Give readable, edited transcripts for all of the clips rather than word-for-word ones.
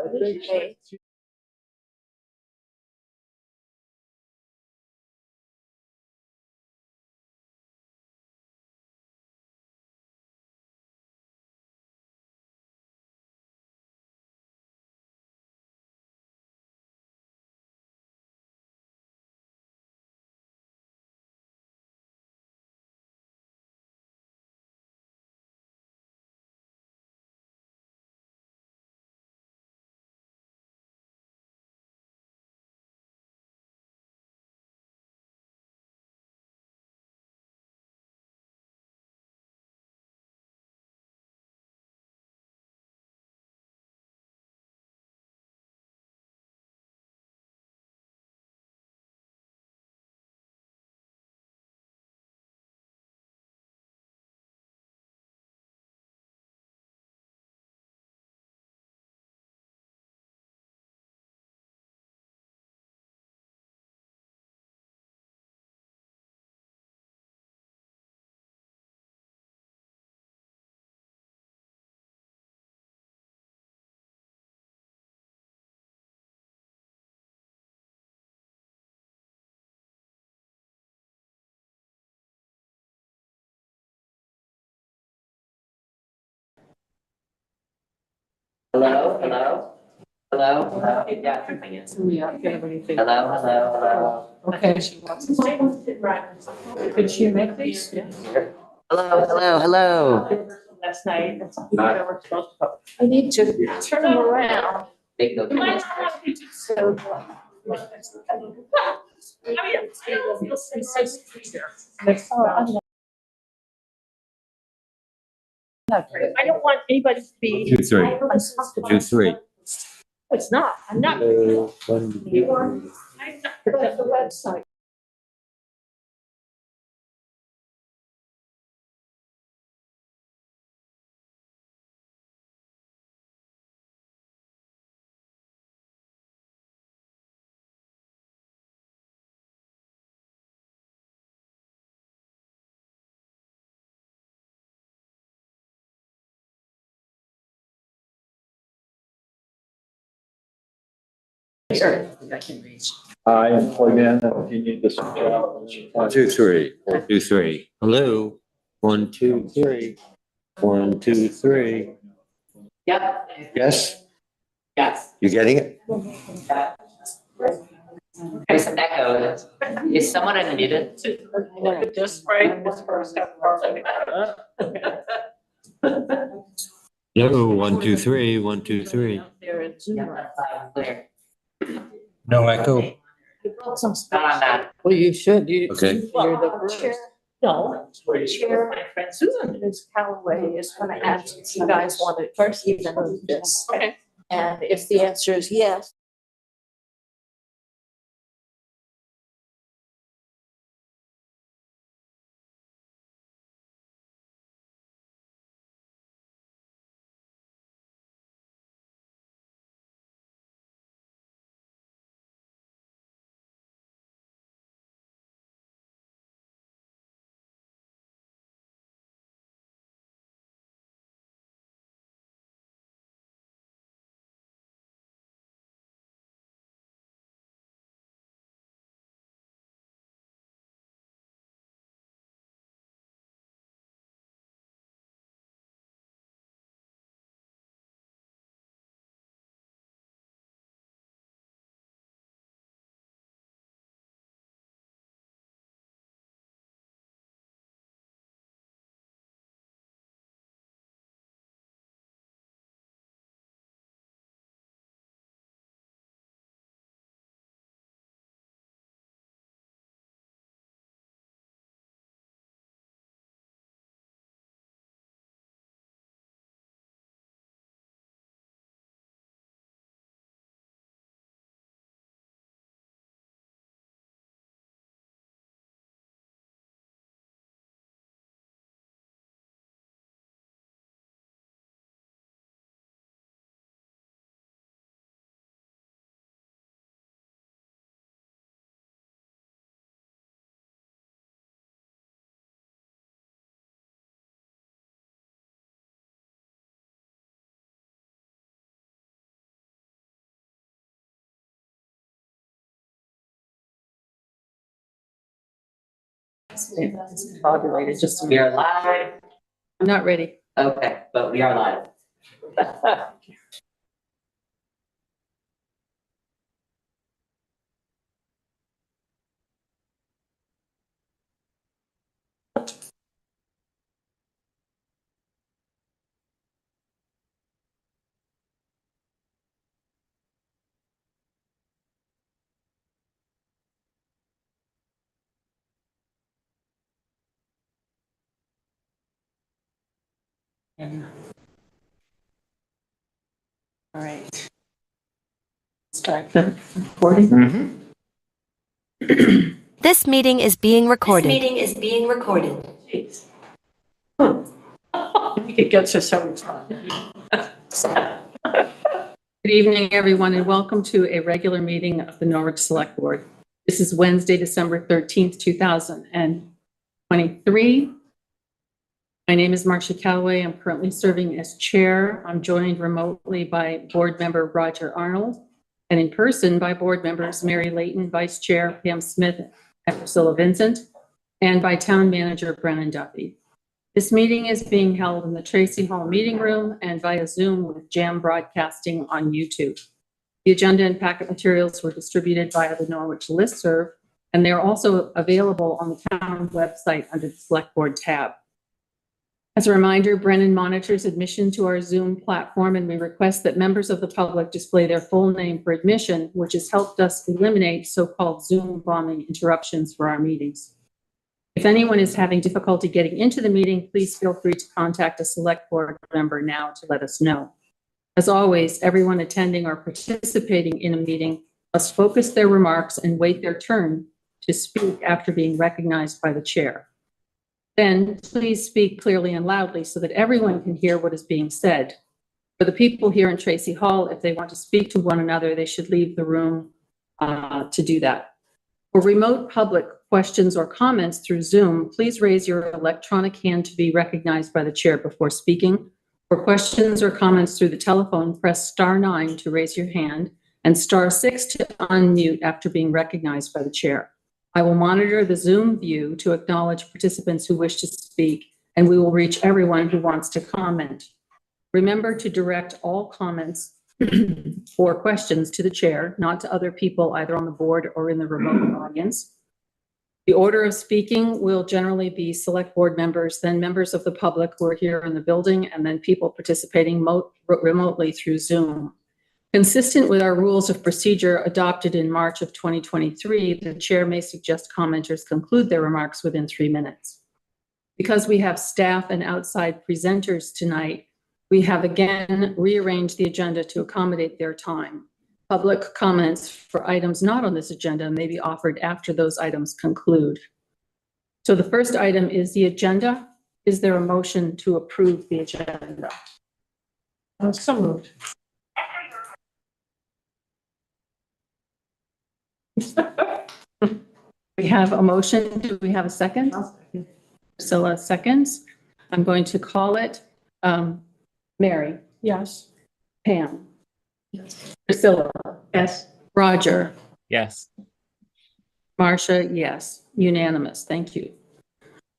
Okay. Hello, hello, hello, hello. Yeah. Hello, hello, hello. Okay. Could she make these? Hello, hello, hello. Last night. I need to turn them around. Big no. So. I don't want anybody to be. 2, 3. 2, 3. It's not, I'm not. I'm not putting the website. Sure, I can reach. I am plugged in if you need this. 1, 2, 3. 1, 2, 3. Hello. 1, 2, 3. 1, 2, 3. Yep. Yes, Yes. you getting it? There's some echo. Is someone unmuted? Just right, this first step. Hello. 1, 2, 3. 1, 2, 3. There it's. Clear. No echo. Some. Not on that. Well, you should, you. Okay. You're the chair. No, chair, my friend Susan is Callaway is gonna ask if you guys want to first even move this. Okay. And if the answer is yes, It's populated, just, We are live. I'm not ready. Okay, but we are live. All right. Start the recording. This meeting is being recorded. Jeez. You could get to so much fun. Good evening, everyone, and welcome to a regular meeting of the Norwich Selectboard. This is Wednesday, December 13th, 2023. My name is Marcia Calloway. I'm currently serving as chair. I'm joined remotely by board member Roger Arnold, and in person by board members Mary Layton, vice chair, Pam Smith, and Priscilla Vincent, and by town manager Brennan Duffy. This meeting is being held in the Tracy Hall meeting room and via Zoom with Jam broadcasting on YouTube. The agenda and packet materials were distributed via the Norwich listserv, and they are also available on the town website under the Select Board tab. As a reminder, Brennan monitors admission to our Zoom platform, and we request that members of the public display their full name for admission, which has helped us eliminate so-called Zoom bombing interruptions for our meetings. If anyone is having difficulty getting into the meeting, please feel free to contact a Select Board member now to let us know. As always, everyone attending or participating in a meeting must focus their remarks and wait their turn to speak after being recognized by the chair. Then please speak clearly and loudly so that everyone can hear what is being said. For the people here in Tracy Hall, if they want to speak to one another, they should leave the room to do that. For remote public questions or comments through Zoom, please raise your electronic hand to be recognized by the chair before speaking. For questions or comments through the telephone, press *9 to raise your hand and *6 to unmute after being recognized by the chair. I will monitor the Zoom view to acknowledge participants who wish to speak, and we will reach everyone who wants to comment. Remember to direct all comments or questions to the chair, not to other people either on the board or in the remote audience. The order of speaking will generally be Select Board members, then members of the public who are here in the building, and then people participating remotely through Zoom. Consistent with our rules of procedure adopted in March of 2023, the chair may suggest commenters conclude their remarks within 3 minutes. Because we have staff and outside presenters tonight, we have again rearranged the agenda to accommodate their time. Public comments for items not on this agenda may be offered after those items conclude. So the first item is the agenda. Is there a motion to approve the agenda? So moved. We have a motion. Do we have a second? Priscilla seconds. I'm going to call it Mary. Yes. Pam. Yes. Priscilla. Yes. Roger. Yes. Marcia, yes. Unanimous. Thank you.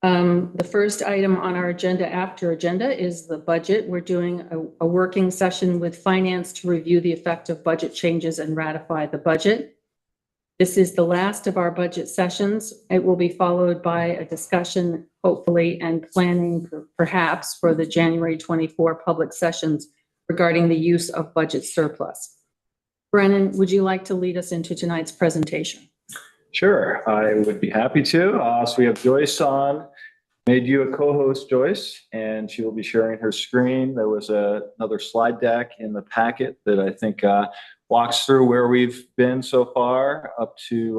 The first item on our agenda after agenda is the budget. We're doing a working session with finance to review the effect of budget changes and ratify the budget. This is the last of our budget sessions. It will be followed by a discussion, hopefully, and planning perhaps for the January 24 public sessions regarding the use of budget surplus. Brennan, would you like to lead us into tonight's presentation? Sure, I would be happy to. So we have Joyce on. Made you a co-host, Joyce, and she will be sharing her screen. There was another slide deck in the packet that I think walks through where we've been so far up to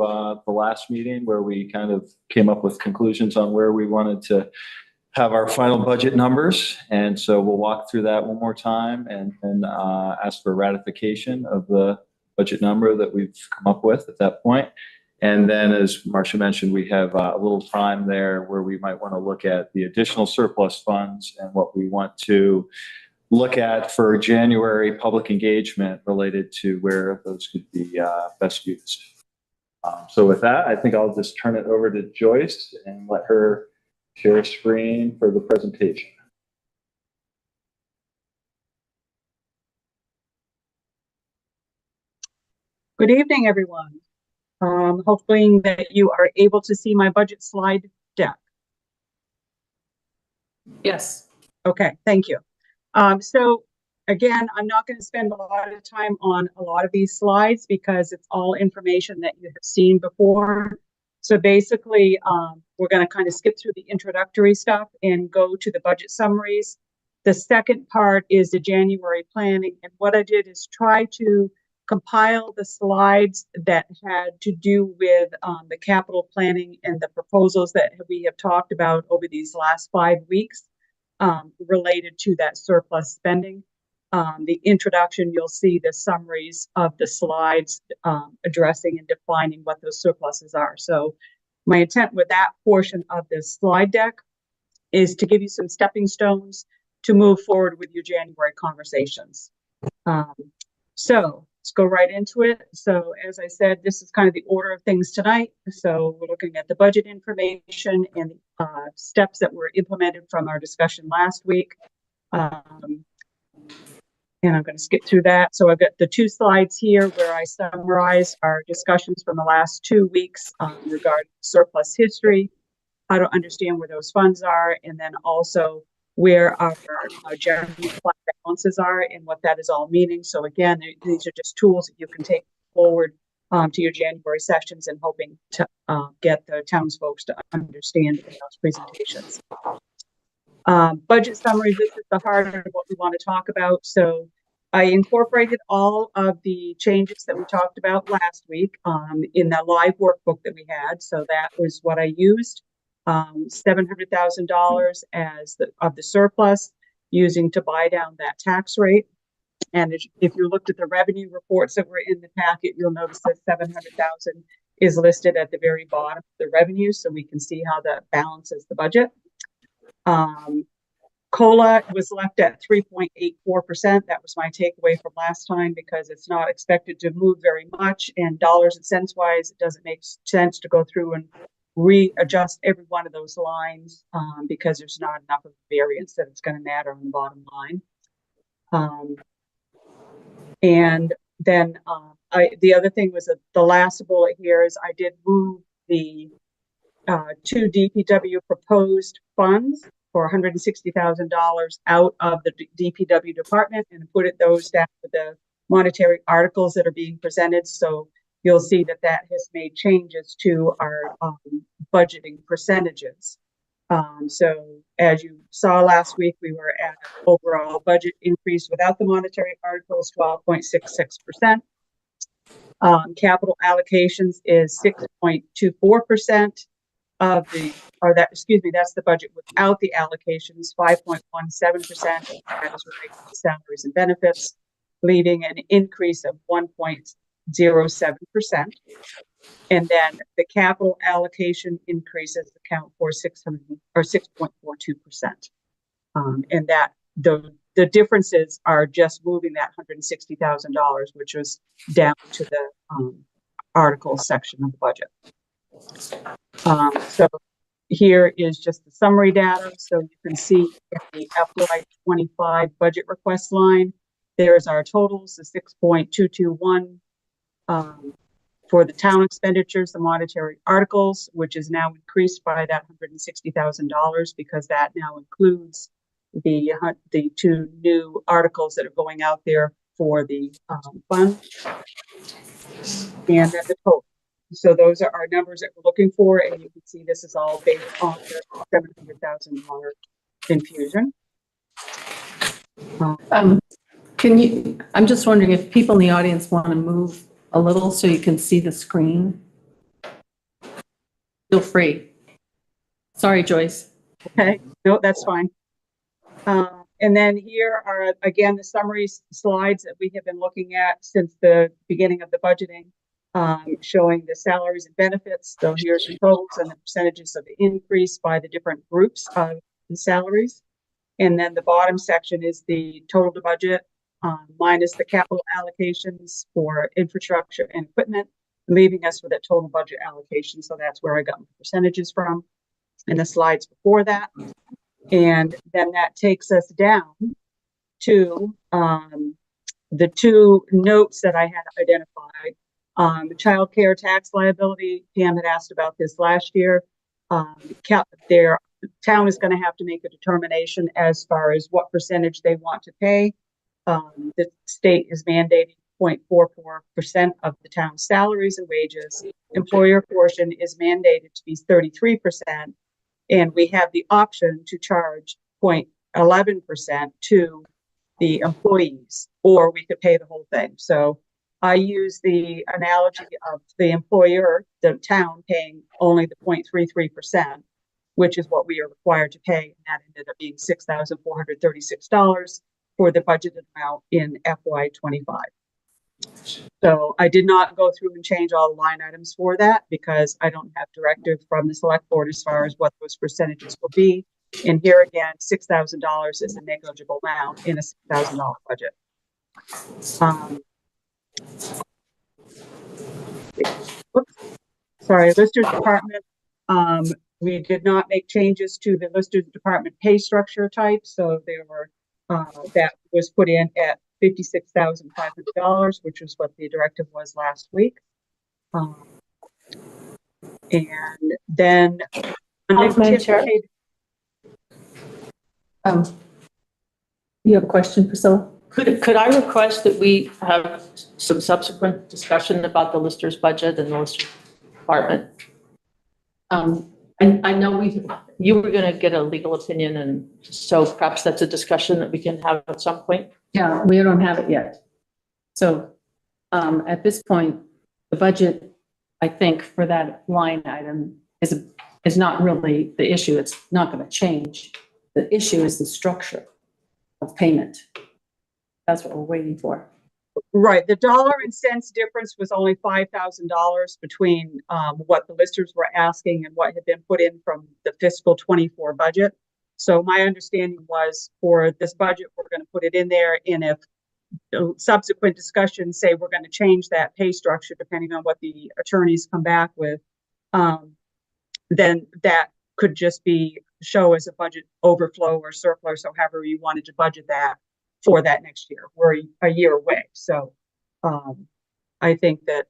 the last meeting, where we kind of came up with conclusions on where we wanted to have our final budget numbers. And so we'll walk through that one more time and ask for ratification of the budget number that we've come up with at that point. And then, as Marcia mentioned, we have a little time there where we might want to look at the additional surplus funds and what we want to look at for January public engagement related to where those could be best used. So with that, I think I'll just turn it over to Joyce and let her share screen for the presentation. Good evening, everyone. Hoping that you are able to see my budget slide deck. Yes. Okay, thank you. So again, I'm not going to spend a lot of time on a lot of these slides because it's all information that you have seen before. So basically, we're going to kind of skip through the introductory stuff and go to the budget summaries. The second part is the January planning. And what I did is try to compile the slides that had to do with the capital planning and the proposals that we have talked about over these last 5 weeks related to that surplus spending. The introduction, you'll see the summaries of the slides addressing and defining what those surpluses are. So my intent with that portion of this slide deck is to give you some stepping stones to move forward with your January conversations. So let's go right into it. So as I said, this is kind of the order of things tonight. So we're looking at the budget information and steps that were implemented from our discussion last week. And I'm going to skip through that. So I've got the 2 slides here where I summarize our discussions from the last 2 weeks regarding surplus history, how to understand where those funds are, and then also where our general fund balances are and what that is all meaning. So again, these are just tools that you can take forward to your January sessions and hoping to get the townsfolk to understand in those presentations. Budget summary, this is the heart of what we want to talk about. So I incorporated all of the changes that we talked about last week in the live workbook that we had. So that was what I used. $700,000 as the surplus using to buy down that tax rate. And if you looked at the revenue reports that were in the packet, you'll notice that 700,000 is listed at the very bottom of the revenue, so we can see how that balances the budget. COLA was left at 3.84%. That was my takeaway from last time because it's not expected to move very much, and dollars and cents wise, it doesn't make sense to go through and readjust every one of those lines because there's not enough of a variance that it's going to matter on the bottom line. And then the other thing was that the last bullet here is I did move the 2 DPW proposed funds for $160,000 out of the DPW department and put those down with the monetary articles that are being presented. So you'll see that that has made changes to our budgeting percentages. So as you saw last week, we were at an overall budget increase without the monetary articles, 12.66%. Capital allocations is 6.24% of the, or that, excuse me, that's the budget without the allocations, 5.17%. That is related to salaries and benefits, leaving an increase of 1.07%. And then the capital allocation increases account for 6.42%. And that the differences are just moving that $160,000, which was down to the article section of the budget. So here is just the summary data. So you can see in the FY25 budget request line, there's our totals, the 6.221 for the town expenditures, the monetary articles, which is now increased by that $160,000 because that now includes the 2 new articles that are going out there for the fund, and then the total. So those are our numbers that we're looking for, and you can see this is all based on the $700,000 infusion. I'm just wondering if people in the audience want to move a little so you can see the screen. Feel free. Sorry, Joyce. Okay, no, that's fine. And then here are, again, the summary slides that we have been looking at since the beginning of the budgeting, showing the salaries and benefits. So here's the totals and the percentages of the increase by the different groups of the salaries. And then the bottom section is the total to budget minus the capital allocations for infrastructure and equipment, leaving us with a total budget allocation. So that's where I got my percentages from in the slides before that. And then that takes us down to the two notes that I had identified. Child care tax liability, Pam had asked about this last year. Their town is going to have to make a determination as far as what percentage they want to pay. The state is mandating 0.44% of the town's salaries and wages. Employer portion is mandated to be 33%, and we have the option to charge 0.11% to the employees, or we could pay the whole thing. So I use the analogy of the employer, the town, paying only the 0.33%, which is what we are required to pay. And that ended up being $6,436 for the budgeted amount in FY25. So I did not go through and change all the line items for that because I don't have directive from the select board as far as what those percentages will be. And here again, $6,000 is a negligible amount in a $6,000 budget. Sorry, Listers Department. We did not make changes to the Listers Department pay structure type, so there were that was put in at $56,500, which was what the directive was last week. And then unanticipated. You have a question, Priscilla? Could I request that we have some subsequent discussion about the Lister's budget and the Lister's department? I know you were going to get a legal opinion, and so perhaps that's a discussion that we can have at some point. Yeah, we don't have it yet. So at this point, the budget, I think, for that line item is not really the issue. It's not going to change. The issue is the structure of payment. That's what we're waiting for. Right. The dollar and cents difference was only $5,000 between what the listers were asking and what had been put in from the fiscal 24 budget. So my understanding was for this budget, we're going to put it in there. And if subsequent discussions say we're going to change that pay structure, depending on what the attorneys come back with, then that could just be show as a budget overflow or surplus, or however you wanted to budget that for that next year. We're a year away. So I think that,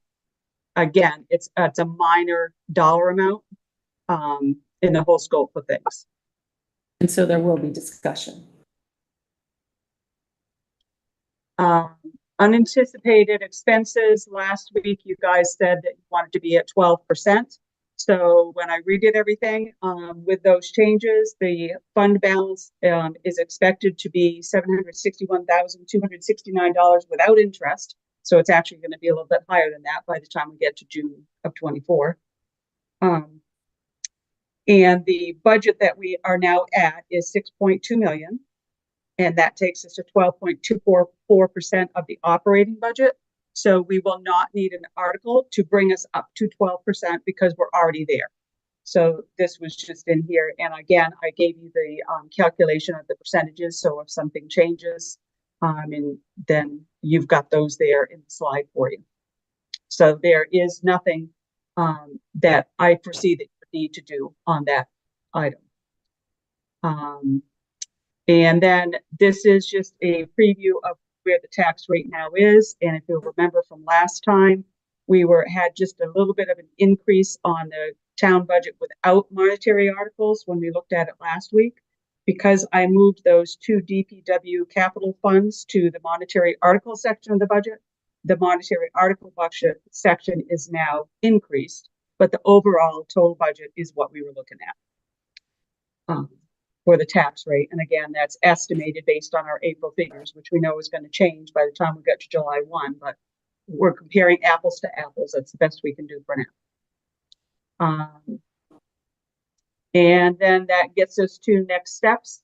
again, it's a minor dollar amount in the whole scope of things. And so there will be discussion. Unanticipated expenses. Last week, you guys said that you wanted to be at 12%. So when I redid everything with those changes, the fund balance is expected to be $761,269 without interest. So it's actually going to be a little bit higher than that by the time we get to June of 24. And the budget that we are now at is $6.2 million. And that takes us to 12.244% of the operating budget. So we will not need an article to bring us up to 12% because we're already there. So this was just in here. And again, I gave you the calculation of the percentages. So if something changes, and then you've got those there in the slide for you. So there is nothing that I foresee that you need to do on that item. And then this is just a preview of where the tax rate now is. And if you'll remember from last time, we had just a little bit of an increase on the town budget without monetary articles when we looked at it last week. Because I moved those two DPW capital funds to the monetary article section of the budget, the monetary article budget section is now increased, but the overall total budget is what we were looking at. For the tax rate. And again, that's estimated based on our April figures, which we know is going to change by the time we get to July 1, but we're comparing apples to apples. That's the best we can do for now. And then that gets us to next steps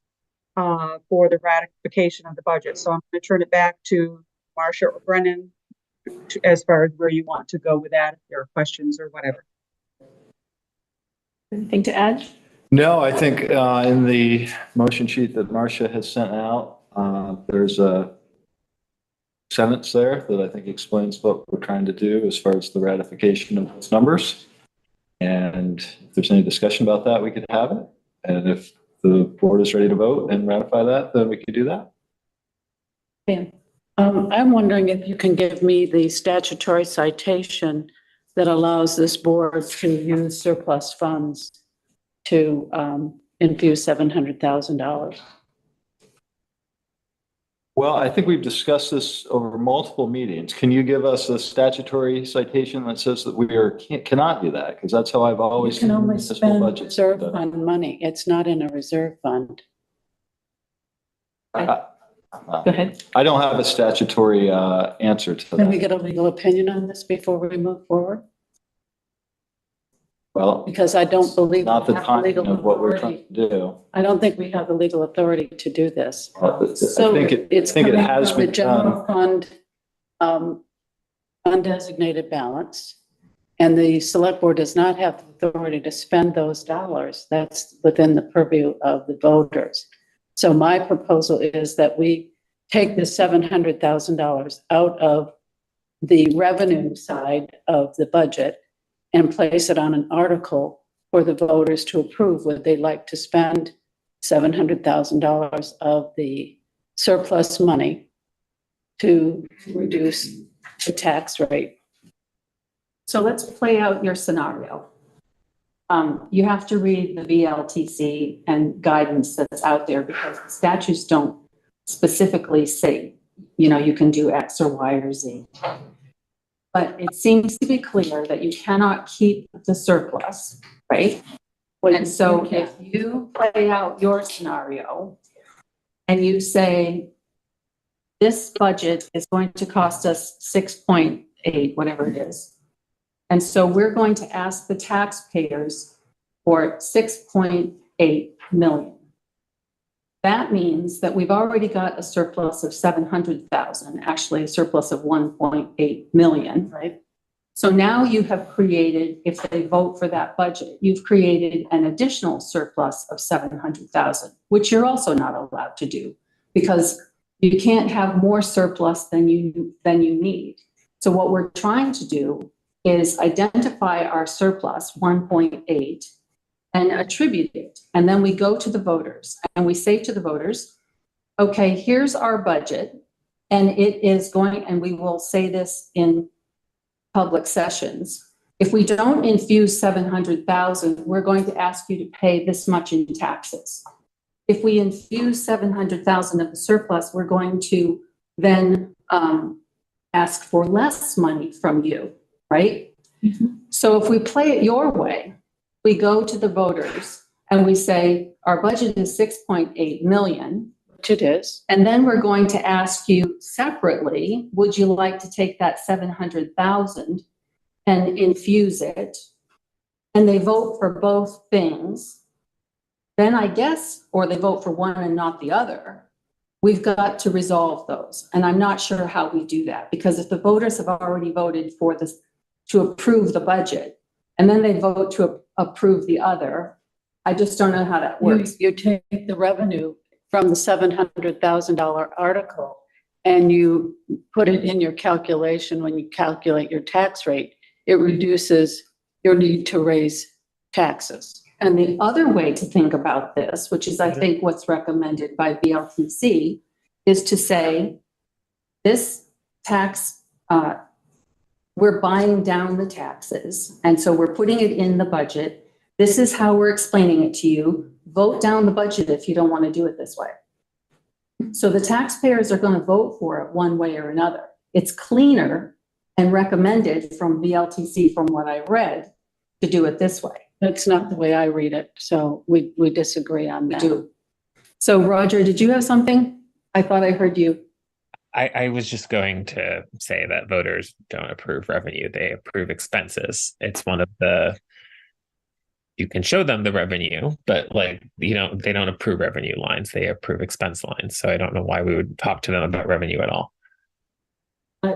for the ratification of the budget. So I'm going to turn it back to Marcia or Brennan as far as where you want to go with that, if there are questions or whatever. Anything to add? No, I think in the motion sheet that Marcia has sent out, there's a sentence there that I think explains what we're trying to do as far as the ratification of those numbers. And if there's any discussion about that, we could have it. And if the board is ready to vote and ratify that, then we could do that. I'm wondering if you can give me the statutory citation that allows this board to use surplus funds to infuse $700,000. Well, I think we've discussed this over multiple meetings. Can you give us a statutory citation that says that cannot do that? Because that's how I've always. You can only municipal spend budgets reserve done. fund money. It's not in a reserve fund. Go ahead. I don't have a statutory answer to Can we that. get a legal opinion on this before we move forward? Well, Because I don't believe. not the we have timing legal of what we're authority. trying to do. I don't think we have the legal authority to do this. I So think it it's has coming from the been done. general fund, undesignated balance. And the select board does not have the authority to spend those dollars. That's within the purview of the voters. So my proposal is that we take the $700,000 out of the revenue side of the budget and place it on an article for the voters to approve. Would they like to spend $700,000 of the surplus money to reduce the tax rate? So let's play out your scenario. You have to read the VLTC and guidance that's out there because the statutes don't specifically say, you can do X or Y or Z. But it seems to be clear that you cannot keep the surplus, right? And so if you play out your scenario and you say, this budget is going to cost us 6.8, whatever it is. And so we're going to ask the taxpayers for 6.8 million. That means that we've already got a surplus of 700,000, actually a surplus of 1.8 million. Right. So now you have created, if they vote for that budget, you've created an additional surplus of 700,000, which you're also not allowed to do because you can't have more surplus than you need. So what we're trying to do is identify our surplus, 1.8, and attribute it. And then we go to the voters and we say to the voters, okay, here's our budget. And it is going, and we will say this in public sessions. If we don't infuse 700,000, we're going to ask you to pay this much in taxes. If we infuse 700,000 of the surplus, we're going to then ask for less money from you, right? Mm-hmm. So if we play it your way, we go to the voters and we say, our budget is 6.8 million. Which it is. And then we're going to ask you separately, would you like to take that 700,000 and infuse it? And they vote for both things. Then I guess, or they vote for one and not the other. We've got to resolve those. And I'm not sure how we do that because if the voters have already voted for this to approve the budget and then they vote to approve the other, I just don't know how that works. You take the revenue from the $700,000 article and you put it in your calculation when you calculate your tax rate, it reduces your need to raise taxes. And the other way to think about this, which is I think what's recommended by VLTC, is to say this tax, we're buying down the taxes. And so we're putting it in the budget. This is how we're explaining it to you. Vote down the budget if you don't want to do it this way. So the taxpayers are going to vote for it one way or another. It's cleaner and recommended from VLTC, from what I read, to do it this way. That's not the way I read it. So we disagree on that. Do. So Roger, did you have something? I thought I heard you. I was just going to say that voters don't approve revenue, they approve expenses. It's one of the, you can show them the revenue, but they don't approve revenue lines, they approve expense lines. So I don't know why we would talk to them about revenue at all.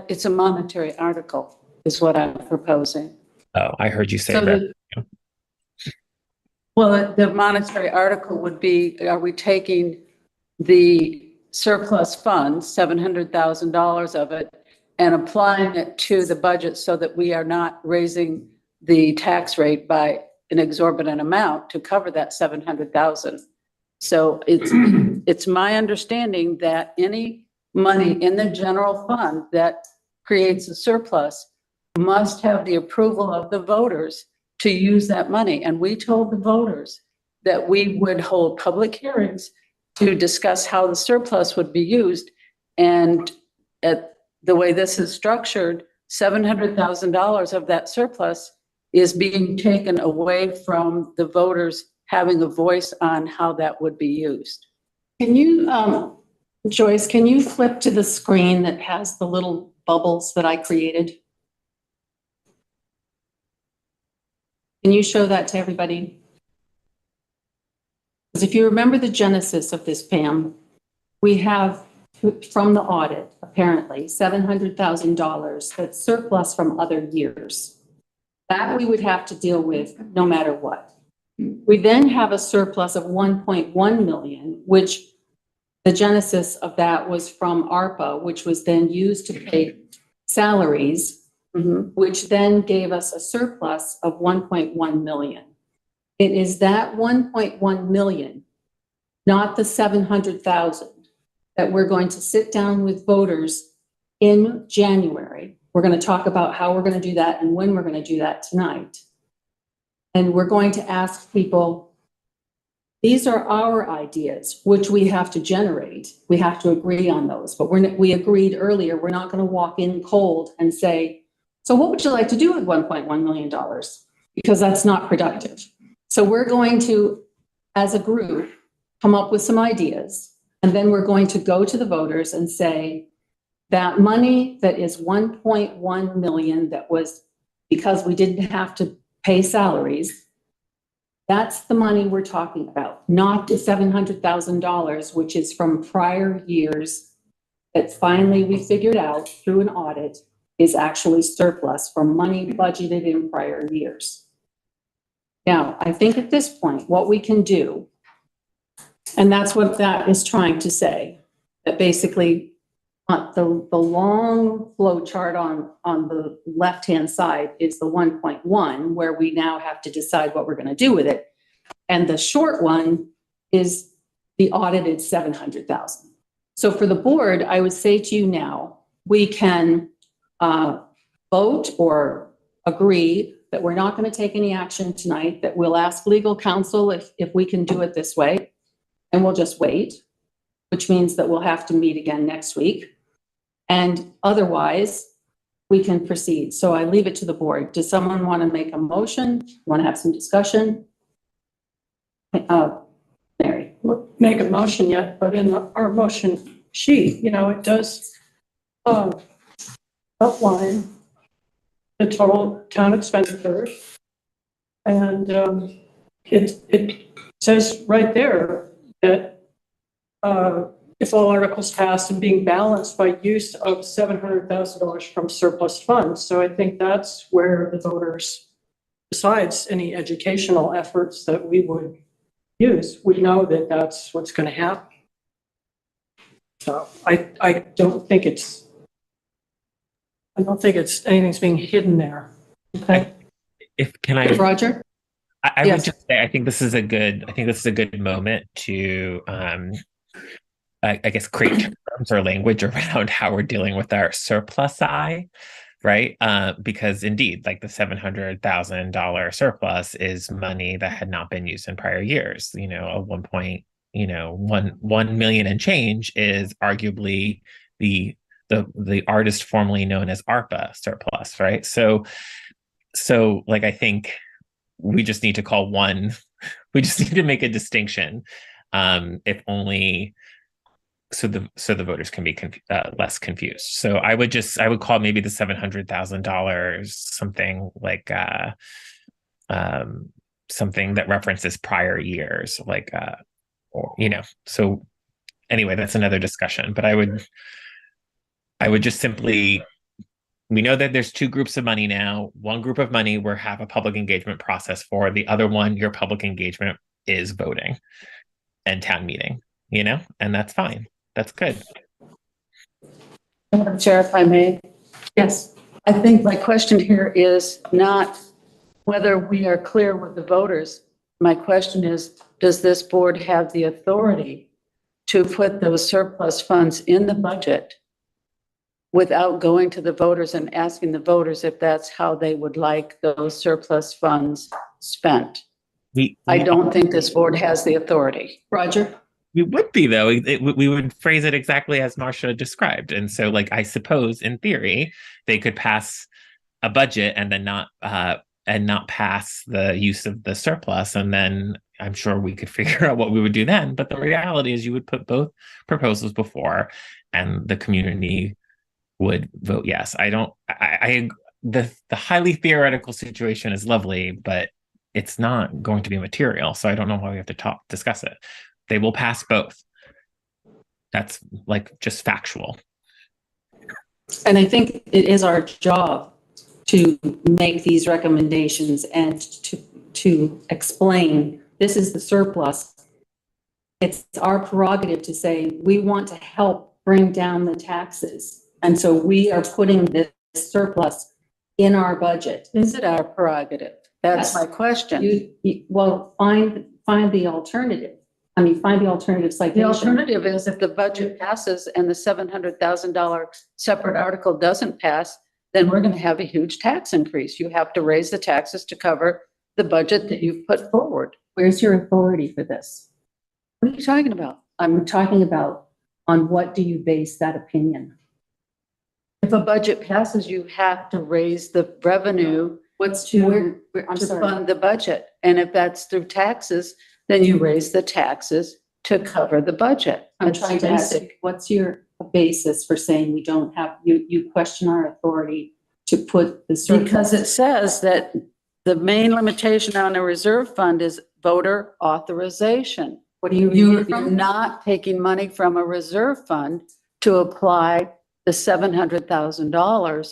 It's a monetary article is what I'm proposing. Oh, I heard you say So revenue. Well, the monetary article would be, are we taking the surplus funds, $700,000 of it, and applying it to the budget so that we are not raising the tax rate by an exorbitant amount to cover that 700,000. So it's my understanding that any money in the general fund that creates a surplus must have the approval of the voters to use that money. And we told the voters that we would hold public hearings to discuss how the surplus would be used. And at the way this is structured, $700,000 of that surplus is being taken away from the voters having a voice on how that would be used. Can you, Joyce, can you flip to the screen that has the little bubbles that I created? Can you show that to everybody? Because if you remember the genesis of this, Pam, we have from the audit, apparently, $700,000 that's surplus from other years. That we would have to deal with no matter what. We then have a surplus of 1.1 million, which the genesis of that was from ARPA, which was then used to pay salaries, which then gave us a surplus of 1.1 million. It is that 1.1 million, not the 700,000, that we're going to sit down with voters in January. We're going to talk about how we're going to do that and when we're going to do that tonight. And we're going to ask people, these are our ideas, which we have to generate. We have to agree on those. But we agreed earlier, we're not going to walk in cold and say, so what would you like to do with $1.1 million? Because that's not productive. So we're going to, as a group, come up with some ideas. And then we're going to go to the voters and say, that money that is 1.1 million that was because we didn't have to pay salaries, that's the money we're talking about, not the $700,000, which is from prior years that finally we figured out through an audit is actually surplus from money budgeted in prior years. Now, I think at this point, what we can do, and that's what that is trying to say, that basically the long flow chart on the left-hand side is the 1.1, where we now have to decide what we're going to do with it. And the short one is the audited 700,000. So for the board, I would say to you now, we can vote or agree that we're not going to take any action tonight, that we'll ask legal counsel if we can do it this way, and we'll just wait, which means that we'll have to meet again next week. And otherwise, we can proceed. So I leave it to the board. Does someone want to make a motion? Want to have some discussion? Mary. Make a motion yet, but in our motion sheet, it does outline the total town expenditures. And it says right there that if all articles passed and being balanced by use of $700,000 from surplus funds. So I think that's where the voters, besides any educational efforts that we would use, would know that that's what's going to happen. So I don't think it's anything's being hidden there. Okay. Roger? I would just say I think this is a good moment to I guess create terms or language around how we're dealing with our surplus right? Because indeed, like the $700,000 surplus is money that had not been used in prior years. A 1 million and change is arguably the artist formerly known as ARPA surplus, right? So like I think we just need to call one. We just need to make a distinction, if only so the voters can be less confused. So I would call maybe the $700,000 something like something that references prior years, like So anyway, that's another discussion. But I would just simply. We know that there's two groups of money now. One group of money we have a public engagement process for. The other one, your public engagement is voting and town meeting, and that's fine. that's good. Madam Chair, if I may, Yes. I think my question here is not whether we are clear with the voters. My question is, does this board have the authority to put those surplus funds in the budget without going to the voters and asking the voters if that's how they would like those surplus funds spent? I don't think this board has the authority. Roger? We would be though. We would phrase it exactly as Marcia described, and so, like, I suppose in theory they could pass a budget and then not pass the use of the surplus, and then I'm sure we could figure out what we would do then. But the reality is, you would put both proposals before, and the community would vote yes. The highly theoretical situation is lovely, but it's not going to be material. So I don't know why we have to discuss it. They will pass both. That's like just factual. And I think it is our job to make these recommendations and to explain, this is the surplus. It's our prerogative to say, we want to help bring down the taxes. And so we are putting this surplus in our budget. Is it our prerogative? That's my question. Well, find the alternative. I mean, find the alternative citation. The alternative is if the budget passes and the $700,000 separate article doesn't pass, then we're going to have a huge tax increase. You have to raise the taxes to cover the budget that you've put forward. Where's your authority for this? What are you talking about? I'm talking about, on what do you base that opinion? If a budget passes, you have to raise the revenue to fund the budget. And if that's through taxes, then you raise the taxes to cover the budget. I'm trying to ask, what's your basis for saying we don't have, you question our authority to put the surplus? Because it says that the main limitation on a reserve fund is voter authorization. What do you You're not taking money from a reserve fund to apply the $700,000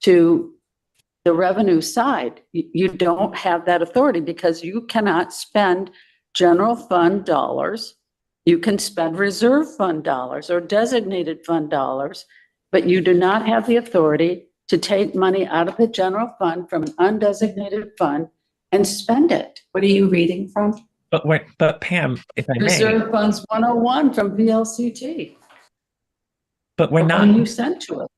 to the revenue side. You don't have that authority because you cannot spend general fund dollars. You can spend reserve fund dollars or designated fund dollars, but you do not have the authority to take money out of the general fund from an undesignated fund and spend it. What are you reading from? But Pam, if I may. Reserve Funds 101 from VLCT. But we're not. You sent to us.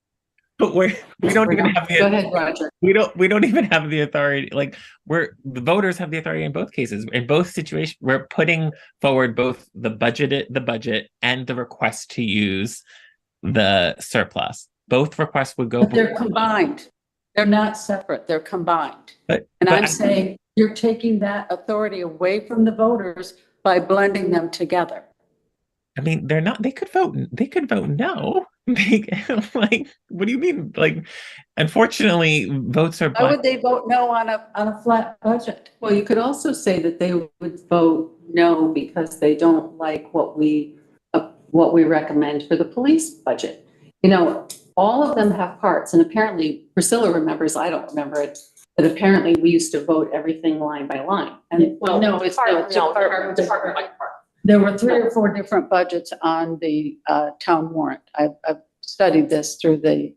But we don't even have the. Go ahead, Roger. We don't even have the authority. Like, the voters have the authority in both cases. In both situations, we're putting forward both the budget and the request to use the surplus. Both requests would go. But they're combined. They're not separate. They're combined. I'm saying you're taking that authority away from the voters by blending them together. I mean, they're not. They could vote. They could vote no. Like, what do you mean? Like, unfortunately, votes are. Why would they vote no on a flat budget? Well, you could also say that they would vote no because they don't like what we recommend for the police budget. You know, all of them have parts, and apparently Priscilla remembers. I don't remember it, but apparently we used to vote everything line by line. And department by department. There were 3 or 4 different budgets on the town warrant. I've studied this through the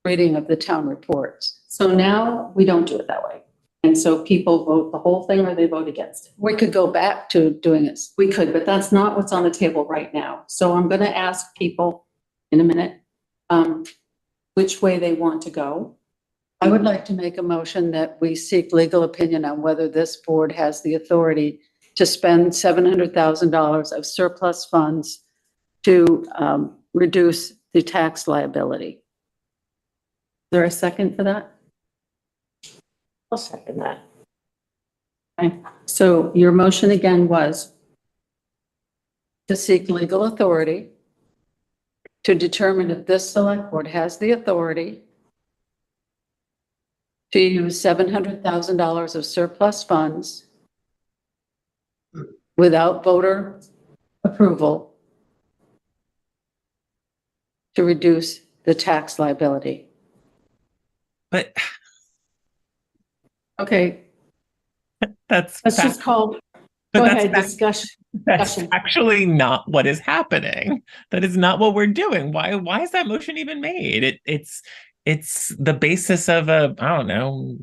reading of the town reports. So now we don't do it that way. And so people vote the whole thing or they vote against it. We could go back to doing this. We could, but that's not what's on the table right now. So I'm going to ask people in a minute which way they want to go. I would like to make a motion that we seek legal opinion on whether this board has the authority to spend $700,000 of surplus funds to reduce the tax liability. Is there a second for that? I'll second that. Okay. So your motion again was? To seek legal authority to determine if this select board has the authority to use $700,000 of surplus funds without voter approval to reduce the tax liability. But okay, let's just call. Go that's ahead, discussion. That's actually not what is happening. That is not what we're doing. Why is that motion even made? It's the basis of a, I don't know.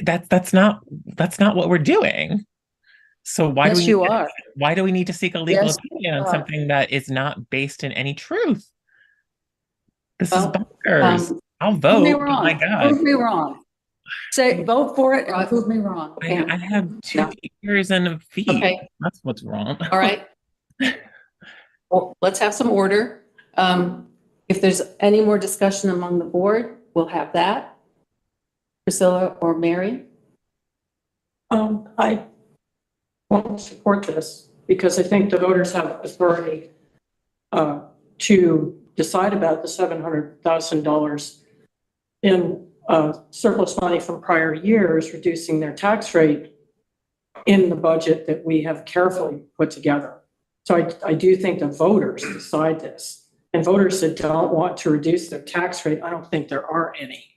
That's not what we're doing. So Yes, you are. why do we need to seek a legal Yes, opinion on you are. something that is not based in any truth? This is Well, bonkers. I'll Prove me vote. But wrong. my God. Prove me wrong. Say, vote for it or prove me wrong. Pam. I have 2 No. ears and a feet. Okay. That's what's wrong. All right. Well, let's have some order. If there's any more discussion among the board, we'll have that. Priscilla or Mary? I won't support this because I think the voters have authority to decide about the $700,000 in surplus money from prior years, reducing their tax rate in the budget that we have carefully put together. So I do think the voters decide this. And voters that don't want to reduce their tax rate, I don't think there are any.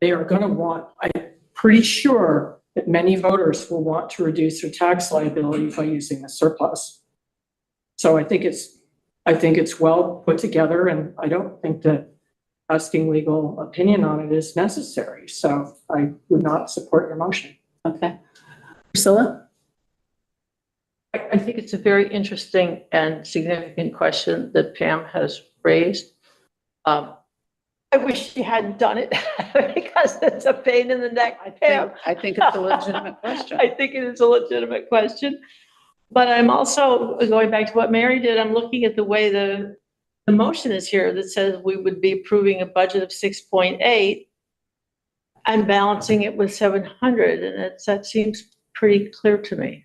They are going to want, I'm pretty sure that many voters will want to reduce their tax liability by using the surplus. So I think it's well put together, and I don't think that asking legal opinion on it is necessary. So I would not support your motion. Okay. Priscilla? I think it's a very interesting and significant question that Pam has raised. I wish she hadn't done it because it's a pain in the neck. Pam. I think it's a legitimate question. I think it is a legitimate question. But I'm also going back to what Mary did. I'm looking at the way the motion is here that says we would be approving a budget of 6.8 and balancing it with 700. And that seems pretty clear to me.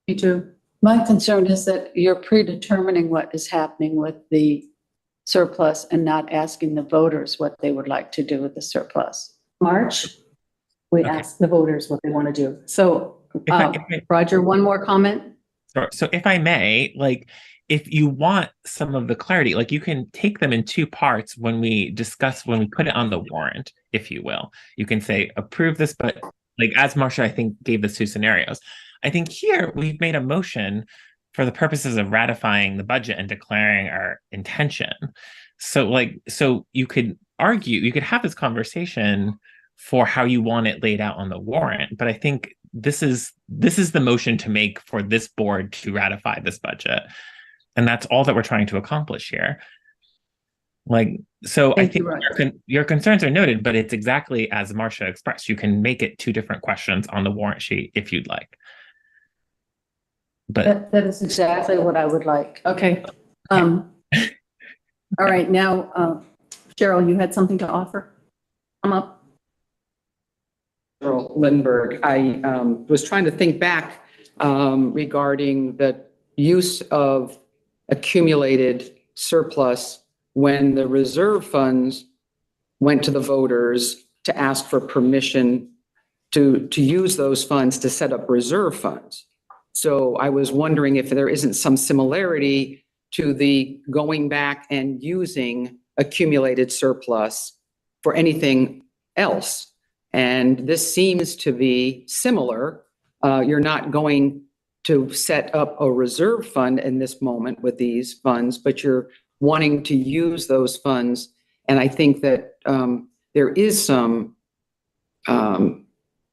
Me too. My concern is that you're predetermining what is happening with the surplus and not asking the voters what they would like to do with the surplus. March, we ask the voters what they want to do. So, Roger, one more comment. So if I may, like, if you want some of the clarity, like you can take them in 2 parts when we put it on the warrant, if you will. You can say, approve this, but like as Marcia, I think, gave the 2 scenarios. I think here we've made a motion for the purposes of ratifying the budget and declaring our intention. So you could argue, you could have this conversation for how you want it laid out on the warrant. But I think this is the motion to make for this board to ratify this budget. And that's all that we're trying to accomplish here. I think your concerns are noted, but it's exactly as Marcia expressed. You can make it 2 different questions on the warrant sheet if you'd like. But that is exactly what I would like. Okay. All right. Now, Cheryl, you had something to offer? Come up. Cheryl Lindbergh. I was trying to think back regarding the use of accumulated surplus when the reserve funds went to the voters to ask for permission to use those funds to set up reserve funds. So I was wondering if there isn't some similarity to the going back and using accumulated surplus for anything else. And this seems to be similar. You're not going to set up a reserve fund in this moment with these funds, but you're wanting to use those funds. And I think that there is some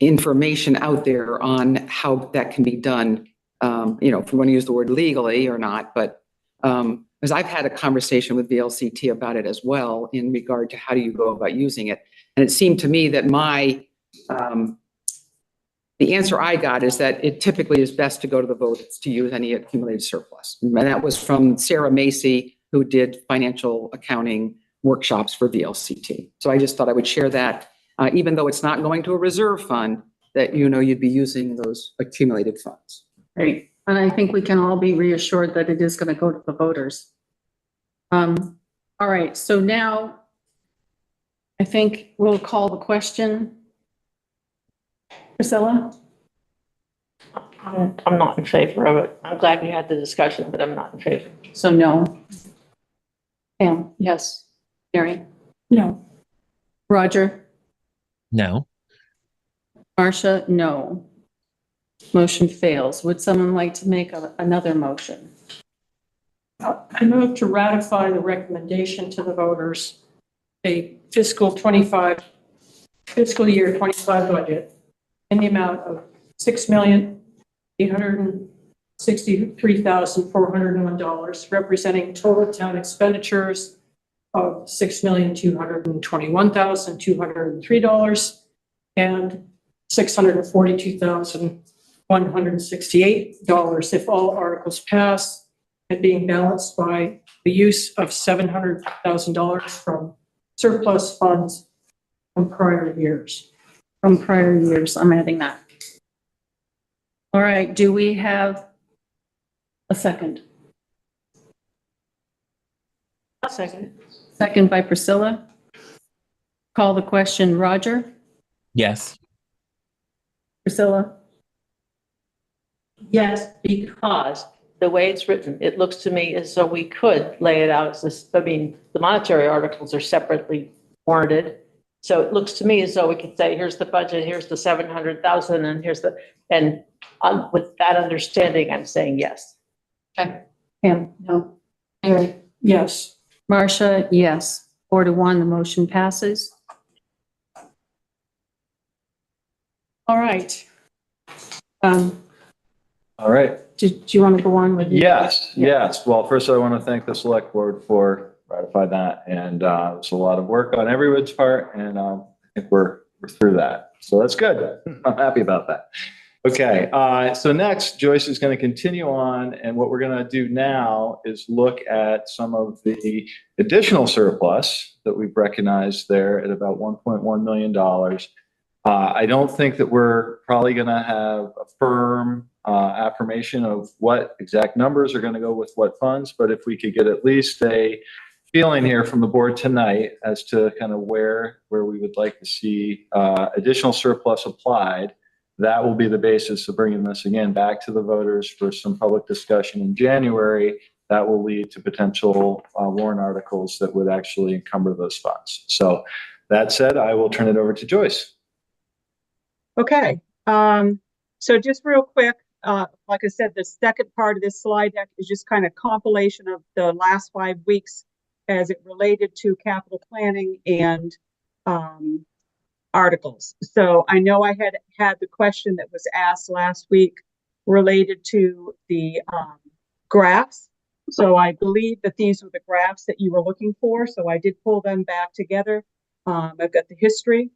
information out there on how that can be done, if you want to use the word legally or not, but because I've had a conversation with VLCT about it as well in regard to how do you go about using it. And it seemed to me that the answer I got is that it typically is best to go to the voters to use any accumulated surplus. And that was from Sarah Macy, who did financial accounting workshops for VLCT. So I just thought I would share that, even though it's not going to a reserve fund, that you'd be using those accumulated funds. Great. And I think we can all be reassured that it is going to go to the voters. All right. So now I think we'll call the question. Priscilla? I'm not in favor of it. I'm glad we had the discussion, but I'm not in favor. So no. Pam? Yes. Mary? No. Roger? no. Marcia? No. Motion fails. Would someone like to make another motion? I move to ratify the recommendation to the voters, a fiscal year 25 budget in the amount of $6,863,401, representing total town expenditures of $6,221,203 and $642,168 if all articles pass, and being balanced by the use of $700,000 from surplus funds from prior years. From prior years, I'm adding that. All right, do we have a second? A second. Second by Priscilla. Call the question. Roger? Yes. Priscilla? Yes, because the way it's written, it looks to me as though we could lay it out as this, I mean, the monetary articles are separately warranted. So it looks to me as though we could say, here's the budget, here's the 700,000, and here's the, and with that understanding, I'm saying yes. Okay. Pam? No. Mary? Yes. Marcia? Yes. 4-1, the motion passes. All right. All right. Do you want to go on with? Yes, yes. Well, first I want to thank the select board for ratifying that. And it's a lot of work on everyone's part. And I think we're through that. So that's good. I'm happy about that. Okay. So next, Joyce is going to continue on. And what we're going to do now is look at some of the additional surplus that we've recognized there at about $1.1 million. I don't think that we're probably going to have a firm affirmation of what exact numbers are going to go with what funds, but if we could get at least a feeling here from the board tonight as to kind of where we would like to see additional surplus applied, that will be the basis of bringing this again back to the voters for some public discussion in January. That will lead to potential warrant articles that would actually encumber those funds. So that said, I will turn it over to Joyce. Okay, so just real quick, like I said, the second part of this slide deck is just kind of compilation of the last 5 weeks as it related to capital planning and articles. So I know I had the question that was asked last week related to the graphs. So I believe that these were the graphs that you were looking for. So I did pull them back together. I've got the history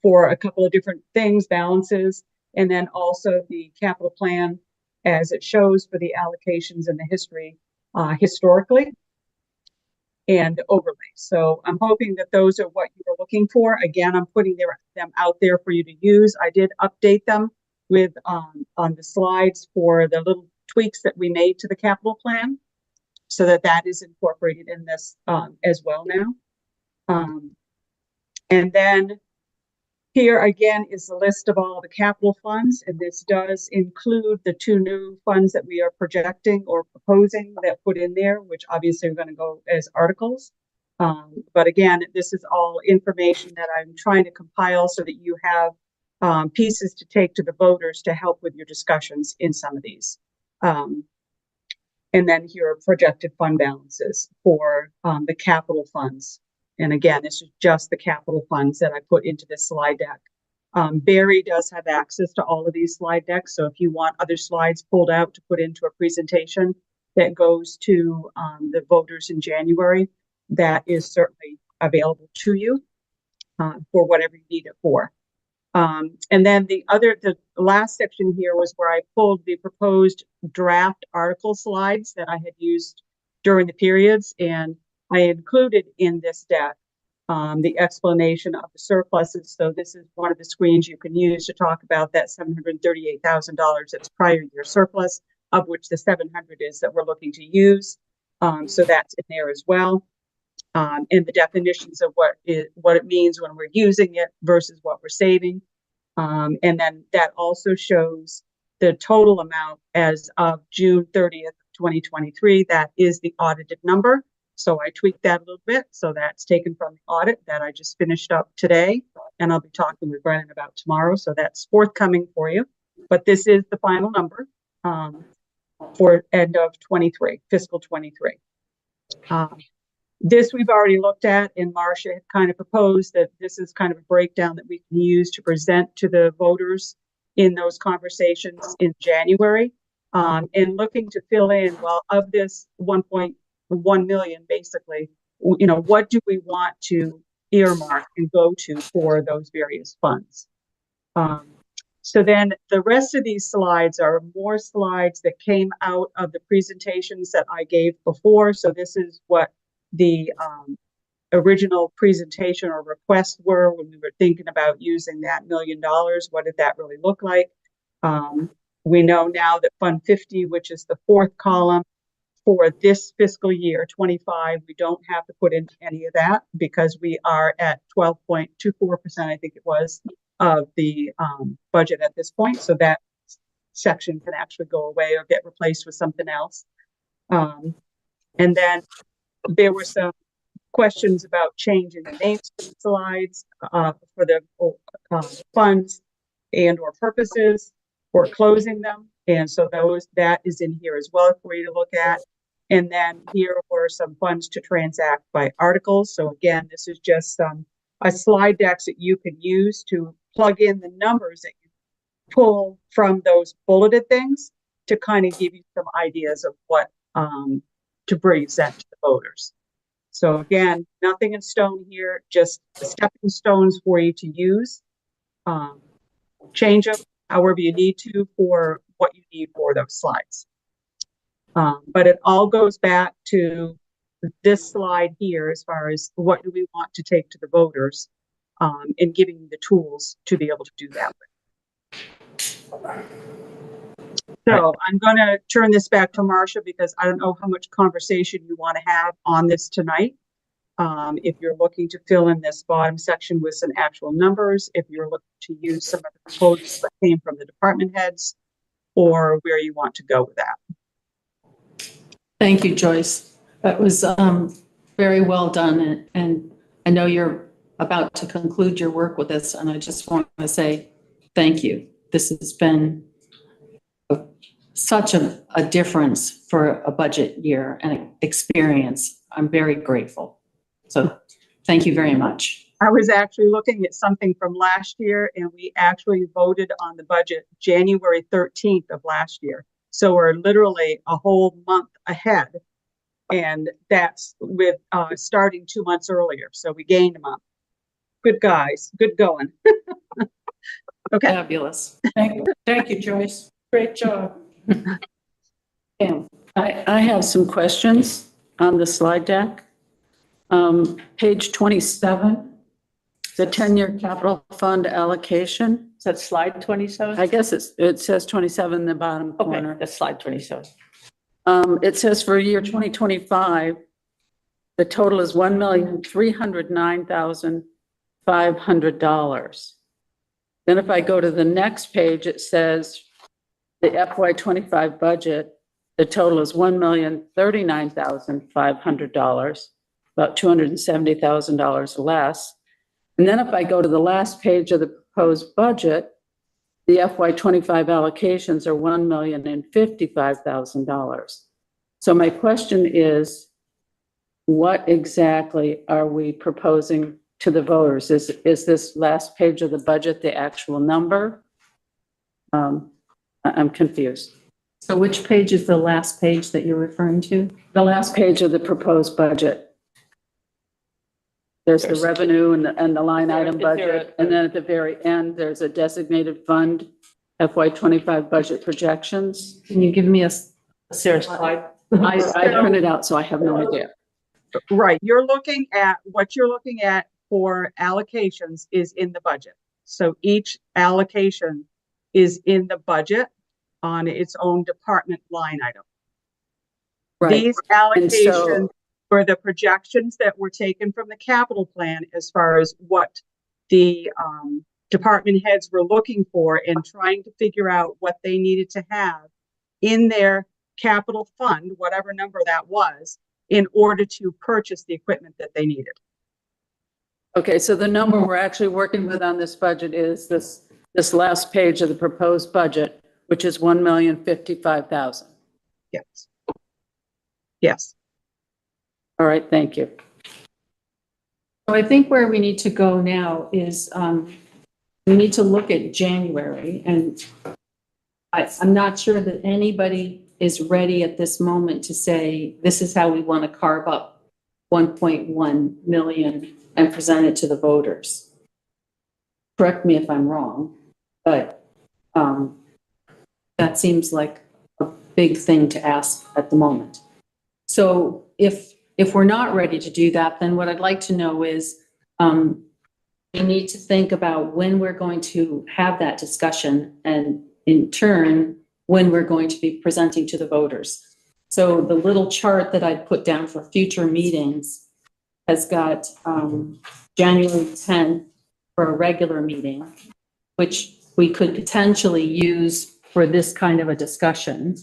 for a couple of different things, balances, and then also the capital plan as it shows for the allocations and the history historically and overlay. So I'm hoping that those are what you were looking for. Again, I'm putting them out there for you to use. I did update them with on the slides for the little tweaks that we made to the capital plan so that is incorporated in this as well now. And then here again is the list of all the capital funds, and this does include the 2 new funds that we are projecting or proposing that put in there, which obviously are going to go as articles. But again, this is all information that I'm trying to compile so that you have pieces to take to the voters to help with your discussions in some of these. And then here are projected fund balances for the capital funds. And again, this is just the capital funds that I put into this slide deck. Barry does have access to all of these slide decks. So if you want other slides pulled out to put into a presentation that goes to the voters in January, that is certainly available to you for whatever you need it for. And then the last section here was where I pulled the proposed draft article slides that I had used during the periods, and I included in this deck the explanation of the surpluses. So this is one of the screens you can use to talk about that $738,000 that's prior year surplus, of which the 700 is that we're looking to use. So that's in there as well. And the definitions of what it means when we're using it versus what we're saving. And then that also shows the total amount as of June 30th, 2023. That is the audited number. So I tweaked that a little bit. So that's taken from the audit that I just finished up today. And I'll be talking with Brennan about tomorrow. So that's forthcoming for you. But this is the final number for end of 23, fiscal 23. This we've already looked at, and Marcia had kind of proposed that this is kind of a breakdown that we can use to present to the voters in those conversations in January. And looking to fill in, well, of this 1.1 million, basically, you know, what do we want to earmark and go to for those various funds? So then the rest of these slides are more slides that came out of the presentations that I gave before. So this is what the original presentation or request were when we were thinking about using that $1 million. What did that really look like? We know now that Fund 50, which is the fourth column for this fiscal year 25, we don't have to put in any of that because we are at 12.24%, I think it was, of the budget at this point. So that section can actually go away or get replaced with something else. And then there were some questions about changing the names of the slides for the funds and or purposes, or closing them. And so that is in here as well for you to look at. And then here were some funds to transact by articles. So again, this is just a slide decks that you can use to plug in the numbers that you pull from those bulleted things to kind of give you some ideas of what to present to the voters. So again, nothing in stone here, just stepping stones for you to use. Change them however you need to for what you need for those slides. But it all goes back to this slide here as far as what do we want to take to the voters and giving you the tools to be able to do that with. So I'm going to turn this back to Marcia because I don't know how much conversation you want to have on this tonight. If you're looking to fill in this bottom section with some actual numbers, if you're looking to use some of the proposals that came from the department heads, or where you want to go with that. Thank you, Joyce. That was very well done. And I know you're about to conclude your work with us, and I just want to say thank you. This has been such a difference for a budget year and experience. I'm very grateful. So thank you very much. I was actually looking at something from last year, and we actually voted on the budget January 13th of last year. So we're literally a whole month ahead, and that's with starting 2 months earlier. So we gained a month. Good guys, good going. Okay. Fabulous. Thank you, Joyce. Great job. Yeah, I have some questions on the slide deck. Page 27, the 10-year capital fund allocation. Is that slide 27? I guess it says 27 in the bottom corner. Okay, that's slide 27. It says for year 2025, the total is $1,309,500. Then if I go to the next page, it says the FY25 budget, the total is $1,039,500, about $270,000 less. And then if I go to the last page of the proposed budget, the FY25 allocations are $1,055,000. So my question is, what exactly are we proposing to the voters? Is this last page of the budget the actual number? I'm confused. So which page is the last page that you're referring to? The last page of the proposed budget. There's the revenue and the line item budget. And then at the very end, there's a designated fund, FY25 budget projections. Can you give me a Sarah, slide. I printed out, so I have no idea. Right. You're looking at what you're looking at for allocations is in the budget. So each allocation is in the budget on its own department line item. Right. These allocations were the projections that were taken from the capital plan as far as what the department heads were looking for and trying to figure out what they needed to have in their capital fund, whatever number that was, in order to purchase the equipment that they needed. Okay, so the number we're actually working with on this budget is this this last page of the proposed budget, which is 1,055,000. Yes. Yes. All right, thank you. So I think where we need to go now is, we need to look at January, and I'm not sure that anybody is ready at this moment to say, this is how we want to carve up 1.1 million and present it to the voters. Correct me if I'm wrong, but that seems like a big thing to ask at the moment. So if we're not ready to do that, then what I'd like to know is, we need to think about when we're going to have that discussion, and in turn, when we're going to be presenting to the voters. So the little chart that I'd put down for future meetings has got January 10th for a regular meeting, which we could potentially use for this kind of a discussion.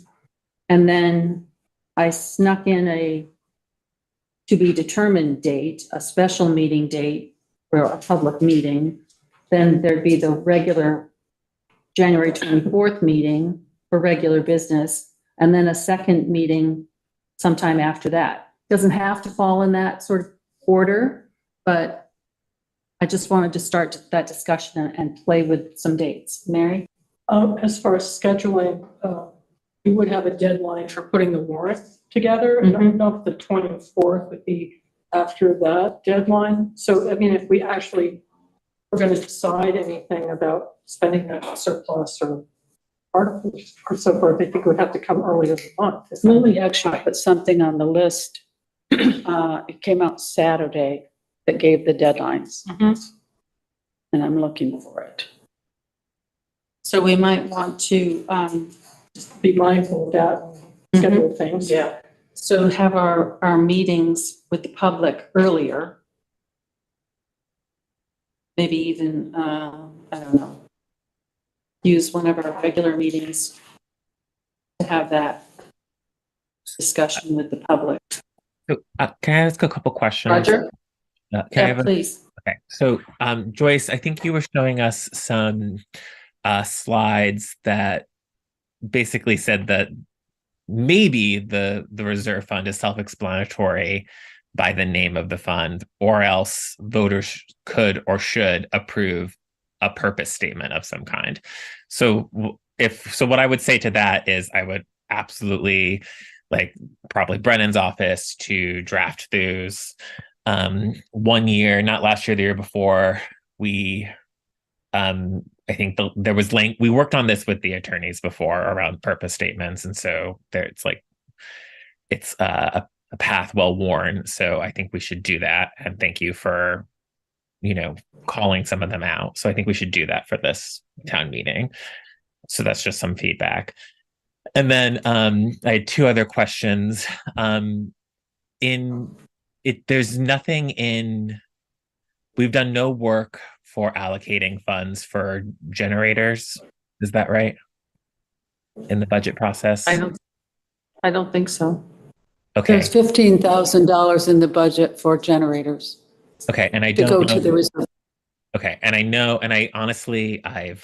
And then I snuck in a to be determined date, a special meeting date for a public meeting. Then there'd be the regular January 24th meeting for regular business, and then a second meeting sometime after that. Doesn't have to fall in that sort of order, but I just wanted to start that discussion and play with some dates. Mary? As far as scheduling, we would have a deadline for putting the warrant together. And I don't know if the 24th would be after that deadline. So, I mean, if we actually were going to decide anything about spending that surplus or articles or so forth, I think it would have to come earlier in the month. Lily actually put something on the list. It came out Saturday that gave the deadlines. And I'm looking for it. So we might want to Just be mindful of that, schedule things. Yeah. So have our meetings with the public earlier. Maybe even, I don't know, use one of our regular meetings to have that discussion with the public. So, can I ask a couple questions? Roger? Can I Yeah, have please. Okay, so Joyce, I think you were showing us some slides that basically said that maybe the reserve fund is self-explanatory by the name of the fund, or else voters could or should approve a purpose statement of some kind. So what I would say to that is I would absolutely probably Brennan's office to draft those. 1 year, not last year, the year before, we I think there was we worked on this with the attorneys before around purpose statements, and so it's a path well worn. So I think we should do that, and thank you for calling some of them out. So I think we should do that for this town meeting. So that's just some feedback. And then I had two other questions. There's nothing in. We've done no work for allocating funds for generators. Is that right? In the budget process? I don't think so. Okay. There's $15,000 in the budget for generators. Okay, and I to don't go know. To the reserve. Okay, and I know, and I honestly, I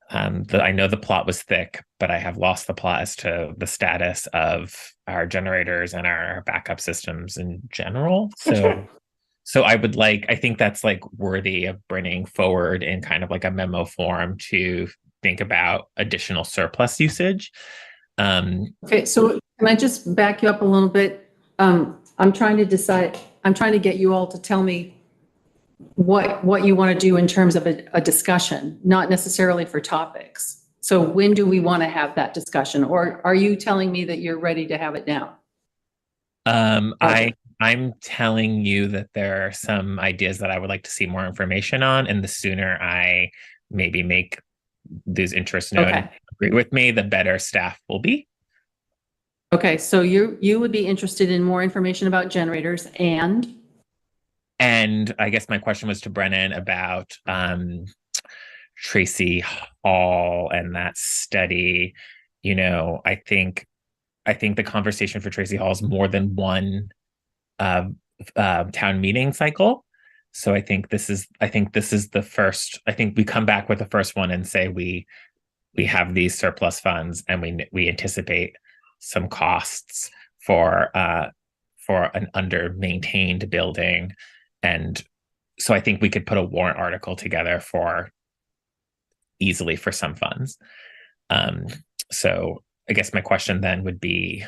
know the plot was thick, but I have lost the plot as to the status of our generators and our backup systems in general. So I think that's worthy of bringing forward in kind of a memo form to think about additional surplus usage. Okay, so can I just back you up a little bit? I'm trying to get you all to tell me what you want to do in terms of a discussion, not necessarily for topics. So when do we want to have that discussion? Or are you telling me that you're ready to have it now? I'm telling you that there are some ideas that I would like to see more information on, and the sooner I maybe make those interests known and agree with me, the better staff will be. Okay, so you would be interested in more information about generators and I guess my question was to Brennan about Tracy Hall and that study. I think the conversation for Tracy Hall is more than one town meeting cycle. So I think this is the first. I think we come back with the first one and say we have these surplus funds and we anticipate some costs for an under maintained building, and so I think we could put a warrant article together easily for some funds. So I guess my question then would be,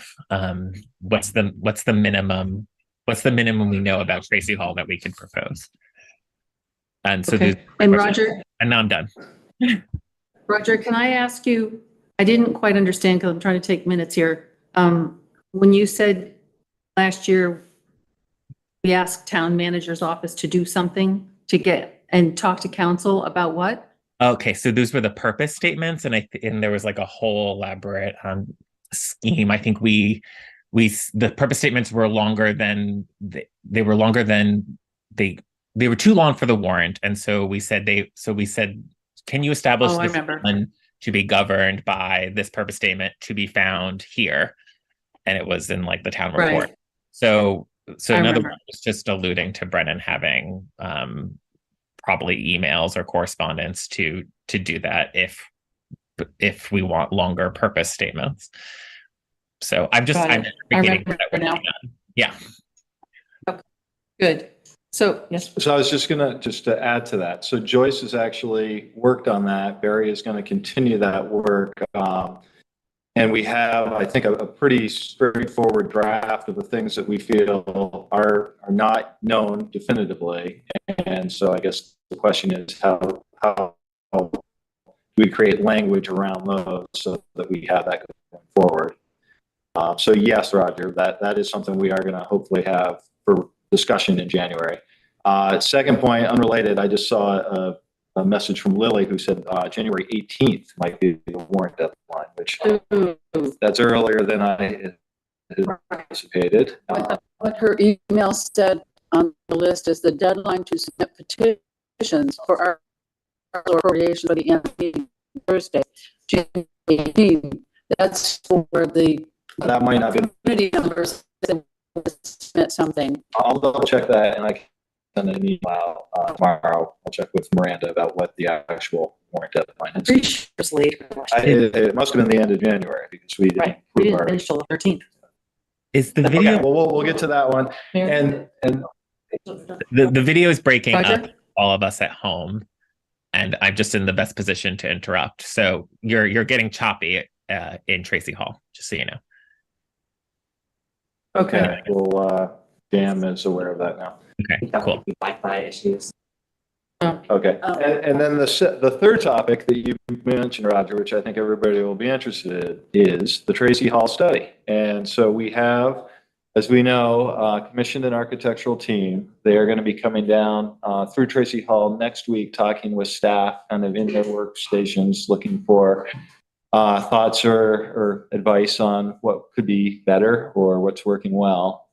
what's the minimum we know about Tracy Hall that we could propose? And so, Okay. And Roger, and now I'm done. Roger, can I ask you, I didn't quite understand because I'm trying to take minutes here. When you said last year, we asked town manager's office to do something to get and talk to council about what? Okay, so those were the purpose statements, and there was like a whole elaborate scheme. I think the purpose statements were longer than they were too long for the warrant, and so we said, can you establish this one to be governed by this purpose statement to be found here? And it was in like the town report. Right. So another one was just alluding to Brennan having probably emails or correspondence to do that if we want longer purpose statements. So I'm advocating for that now. Yeah. Okay. Good. So yes. So I was just to add to that. So Joyce has actually worked on that. Barry is going to continue that work. And we have, I think, a pretty straightforward draft of the things that we feel are not known definitively. And so I guess the question is how do we create language around those so that we have that going forward? So yes, Roger, that is something we are going to hopefully have for discussion in January. Second point, unrelated, I just saw a message from Lily who said January 18th might be the warrant deadline, which that's earlier than I had anticipated. What her email said on the list is the deadline to submit petitions for our appropriation for the end of the Thursday, January 18th. That's for the that might not be community members that submit something. I'll double check that and I can send an email tomorrow. I'll check with Miranda about what the actual warrant deadline is. Pretty sure it's later. It must have been the end of January because we didn't We didn't our finish till the 13th. Is the video? Okay, well, we'll get to that one. And the video is breaking Roger? up all of us at home, and I'm just in the best position to interrupt. So you're getting choppy in Tracy Hall, just so you know. Okay. Well, Dan is aware of that now. Okay, cool. Wi-Fi issues. Okay. And then the third topic that you mentioned, Roger, which I think everybody will be interested in, is the Tracy Hall study. And so we have, as we know, commissioned an architectural team. They are going to be coming down through Tracy Hall next week, talking with staff kind of in their workstations, looking for thoughts or advice on what could be better or what's working well.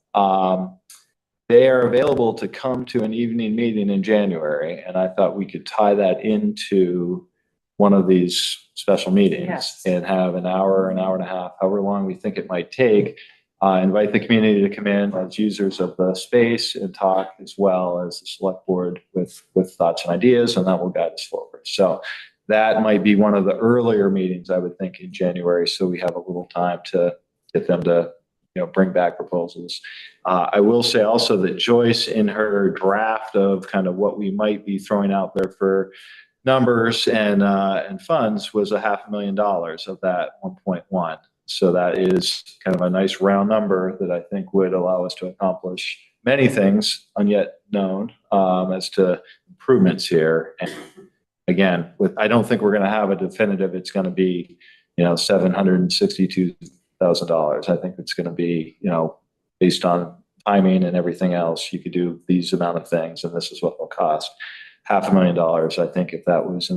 They are available to come to an evening meeting in January, and I thought we could tie that into one of these special meetings and have an hour and a half, however long we think it might take, invite the community to come in as users of the space and talk, as well as the select board with thoughts and ideas, and that will guide us forward. So that might be one of the earlier meetings, I would think, in January, so we have a little time to get them to bring back proposals. I will say also that Joyce, in her draft of kind of what we might be throwing out there for numbers and funds, was $500,000 of that 1.1. So that is kind of a nice round number that I think would allow us to accomplish many things unyet known as to improvements here. And again, I don't think we're going to have a definitive. It's going to be $762,000. I think it's going to be, based on timing and everything else, you could do these amount of things, and this is what they'll cost. $500,000, I think, if that was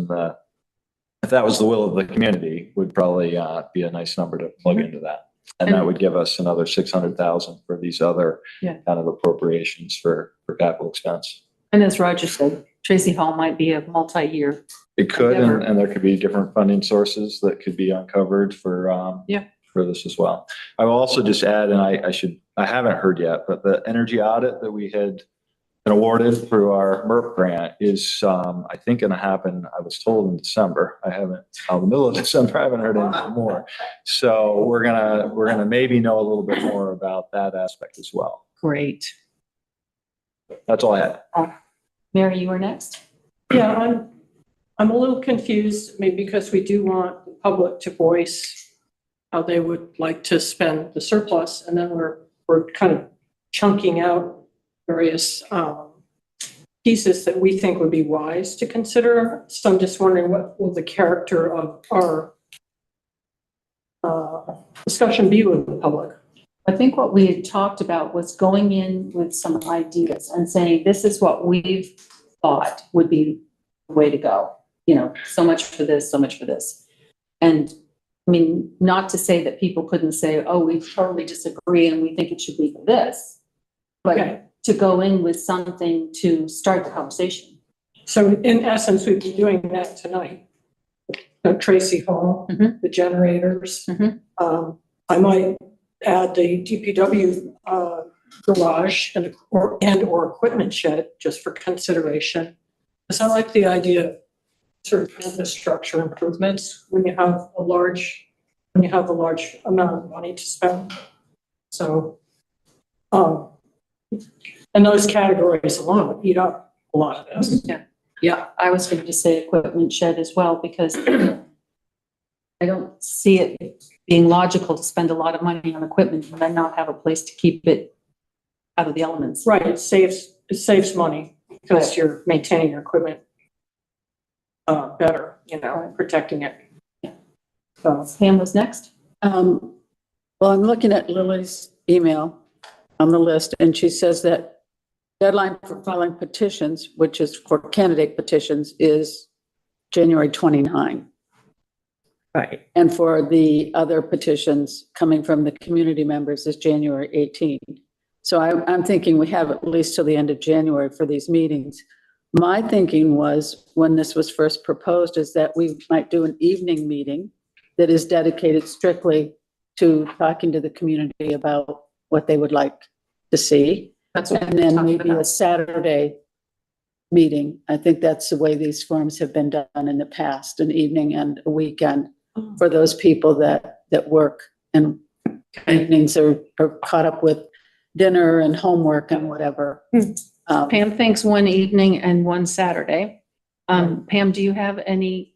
the will of the community, would probably be a nice number to plug into that, and that would give us another $600,000 for these other kind of appropriations for capital expense. And as Roger said, Tracy Hall might be a multi-year. It could, and there could be different funding sources that could be uncovered for this as well. I will also just add, and I haven't heard yet, but the energy audit that we had been awarded through our MERP grant is, I think gonna happen, I was told in December. I haven't, the middle of December, I haven't heard anything more. So we're gonna maybe know a little bit more about that aspect as well. Great. That's all I had. Mary, you are next. Yeah, I'm a little confused, maybe because we do want the public to voice how they would like to spend the surplus, and then we're kind of chunking out various pieces that we think would be wise to consider. So I'm just wondering what will the character of our discussion be with the public? I think what we had talked about was going in with some ideas and saying, this is what we've thought would be the way to go. You know, so much for this, so much for this. And I mean, not to say that people couldn't say, oh, we totally disagree and we think it should be for this, but Okay. to go in with something to start the conversation. So in essence, we'd be doing that tonight. Tracy Hall, the generators. I might add the DPW garage and or equipment shed just for consideration. Because I like the idea of sort of infrastructure improvements when you have a large amount of money to spend. So, and those categories alone eat up a lot of this. Yeah, I was going to say equipment shed as well, because I don't see it being logical to spend a lot of money on equipment and then not have a place to keep it out of the elements. Right, it saves money because you're maintaining your equipment better, you know, protecting it. So Pam was next. Well, I'm looking at Lily's email on the list, and she says that deadline for filing petitions, which is for candidate petitions, is January 29. Right. And for the other petitions coming from the community members is January 18. So I'm thinking we have at least till the end of January for these meetings. My thinking was, when this was first proposed, is that we might do an evening meeting that is dedicated strictly to talking to the community about what they would like to see. That's what And we're then talking maybe about. a Saturday meeting. I think that's the way these forums have been done in the past, an evening and a weekend for those people that work and evenings are caught up with dinner and homework and whatever. Pam thinks one evening and one Saturday. Pam, do you have any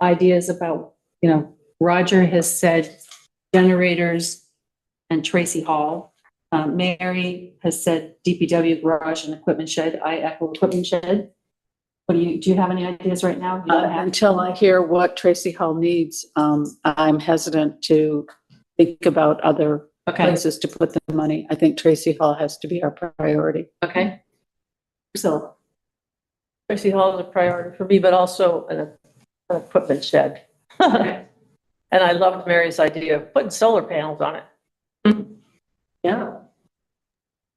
ideas about, you know, Roger has said generators and Tracy Hall. Mary has said DPW garage and equipment shed. I echo equipment shed. What do you have any ideas right now? Until I hear what Tracy Hall needs, I'm hesitant to think about other places to put the money. I think Tracy Hall has to be our priority. Okay. So Tracy Hall is a priority for me, but also an equipment shed. And I loved Mary's idea of putting solar panels on it. Yeah.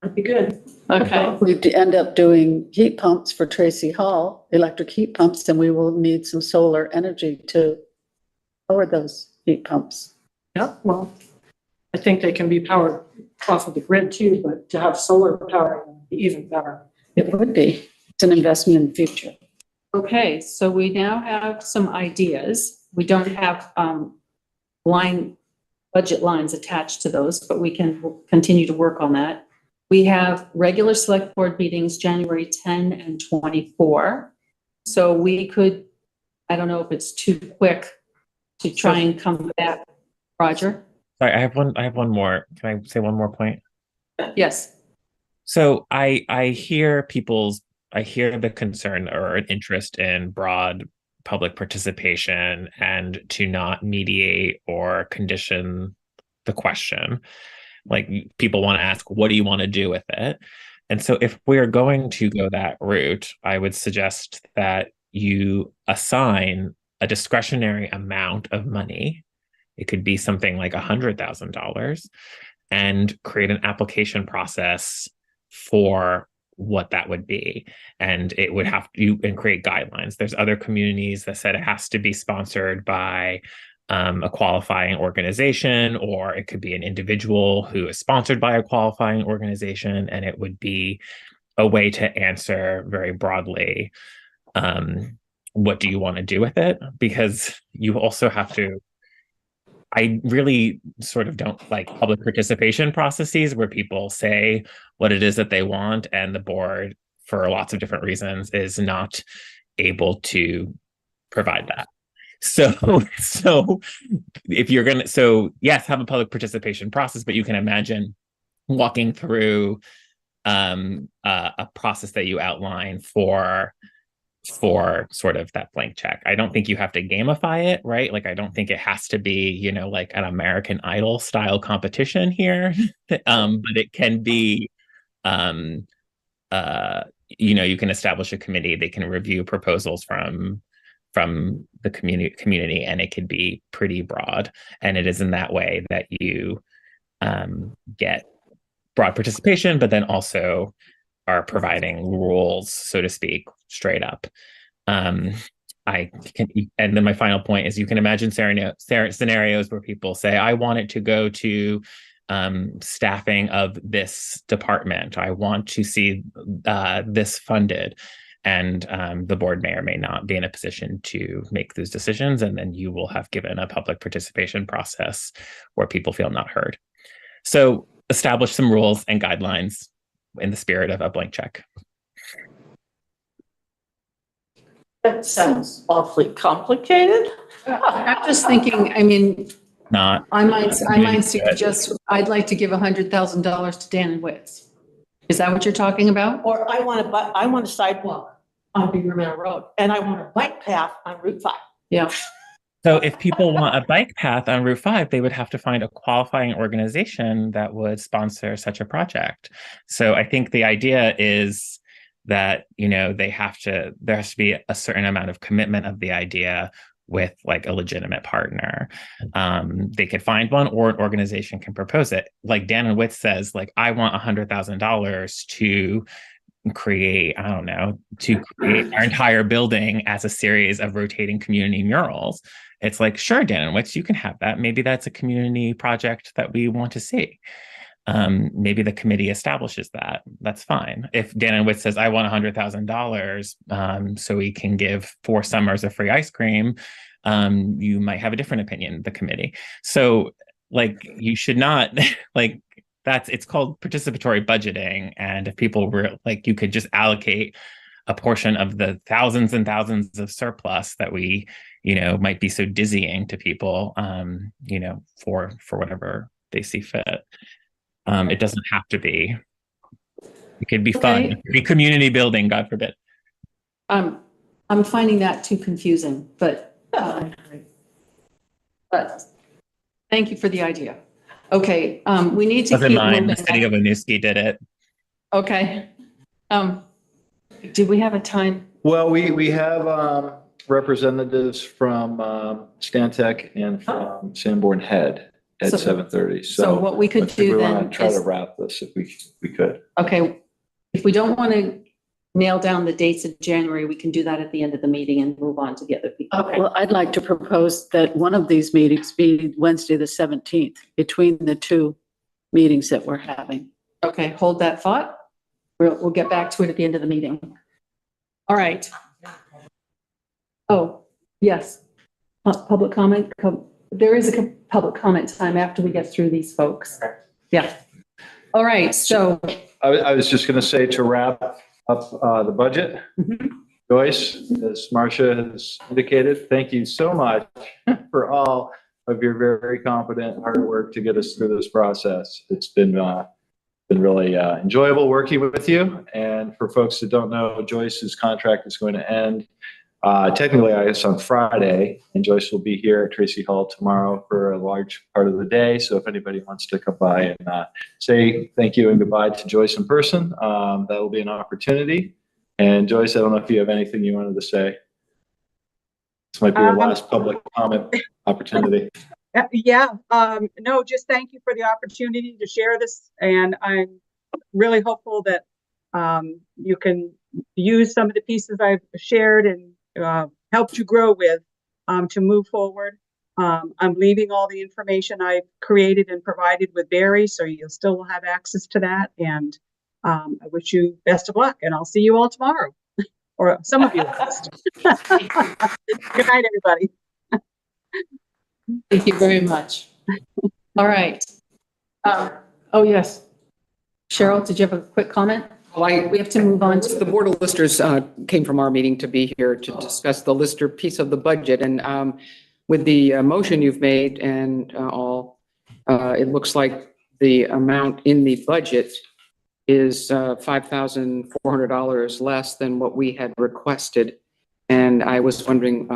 That'd be good. okay. If we end up doing heat pumps for Tracy Hall, electric heat pumps, then we will need some solar energy to power those heat pumps. Yeah, well, I think they can be powered off of the grid too, but to have solar power would be even better. It would be. It's an investment in the future. Okay, so we now have some ideas. We don't have budget lines attached to those, but we can continue to work on that. We have regular select board meetings, January 10 and 24. So we could, I don't know if it's too quick to try and come back. Roger? Sorry, I have one more. Can I say one more point? Yes. So I hear the concern or an interest in broad public participation and to not mediate or condition the question. Like, people want to ask, what do you want to do with it? And so if we're going to go that route, I would suggest that you assign a discretionary amount of money. It could be something like $100,000, and create an application process for what that would be. And it would have to, and create guidelines. There's other communities that said it has to be sponsored by a qualifying organization, or it could be an individual who is sponsored by a qualifying organization, and it would be a way to answer very broadly, what do you want to do with it? Because you also have to, I really sort of don't like public participation processes where people say what it is that they want, and the board, for lots of different reasons, is not able to provide that. So if you're gonna, so yes, have a public participation process, but you can imagine walking through a process that you outline for sort of that blank check. I don't think you have to gamify it, right? Like, I don't think it has to be, you know, like an American Idol style competition here. But it can be, you know, you can establish a committee, they can review proposals from the community, and it could be pretty broad. And it is in that way that you get broad participation, but then also are providing rules, so to speak, straight up. I can, and then my final point is, you can imagine scenarios where people say, I want it to go to staffing of this department. I want to see this funded. And the board may or may not be in a position to make those decisions. And then you will have given a public participation process where people feel not heard. So establish some rules and guidelines in the spirit of a blank check. That sounds awfully complicated. I'm just thinking, I mean, Not. I might suggest, I'd like to give $100,000 to Dan and Witz. Is that what you're talking about? Or I want a sidewalk on Beaver Meadow Road, and I want a bike path on Route 5. Yeah. So if people want a bike path on Route 5, they would have to find a qualifying organization that would sponsor such a project. So I think the idea is that, you know, there has to be a certain amount of commitment of the idea with like a legitimate partner. They could find one, or an organization can propose it. Like Dan and Witz says, like, I want $100,000 to create, I don't know, to create our entire building as a series of rotating community murals. It's like, sure, Dan and Witz, you can have that. Maybe that's a community project that we want to see. Maybe the committee establishes that. That's fine. If Dan and Witz says, I want $100,000 so we can give 4 summers of free ice cream, you might have a different opinion, the committee. So like, you should not like, it's called participatory budgeting. And if people were like, you could just allocate a portion of the thousands and thousands of surplus that we, you know, might be so dizzying to people, you know, for whatever they see fit. It doesn't have to be. It could be fun. It could be community building, God forbid. I'm finding that too confusing, but thank you for the idea. Okay, we need to Doesn't keep mind. The moving. city of Winooski did it. Okay. Did we have a time? Well, we have representatives from Stantec and from Sanborn Head at So- 7:30. So what we could I think do we want then to try to is, wrap this if we could. okay, if we don't want to nail down the dates of January, we can do that at the end of the meeting and move on to the other people. Okay. Well, I'd like to propose that one of these meetings be Wednesday, the 17th, between the 2 meetings that we're having. Okay, hold that thought. We'll get back to it at the end of the meeting. All right. Oh, yes. Public comment. There is a public comment time after we get through these folks. Yeah. All right, so. I was just going to say, to wrap up the budget, Joyce, as Marcia has indicated, thank you so much for all of your very, very competent hard work to get us through this process. It's been really enjoyable working with you. And for folks that don't know, Joyce's contract is going to end technically, I guess, on Friday, and Joyce will be here at Tracy Hall tomorrow for a large part of the day. So if anybody wants to come by and say thank you and goodbye to Joyce in person, that will be an opportunity. And Joyce, I don't know if you have anything you wanted to say. This might be your last public comment opportunity. Yeah, no, just thank you for the opportunity to share this. And I'm really hopeful that you can use some of the pieces I've shared and helped you grow with to move forward. I'm leaving all the information I've created and provided with Barry, so you'll still have access to that. And I wish you best of luck, and I'll see you all tomorrow, or some of you at least. Good night, everybody. Thank you very much. All right. Oh, yes. Cheryl, did you have a quick comment? Well, We have to move on to the Board of Listers came from our meeting to be here to discuss the Lister piece of the budget. And with the motion you've made and all, it looks like the amount in the budget is $5,400 less than what we had requested. And I was wondering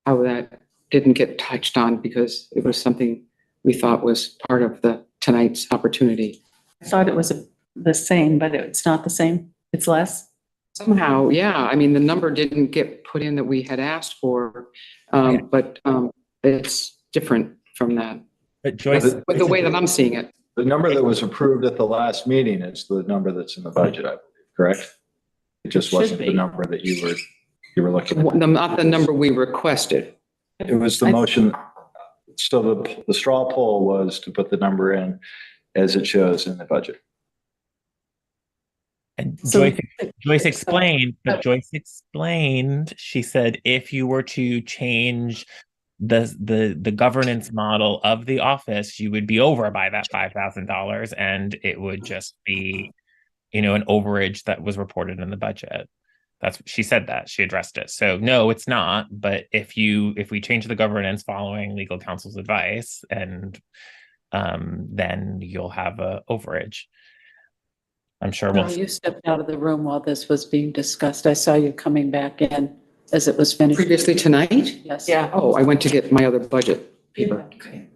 how that didn't get touched on, because it was something we thought was part of tonight's opportunity. I thought it was the same, but it's not the same. It's less. Somehow, yeah. I mean, the number didn't get put in that we had asked for, but it's different from that. But Joyce, But the way that I'm seeing it. The number that was approved at the last meeting is the number that's in the budget, I believe, correct? It just It should wasn't the be. number that you were looking at. Not the number we requested. It was the motion. So the straw poll was to put the number in as it shows in the budget. and So- Joyce explained, she said, if you were to change the governance model of the office, you would be over by that $5,000, and it would just be, an overage that was reported in the budget. She said that, she addressed it. So no, it's not. But if we change the governance following legal counsel's advice, and then you'll have a overage. I'm sure No, you stepped out of the room while this was being discussed. I saw you coming back in as it was finished. Previously tonight? Yes. Yeah. Oh, I went to get my other budget paper. Okay.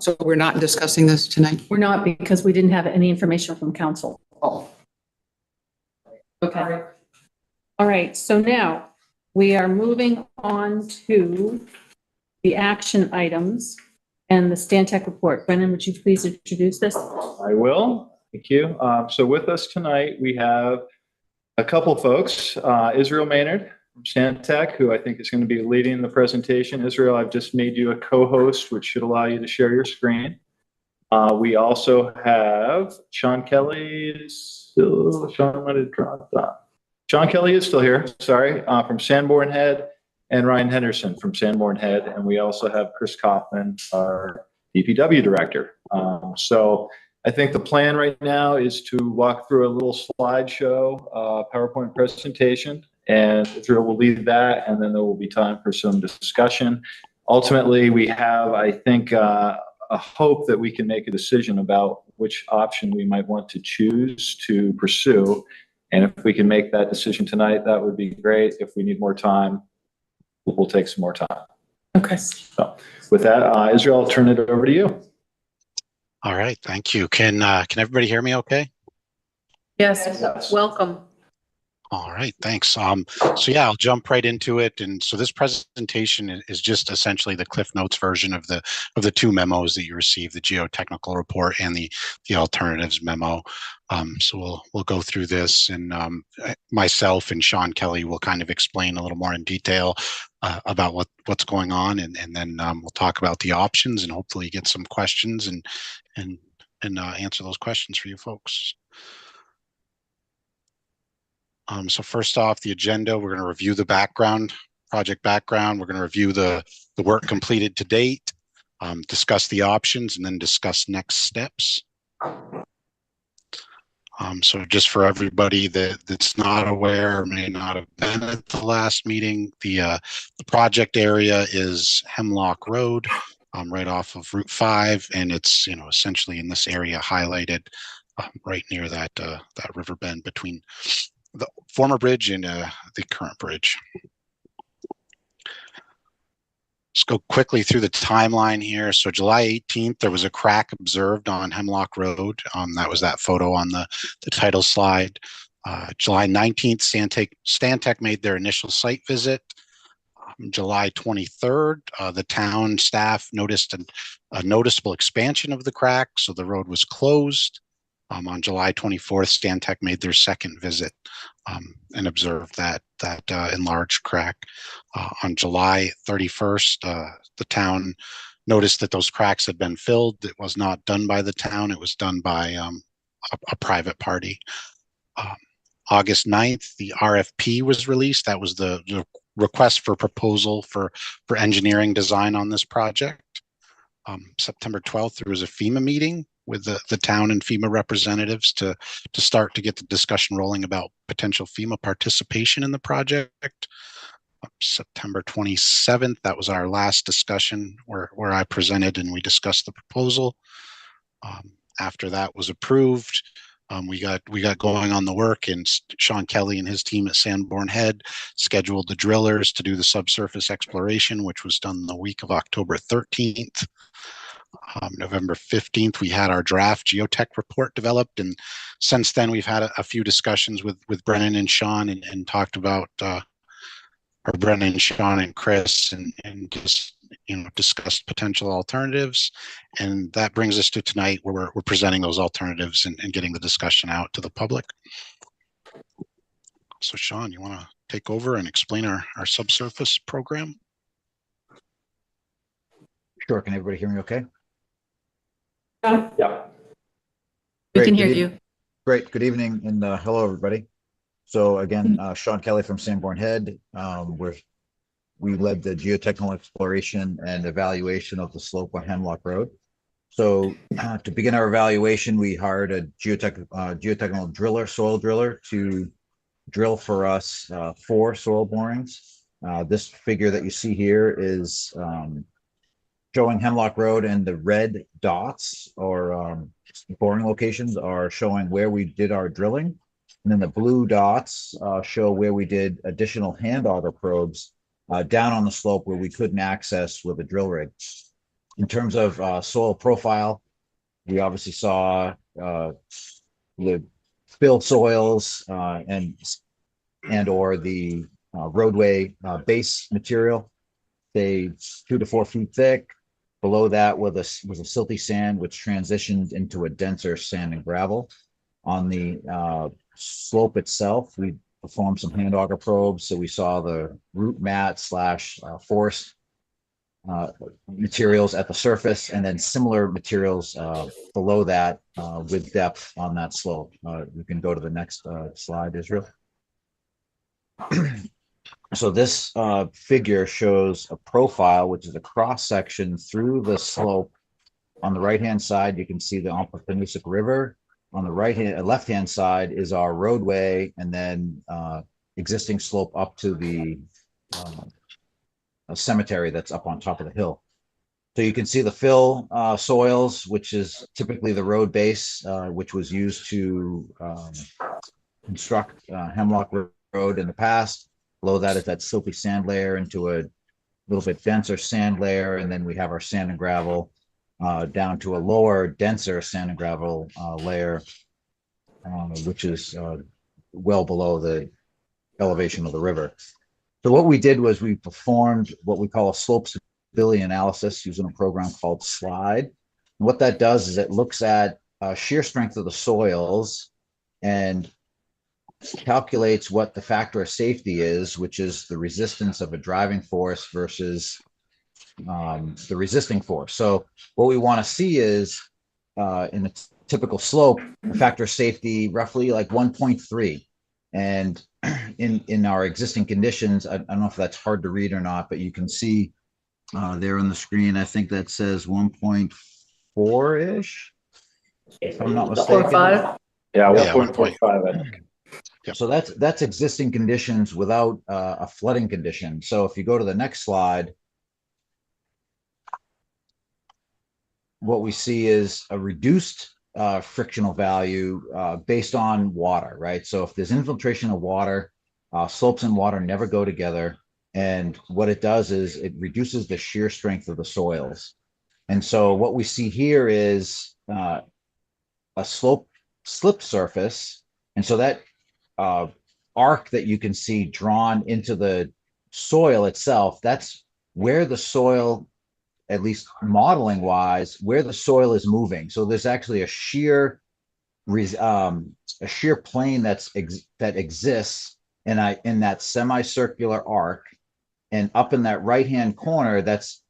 So we're not discussing this tonight? We're not, because we didn't have any information from council. Oh. Okay. All right, so now we are moving on to the action items and the Stantec report. Brendan, would you please introduce this? I will. Thank you. So with us tonight, we have a couple folks, Israel Maynard from Stantec, who I think is going to be leading the presentation. Israel, I've just made you a co-host, which should allow you to share your screen. We also have Sean Kelly. Sean Kelly is still here, sorry, from Sanborn Head, and Ryan Henderson from Sanborn Head. And we also have Chris Kaufman, our DPW director. So I think the plan right now is to walk through a little slideshow, PowerPoint presentation, and Israel will lead that, and then there will be time for some discussion. Ultimately, we have, I think, a hope that we can make a decision about which option we might want to choose to pursue. And if we can make that decision tonight, that would be great. If we need more time, we'll take some more time. Okay. So with that, Israel, I'll turn it over to you. All right, thank you. Can everybody hear me okay? Yes, welcome. All right, thanks. So yeah, I'll jump right into it. And so this presentation is just essentially the Cliff Notes version of the two memos that you received, the geotechnical report and the alternatives memo. So we'll go through this, and myself and Sean Kelly will kind of explain a little more in detail about what's going on, and then we'll talk about the options and hopefully get some questions and answer those questions for you folks. So first off, the agenda, we're going to review the project background. We're going to review the work completed to date, discuss the options, and then discuss next steps. So just for everybody that's not aware or may not have been at the last meeting, the project area is Hemlock Road, right off of Route 5, and it's essentially in this area highlighted right near that river bend between the former bridge and the current bridge. Let's go quickly through the timeline here. So July 18th, there was a crack observed on Hemlock Road. That was that photo on the title slide. July 19th, Stantec made their initial site visit. July 23rd, the town staff noticed a noticeable expansion of the crack, so the road was closed. On July 24th, Stantec made their second visit and observed that enlarged crack. On July 31st, the town noticed that those cracks had been filled. It was not done by the town. It was done by a private party. August 9th, the RFP was released. That was the request for proposal for engineering design on this project. September 12th, there was a FEMA meeting with the town and FEMA representatives to start to get the discussion rolling about potential FEMA participation in the project. September 27th, that was our last discussion where I presented and we discussed the proposal. After that was approved, we got going on the work, and Sean Kelly and his team at Sanborn Head scheduled the drillers to do the subsurface exploration, which was done the week of October 13th. November 15th, we had our draft geotech report developed, and since then we've had a few discussions with Brennan and Sean and talked about or Brennan, Sean, and Chris, and just discussed potential alternatives. And that brings us to tonight, where we're presenting those alternatives and getting the discussion out to the public. So Sean, you want to take over and explain our subsurface program? Sure. Can everybody hear me okay? Yeah. We can Great, hear good you. Great. Good evening and hello, everybody. So again, Sean Kelly from Sanborn Head. We led the geotechnical exploration and evaluation of the slope on Hemlock Road. So to begin our evaluation, we hired a geotechnical driller, soil driller, to drill for us 4 soil borings. This figure that you see here is showing Hemlock Road, and the red dots or boring locations are showing where we did our drilling. And then the blue dots show where we did additional hand auger probes down on the slope where we couldn't access with a drill rig. In terms of soil profile, we obviously saw the fill soils and or the roadway base material, say 2 to 4 feet thick. Below that was a silty sand, which transitioned into a denser sand and gravel. On the slope itself, we performed some hand auger probes, so we saw the root mat / forest materials at the surface, and then similar materials below that with depth on that slope. You can go to the next slide, Israel. So this figure shows a profile, which is a cross section through the slope. On the right-hand side, you can see the Ompanousek River. On the left-hand side is our roadway, and then existing slope up to the a cemetery that's up on top of the hill. So you can see the fill soils, which is typically the road base, which was used to construct Hemlock Road in the past. Below that is that silty sand layer into a little bit denser sand layer, and then we have our sand and gravel down to a lower, denser sand and gravel layer, which is well below the elevation of the river. So what we did was we performed what we call a slope stability analysis using a program called SLIDE. And what that does is it looks at shear strength of the soils and calculates what the factor of safety is, which is the resistance of a driving force versus the resisting force. So what we want to see is in a typical slope, the factor of safety roughly like 1.3. And in our existing conditions, I don't know if that's hard to read or not, but you can see there on the screen, I think that says 1.4-ish, if I'm not mistaken. 4.5. Yeah, Yeah, 1.45, I think. Yep. So that's existing conditions without a flooding condition. So if you go to the next slide, what we see is a reduced frictional value based on water, right? So if there's infiltration of water, slopes and water never go together. And what it does is it reduces the shear strength of the soils. And so what we see here is a slip surface. And so that arc that you can see drawn into the soil itself, that's where the soil, at least modeling wise, where the soil is moving. So there's actually a shear plane that exists in that semicircular arc, and up in that right hand corner, that's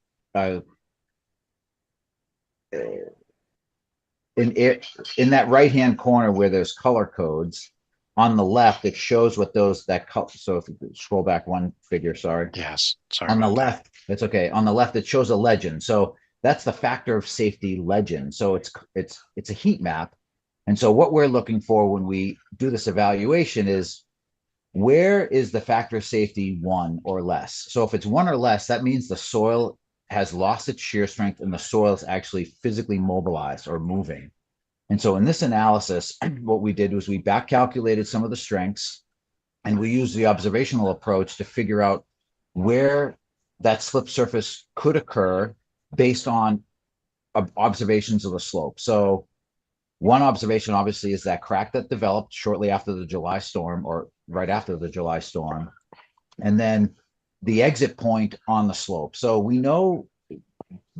in that right-hand corner where there's color codes, on the left, it shows what so if you scroll back one figure, sorry. Yes, sorry. On the about that. left, it's okay. On the left, it shows a legend. So that's the factor of safety legend. So it's a heat map. And so what we're looking for when we do this evaluation is, where is the factor of safety 1 or less? So if it's 1 or less, that means the soil has lost its shear strength and the soil is actually physically mobilized or moving. And so in this analysis, what we did was we back calculated some of the strengths, and we used the observational approach to figure out where that slip surface could occur based on observations of the slope. So one observation obviously is that crack that developed shortly after the July storm, or right after the July storm, and then the exit point on the slope. So we know,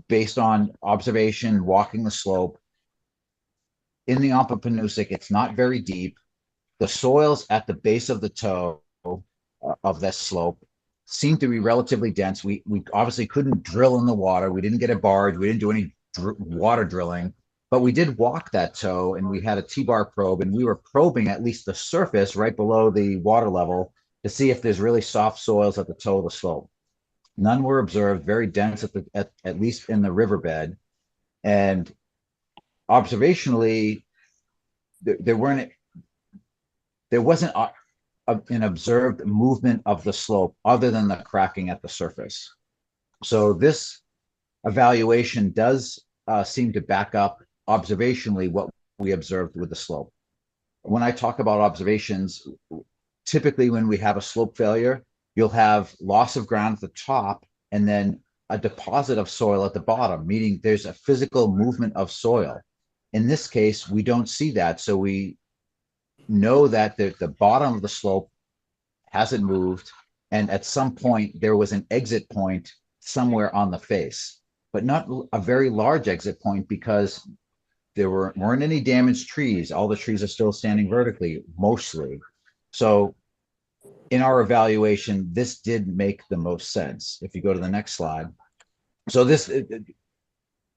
based on observation, walking the slope, in the Ompapinoosuc, it's not very deep. The soils at the base of the toe of this slope seem to be relatively dense. We obviously couldn't drill in the water. We didn't get a barge. We didn't do any water drilling, but we did walk that toe, and we had a T-bar probe, and we were probing at least the surface right below the water level to see if there's really soft soils at the toe of the slope. None were observed, very dense at least in the riverbed. And observationally, there wasn't an observed movement of the slope other than the cracking at the surface. So this evaluation does seem to back up observationally what we observed with the slope. When I talk about observations, typically when we have a slope failure, you'll have loss of ground at the top and then a deposit of soil at the bottom, meaning there's a physical movement of soil. In this case, we don't see that. So we know that the bottom of the slope hasn't moved. And at some point, there was an exit point somewhere on the face, but not a very large exit point, because there weren't any damaged trees. All the trees are still standing vertically, mostly. So in our evaluation, this did make the most sense. If you go to the next slide. So this,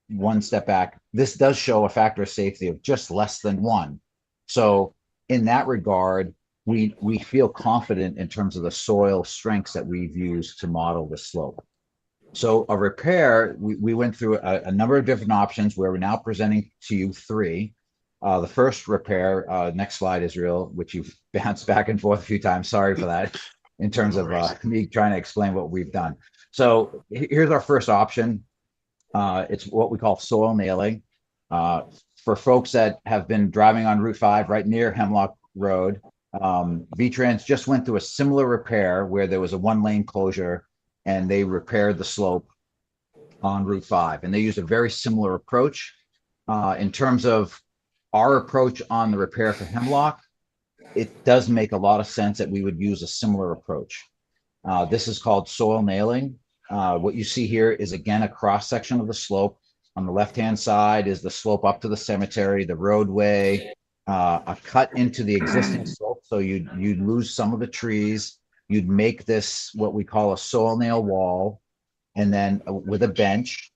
one step back, this does show a factor of safety of just less than 1. So in that regard, we feel confident in terms of the soil strengths that we've used to model the slope. So a repair, we went through a number of different options, where we're now presenting to you 3. The first repair, next slide, Israel, which you've bounced back and forth a few times. Sorry for that, in terms of me trying to explain what we've done. So here's our first option. It's what we call soil nailing. For folks that have been driving on Route 5 right near Hemlock Road, V-Trans just went through a similar repair where there was a 1-lane closure, and they repaired the slope on Route 5. And they used a very similar approach. In terms of our approach on the repair for Hemlock, it does make a lot of sense that we would use a similar approach. This is called soil nailing. What you see here is, again, a cross section of the slope. On the left-hand side is the slope up to the cemetery, the roadway, a cut into the existing slope. So you'd lose some of the trees. You'd make this what we call a soil nail wall, and then with a bench,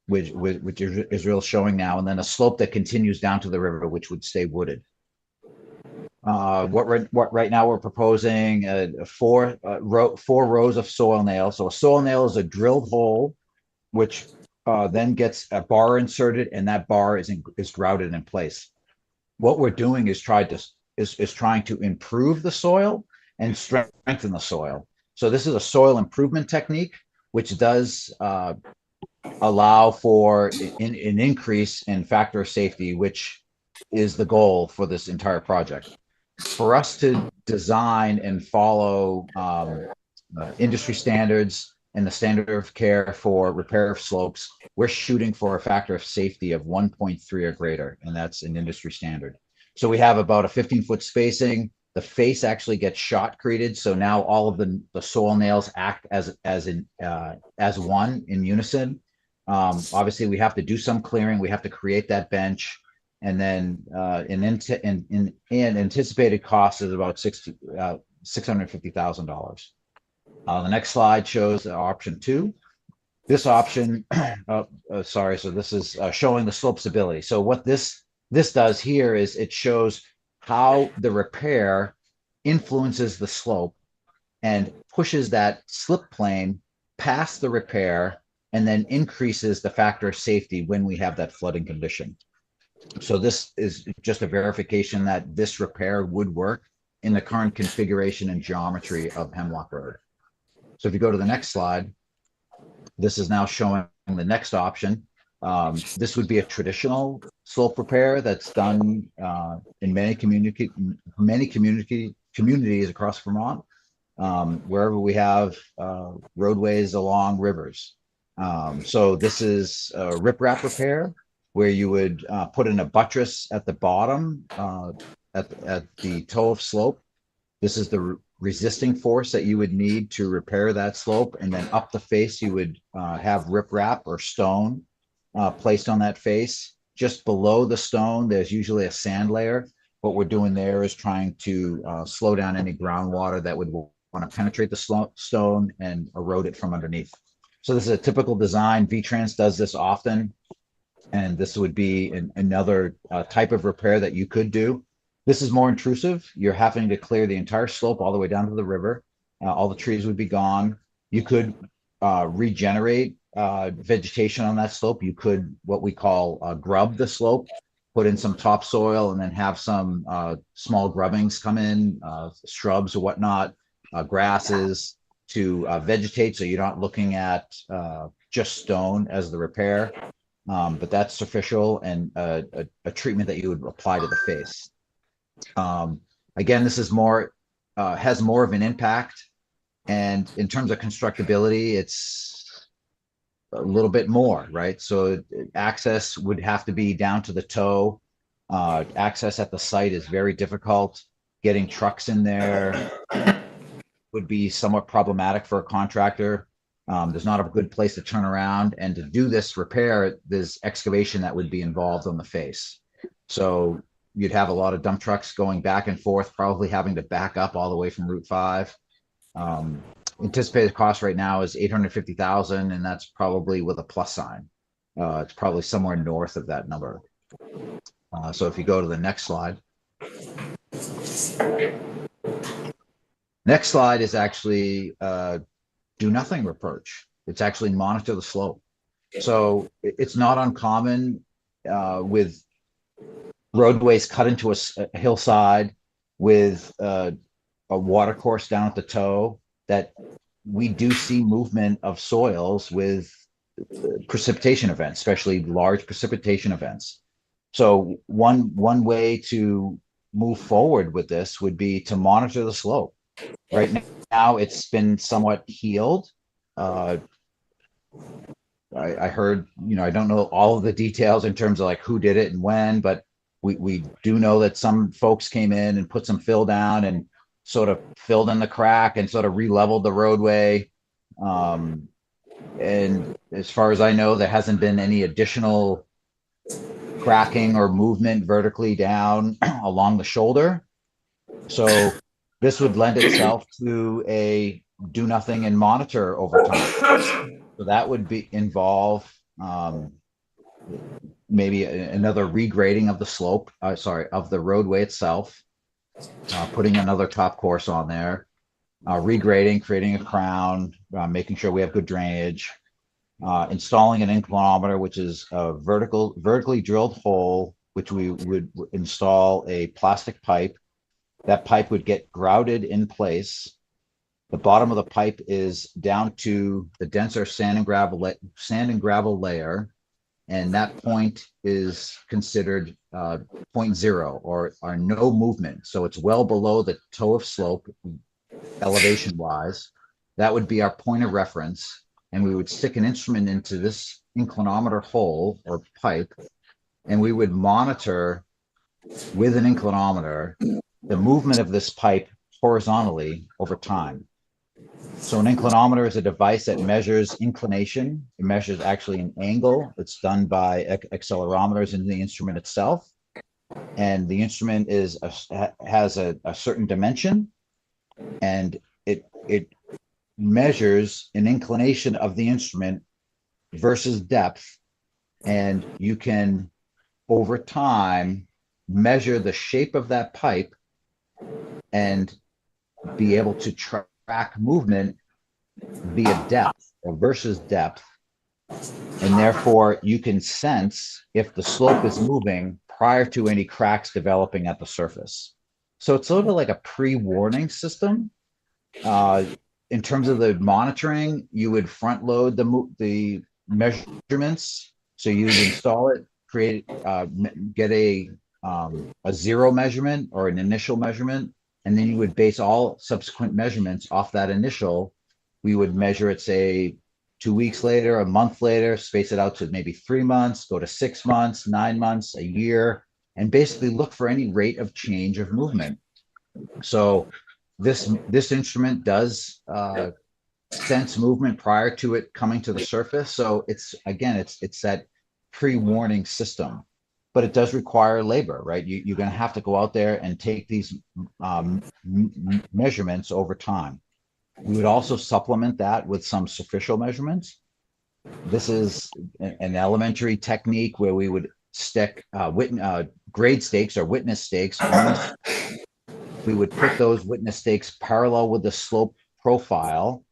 which Israel's showing now, and then a slope that continues down to the river, which would stay wooded. What right now we're proposing 4 rows of soil nails. So a soil nail is a drilled hole, which then gets a bar inserted, and that bar is grouted in place. What we're doing is trying to improve the soil and strengthen the soil. So this is a soil improvement technique, which does allow for an increase in factor of safety, which is the goal for this entire project. For us to design and follow industry standards and the standard of care for repair of slopes, we're shooting for a factor of safety of 1.3 or greater, and that's an industry standard. So we have about a 15-foot spacing. The face actually gets shotcreted, so now all of the soil nails act as one in unison. Obviously, we have to do some clearing. We have to create that bench, and then an anticipated cost is about $650,000. The next slide shows option 2. This option, so this is showing the slope stability. So what this this does here is it shows how the repair influences the slope and pushes that slip plane past the repair and then increases the factor of safety when we have that flooding condition. So this is just a verification that this repair would work in the current configuration and geometry of Hemlock Road. So if you go to the next slide, this is now showing the next option. This would be a traditional slope repair that's done in many communities across Vermont, wherever we have roadways along rivers. So this is a riprap repair where you would put in a buttress at the bottom at the toe of slope. This is the resisting force that you would need to repair that slope, and then up the face you would have riprap or stone placed on that face. Just below the stone there's usually a sand layer. What we're doing there is trying to slow down any groundwater that would want to penetrate the stone and erode it from underneath. So this is a typical design. V-Trans does this often, and this would be another type of repair that you could do. This is more intrusive. You're having to clear the entire slope all the way down to the river. All the trees would be gone. You could regenerate vegetation on that slope. You could what we call grub the slope, put in some topsoil, and then have some small grubbings come in, shrubs or whatnot, grasses to vegetate, so you're not looking at just stone as the repair. But that's superficial and a treatment that you would apply to the face. Again, this is more, has more of an impact. And in terms of constructability, it's a little bit more, right? So access would have to be down to the toe. Access at the site is very difficult. Getting trucks in there would be somewhat problematic for a contractor. There's not a good place to turn around. And to do this repair, there's excavation that would be involved on the face. So you'd have a lot of dump trucks going back and forth, probably having to back up all the way from Route 5. Anticipated cost right now is $850,000, and that's probably with a plus sign. It's probably somewhere north of that number. So if you go to the next slide. Next slide is actually do nothing approach. It's actually monitor the slope. So it's not uncommon with roadways cut into a hillside with a water course down at the toe that we do see movement of soils with precipitation events, especially large precipitation events. So one way to move forward with this would be to monitor the slope. Right now it's been somewhat healed. I heard, I don't know all of the details in terms of like who did it and when, but we do know that some folks came in and put some fill down and sort of filled in the crack and sort of re-leveled the roadway. And as far as I know, there hasn't been any additional cracking or movement vertically down along the shoulder. So this would lend itself to a do nothing and monitor over time. So that would involve maybe another regrading of the slope, of the roadway itself, putting another top course on there, regrading, creating a crown, making sure we have good drainage, installing an inclinometer, which is a vertically drilled hole, which we would install a plastic pipe. That pipe would get grouted in place. The bottom of the pipe is down to the denser sand and gravel layer, and that point is considered point zero or no movement. So it's well below the toe of slope elevation wise. That would be our point of reference, and we would stick an instrument into this inclinometer hole or pipe, and we would monitor with an inclinometer the movement of this pipe horizontally over time. So an inclinometer is a device that measures inclination. It measures actually an angle. It's done by accelerometers in the instrument itself. And the instrument has a certain dimension, and it measures an inclination of the instrument versus depth. And you can, over time, measure the shape of that pipe and be able to track movement via depth or versus depth. And therefore you can sense if the slope is moving prior to any cracks developing at the surface. So it's sort of like a pre-warning system. In terms of the monitoring, you would front load the measurements. So you would install it, get a zero measurement or an initial measurement, and then you would base all subsequent measurements off that initial. We would measure it, say, 2 weeks later, a month later, space it out to maybe 3 months, go to 6 months, 9 months, a year, and basically look for any rate of change of movement. So this instrument does sense movement prior to it coming to the surface. So it's that pre-warning system, but it does require labor, right? You're going to have to go out there and take these measurements over time. We would also supplement that with some superficial measurements. This is an elementary technique where we would stick grade stakes or witness stakes. We would put those witness stakes parallel with the slope profile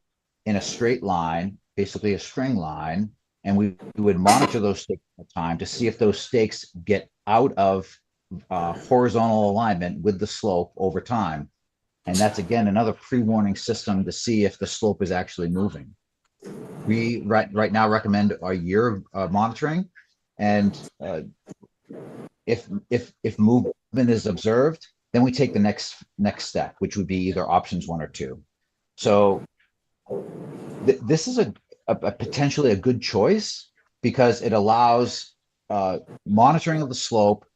in a straight line, basically a string line, and we would monitor those stakes at the time to see if those stakes get out of horizontal alignment with the slope over time. And that's, again, another pre-warning system to see if the slope is actually moving. We right now recommend a year of monitoring, and if movement is observed, then we take the next step, which would be either options 1 or 2. So this is a potentially a good choice because it allows monitoring of the slope.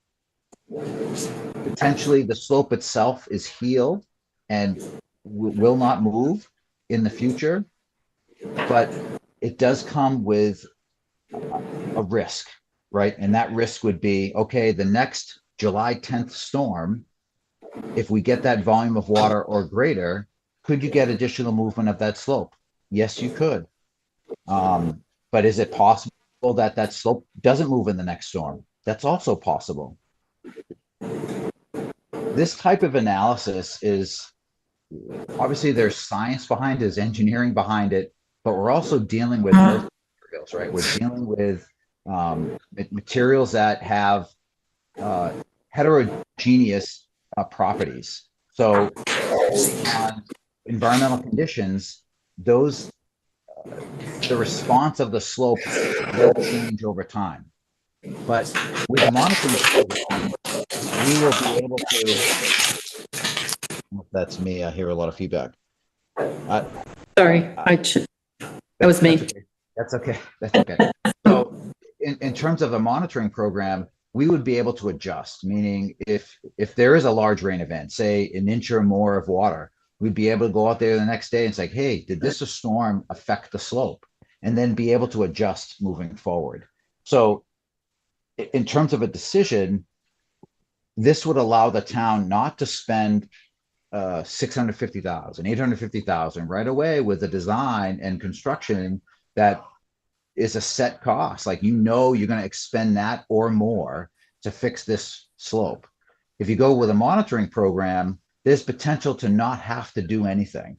Potentially the slope itself is healed and will not move in the future, but it does come with a risk, right? And that risk would be, okay, the next July 10th storm, if we get that volume of water or greater, could you get additional movement of that slope? Yes, you could. But is it possible that that slope doesn't move in the next storm? That's also possible. This type of analysis is, obviously there's science behind it, there's engineering behind it, but we're also dealing with materials, right? We're dealing with materials that have heterogeneous properties. So on environmental conditions, the response of the slope will change over time. But with the monitoring program, we will be able to. That's me. I hear a lot of feedback. Sorry, that was me. That's okay. That's okay. So in terms of a monitoring program, we would be able to adjust, meaning if there is a large rain event, say an inch or more of water, we'd be able to go out there the next day and say, hey, did this storm affect the slope? And then be able to adjust moving forward. So in terms of a decision, this would allow the town not to spend $650,000, $850,000 right away with a design and construction that is a set cost. Like, you're going to expend that or more to fix this slope. If you go with a monitoring program, there's potential to not have to do anything.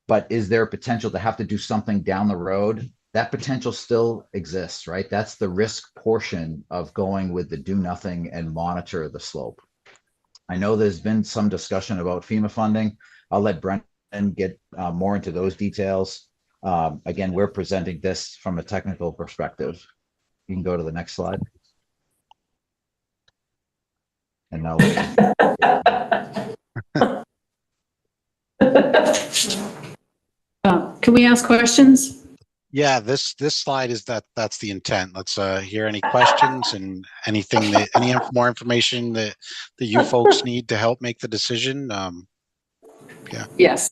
But is there potential to have to do something down the road? That potential still exists, right? That's the risk portion of going with the do nothing and monitor the slope. I know there's been some discussion about FEMA funding. I'll let Brendan get more into those details. Again, we're presenting this from a technical perspective. You can go to the next slide. And now. Can we ask questions? Yeah, this slide is that's the intent. Let's hear any questions and any more information that you folks need to help make the decision. Yeah. Yes.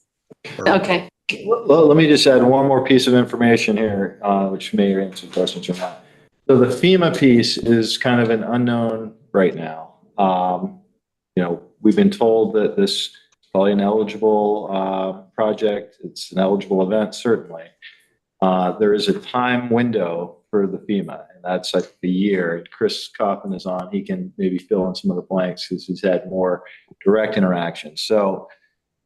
Okay. Well, let me just add one more piece of information here, which may answer questions or not. So the FEMA piece is kind of an unknown right now. We've been told that this is probably an eligible project. It's an eligible event, certainly. There is a time window for the FEMA, and that's like the year. Chris Coffin is on. He can maybe fill in some of the blanks because he's had more direct interaction. So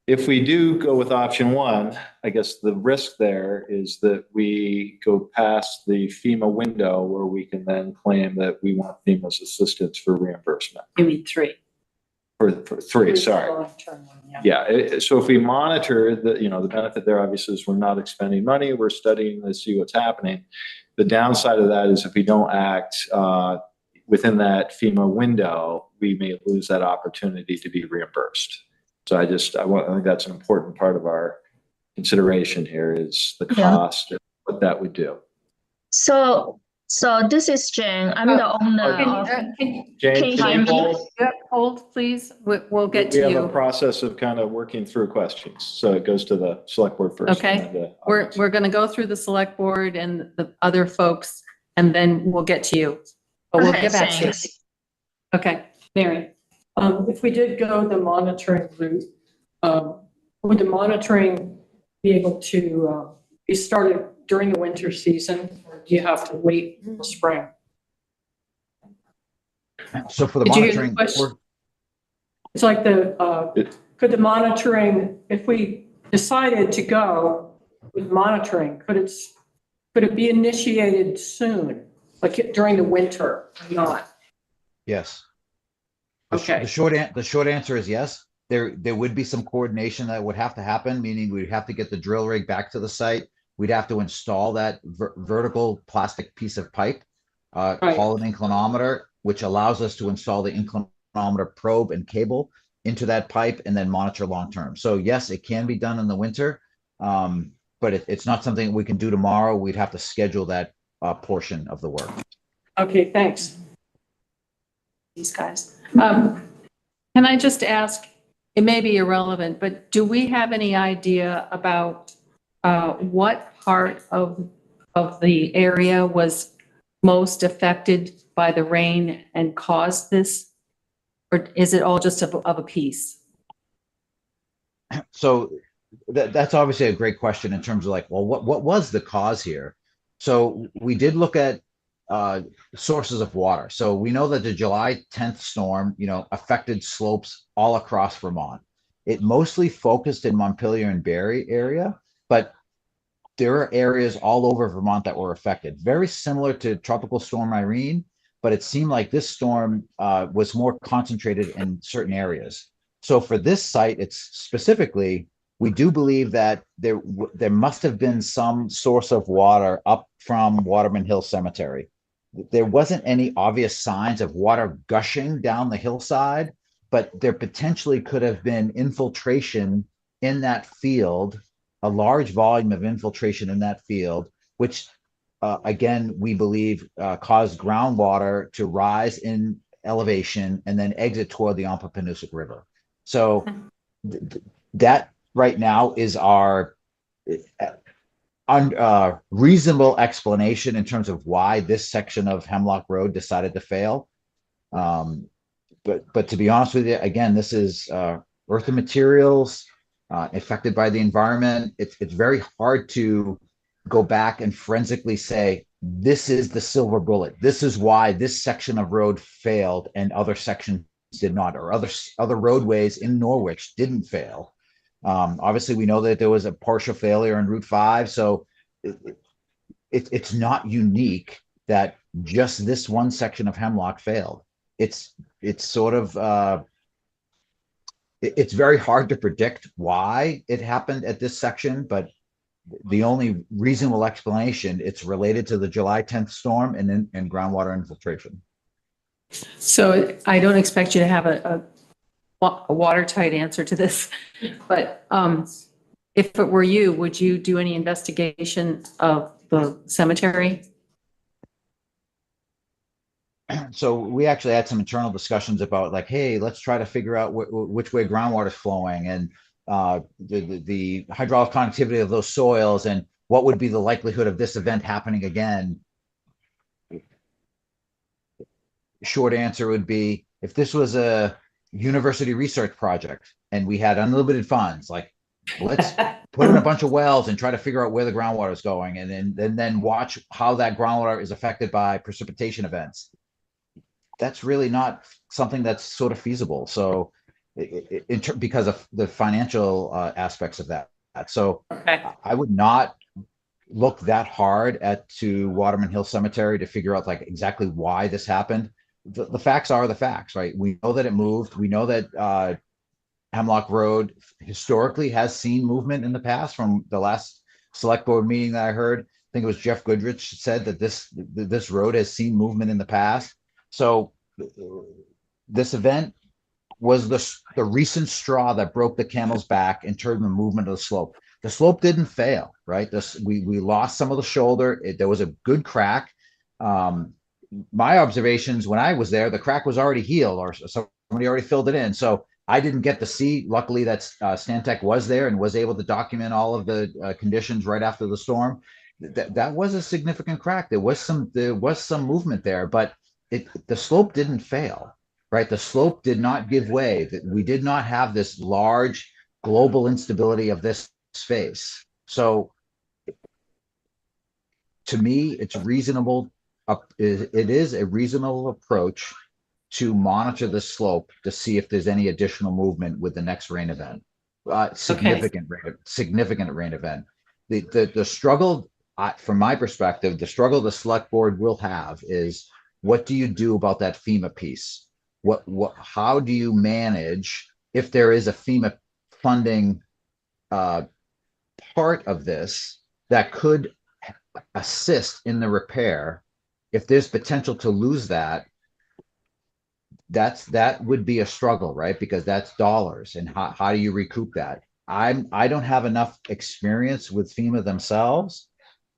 if we do go with option one, I guess the risk there is that we go past the FEMA window where we can then claim that we want FEMA's assistance for reimbursement. You mean 3? For 3, sorry. Long-term one, Yeah, so if we monitor the, the benefit there obviously is we're not expending money, we're studying to see what's happening. The downside of that is if we don't act within that FEMA window, we may lose that opportunity to be reimbursed. So I think that's an important part of our consideration here is the cost and what that would do. So this is Jane. I'm the owner of. Jane, can you hold? Yep, hold, please. We'll get We to have a you. process of kind of working through questions. So it goes to the select board first. Okay. and then the We're audience. going to go through the select board and the other folks, and then we'll get to you. But we'll Okay, get back to you. thanks. Okay, Mary. If we did go the monitoring route, would the monitoring be able to be started during the winter season, or do you have to wait until spring? So for the Did you hear the monitoring, question? It's like could the monitoring, if we decided to go with monitoring, could it be initiated soon, like during the winter or not? yes. Okay. The short answer is yes. There would be some coordination that would have to happen, meaning we'd have to get the drill rig back to the site. We'd have to install that vertical plastic piece of pipe, called an inclinometer, which allows us to install the inclinometer probe and cable into that pipe and then monitor long term. So yes, it can be done in the winter, but it's not something we can do tomorrow. We'd have to schedule that portion of the work. Okay, thanks. These guys. Can I just ask, it may be irrelevant, but do we have any idea about what part of the area was most affected by the rain and caused this? Or is it all just of a piece? So that's obviously a great question in terms of like, well, what was the cause here? So we did look at sources of water. So we know that the July 10th storm, affected slopes all across Vermont. It mostly focused in Montpelier and Barrie area, but there are areas all over Vermont that were affected. Very similar to Tropical Storm Irene, but it seemed like this storm was more concentrated in certain areas. So for this site, it's specifically, we do believe that there must have been some source of water up from Waterman Hill Cemetery. There wasn't any obvious signs of water gushing down the hillside, but there potentially could have been infiltration in that field, a large volume of infiltration in that field, which again, we believe caused groundwater to rise in elevation and then exit toward the Ompapinoosuc River. So that right now is our reasonable explanation in terms of why this section of Hemlock Road decided to fail. But to be honest with you, again, this is earthen materials affected by the environment. It's very hard to go back and forensically say, this is the silver bullet. This is why this section of road failed and other sections did not, or other roadways in Norwich didn't fail. Obviously, we know that there was a partial failure on Route 5, so it's not unique that just this one section of Hemlock failed. It's sort of it's very hard to predict why it happened at this section, but the only reasonable explanation, it's related to the July 10th storm and groundwater infiltration. So I don't expect you to have a watertight answer to this, but if it were you, would you do any investigation of the cemetery? So we actually had some internal discussions about like, hey, let's try to figure out which way groundwater is flowing and the hydraulic conductivity of those soils and what would be the likelihood of this event happening again. Short answer would be, if this was a university research project and we had unlimited funds, like let's put in a bunch of wells and try to figure out where the groundwater is going, and then watch how that groundwater is affected by precipitation events. That's really not something that's sort of feasible. So, because of the financial aspects of that. So, I would not look that hard to Waterman Hill Cemetery to figure out like exactly why this happened. The facts are the facts, right? We know that it moved. We know that Hemlock Road historically has seen movement in the past. From the last select board meeting that I heard, I think it was Jeff Goodrich said that this road has seen movement in the past. So this event was the recent straw that broke the camel's back in terms of movement of the slope. The slope didn't fail, right? We lost some of the shoulder. There was a good crack. My observations when I was there, the crack was already healed, or somebody already filled it in. So I didn't get to see. Luckily, that Stantec was there and was able to document all of the conditions right after the storm. That was a significant crack. There was some movement there, but the slope didn't fail, right? The slope did not give way. We did not have this large global instability of this space. So to me, it's reasonable. It is a reasonable approach to monitor the slope to see if there's any additional movement with the next rain event. Significant rain event. The struggle, from my perspective, the struggle the select board will have is, what do you do about that FEMA piece? How do you manage if there is a FEMA funding part of this that could assist in the repair? If there's potential to lose that would be a struggle, right? Because that's dollars, and how do you recoup that? I don't have enough experience with FEMA themselves,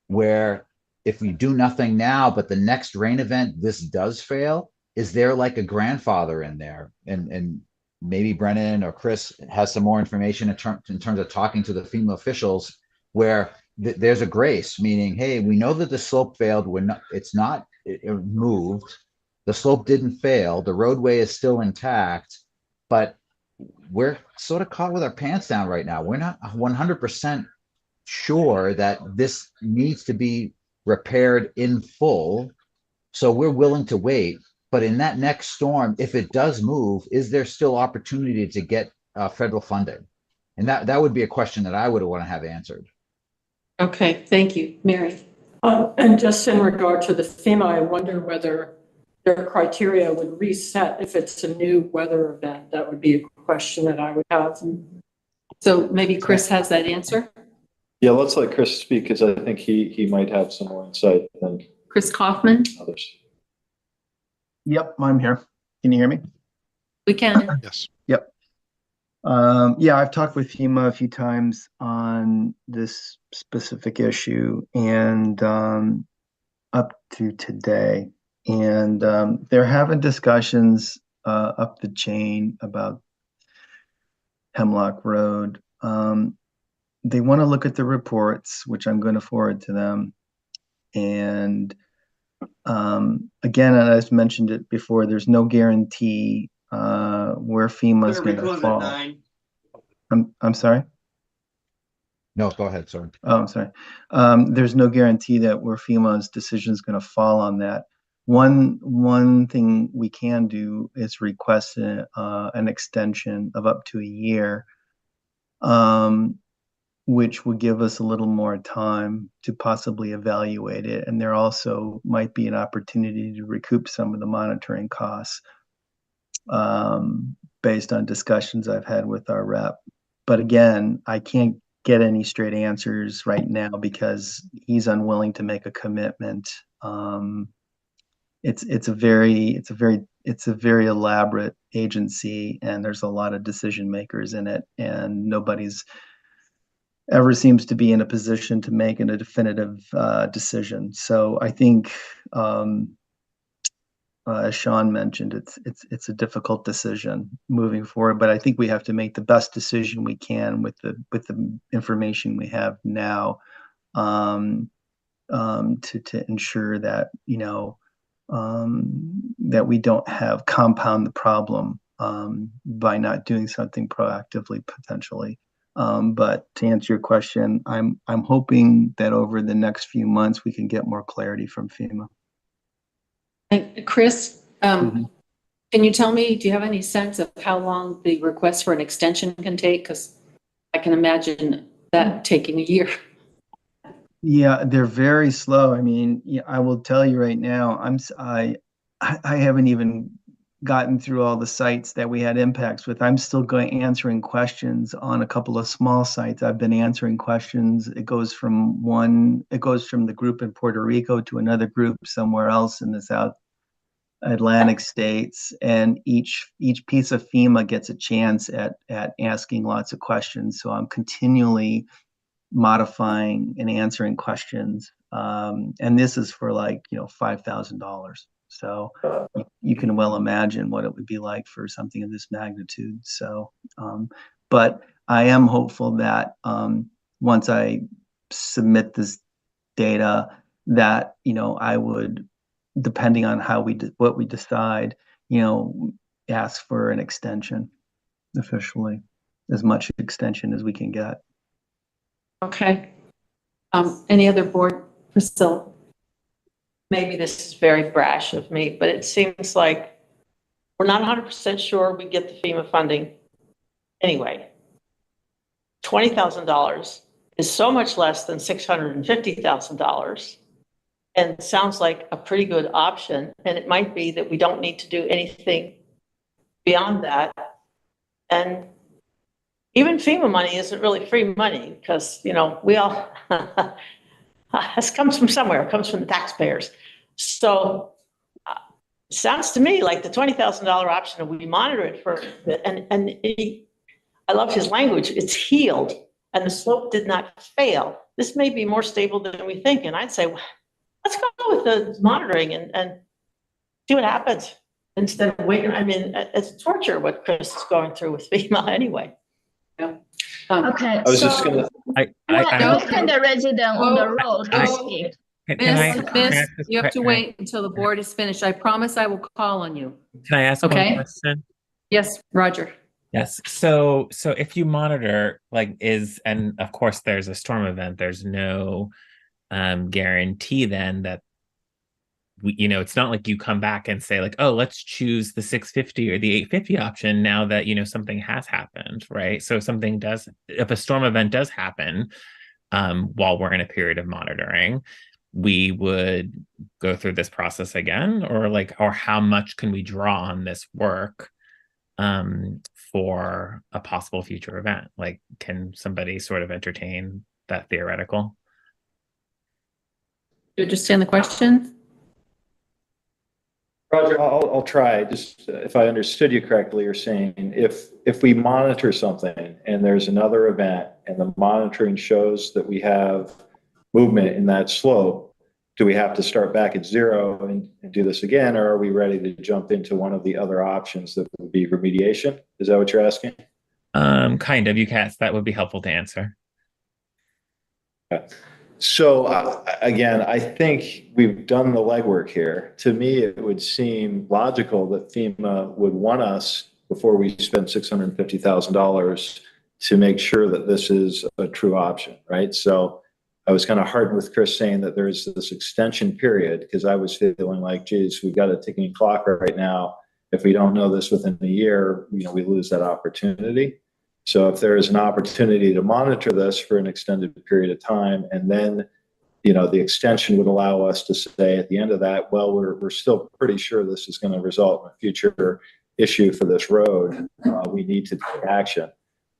where if we do nothing now, but the next rain event, this does fail, is there like a grandfather in there? And maybe Brennan or Chris has some more information in terms of talking to the FEMA officials, where there's a grace, meaning, hey, we know that the slope failed. It moved. The slope didn't fail. The roadway is still intact, but we're sort of caught with our pants down right now. We're not 100% sure that this needs to be repaired in full. So we're willing to wait. But in that next storm, if it does move, is there still opportunity to get federal funding? And that would be a question that I would want to have answered. Okay, thank you. Mary? And just in regard to the FEMA, I wonder whether their criteria would reset if it's a new weather event. That would be a question that I would have. So maybe Chris has that answer? Yeah, let's let Chris speak, because I think he might have some more insight than Chris Kaufman? others. Yep, I'm here. Can you hear me? We can. Yes. Yep. Yeah, I've talked with FEMA a few times on this specific issue, and up to today. And they're having discussions up the chain about Hemlock Road. They want to look at the reports, which I'm going to forward to them. And again, and I've mentioned it before, there's no guarantee where FEMA is going to fall. I'm sorry? No, go ahead, sorry. Oh, I'm sorry. There's no guarantee that where FEMA's decision is going to fall on that. One thing we can do is request an extension of up to a year, which would give us a little more time to possibly evaluate it. And there also might be an opportunity to recoup some of the monitoring costs based on discussions I've had with our rep. But again, I can't get any straight answers right now because he's unwilling to make a commitment. It's a very elaborate agency, and there's a lot of decision makers in it, and nobody's ever seems to be in a position to make a definitive decision. So I think, as Sean mentioned, it's a difficult decision moving forward, but I think we have to make the best decision we can with the information we have now, to ensure that that we don't compound the problem by not doing something proactively potentially. But to answer your question, I'm hoping that over the next few months, we can get more clarity from FEMA. And Chris, Mhm. can you tell me, do you have any sense of how long the request for an extension can take? Because I can imagine that taking a year. Yeah, they're very slow. I mean, yeah, I will tell you right now, I haven't even gotten through all the sites that we had impacts with. I'm still answering questions on a couple of small sites. I've been answering questions. It goes from the group in Puerto Rico to another group somewhere else in the South Atlantic states, and each piece of FEMA gets a chance at asking lots of questions. So I'm continually modifying and answering questions. And this is for like, $5,000. So you can well imagine what it would be like for something of this magnitude. So, but I am hopeful that once I submit this data, that, I would, depending on what we decide, ask for an extension officially, as much extension as we can get. Okay. Any other board, Priscilla? Maybe this is very brash of me, but it seems like we're not 100% sure we get the FEMA funding anyway. $20,000 is so much less than $650,000, and sounds like a pretty good option. And it might be that we don't need to do anything beyond that. And even FEMA money isn't really free money, because, we all, this comes from somewhere, it comes from the taxpayers. So it sounds to me like the $20,000 option, we monitor it for, I love his language, it's healed and the slope did not fail. This may be more stable than we think. And I'd say, well, let's go with the monitoring and see what happens instead of waiting. I mean, it's torture what Chris is going through with FEMA anyway. Okay, I was just gonna. Let the resident on the road speak. Miss, you have to wait until the board is finished. I promise I will call on you. Can I ask one question? Yes, Roger. Yes. So if you monitor, and of course there's a storm event, there's no guarantee then that it's not like you come back and say like, oh, let's choose the 650 or the 850 option now that something has happened, right? So if a storm event does happen while we're in a period of monitoring, we would go through this process again, or how much can we draw on this work for a possible future event? Like, can somebody sort of entertain that theoretical? Do you understand the question? Roger, I'll try. Just if I understood you correctly, you're saying if we monitor something and there's another event and the monitoring shows that we have movement in that slope, do we have to start back at zero and do this again, or are we ready to jump into one of the other options that would be remediation? Is that what you're asking? Kind of. That would be helpful to answer. Okay. So again, I think we've done the legwork here. To me, it would seem logical that FEMA would want us, before we spend $650,000, to make sure that this is a true option, right? So I was kind of heartened with Chris saying that there's this extension period, because I was feeling like, geez, we've got a ticking clock right now. If we don't know this within a year, we lose that opportunity. So if there is an opportunity to monitor this for an extended period of time, and then, the extension would allow us to say at the end of that, well, we're still pretty sure this is going to result in a future issue for this road. We need to take action.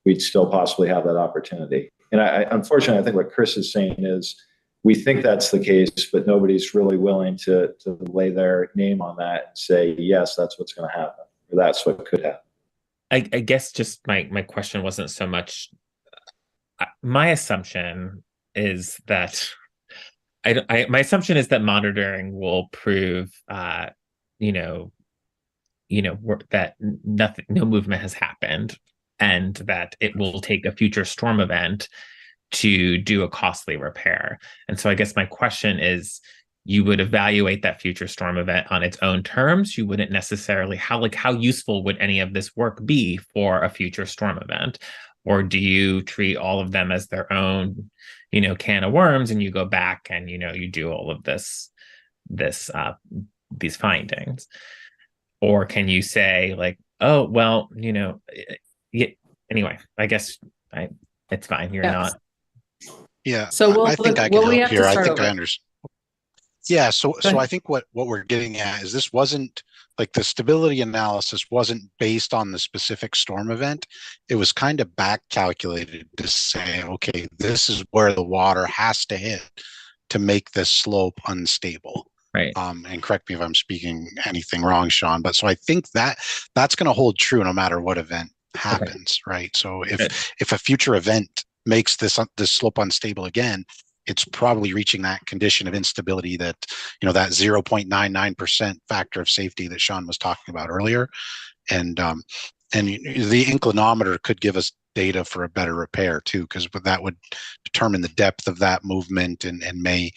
We'd still possibly have that opportunity. And unfortunately, I think what Chris is saying is we think that's the case, but nobody's really willing to lay their name on that and say, yes, that's what's going to happen, or that's what could happen. I guess just my question wasn't so much. My assumption is that my assumption is that monitoring will prove, that no movement has happened, and that it will take a future storm event to do a costly repair. And so I guess my question is, you would evaluate that future storm event on its own terms. You wouldn't necessarily, how useful would any of this work be for a future storm event? Or do you treat all of them as their own, can of worms, and you go back and, you do all of these findings? Or can you say like, oh, well, anyway, I guess it's fine. You're not. Yeah. So I think I can help here. I think I understand. Yeah. So I think what we're getting at is this wasn't like the stability analysis wasn't based on the specific storm event. It was kind of back calculated to say, okay, this is where the water has to hit to make this slope unstable. Right. And correct me if I'm speaking anything wrong, Sean, but so I think that's going to hold true no matter what event happens, right? So if a future event makes this slope unstable again, it's probably reaching that condition of instability that, that 0.99% factor of safety that Sean was talking about earlier. And the inclinometer could give us data for a better repair too, because that would determine the depth of that movement and may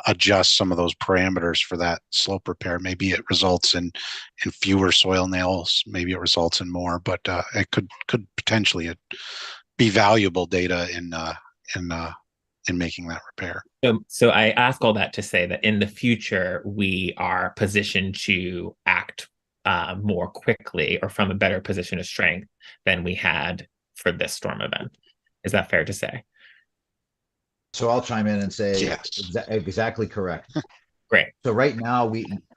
adjust some of those parameters for that slope repair. Maybe it results in fewer soil nails, maybe it results in more, but it could potentially be valuable data in making that repair. So I ask all that to say that in the future, we are positioned to act more quickly or from a better position of strength than we had for this storm event. Is that fair to say? So I'll chime in and say yes. Exactly correct. Great. So right now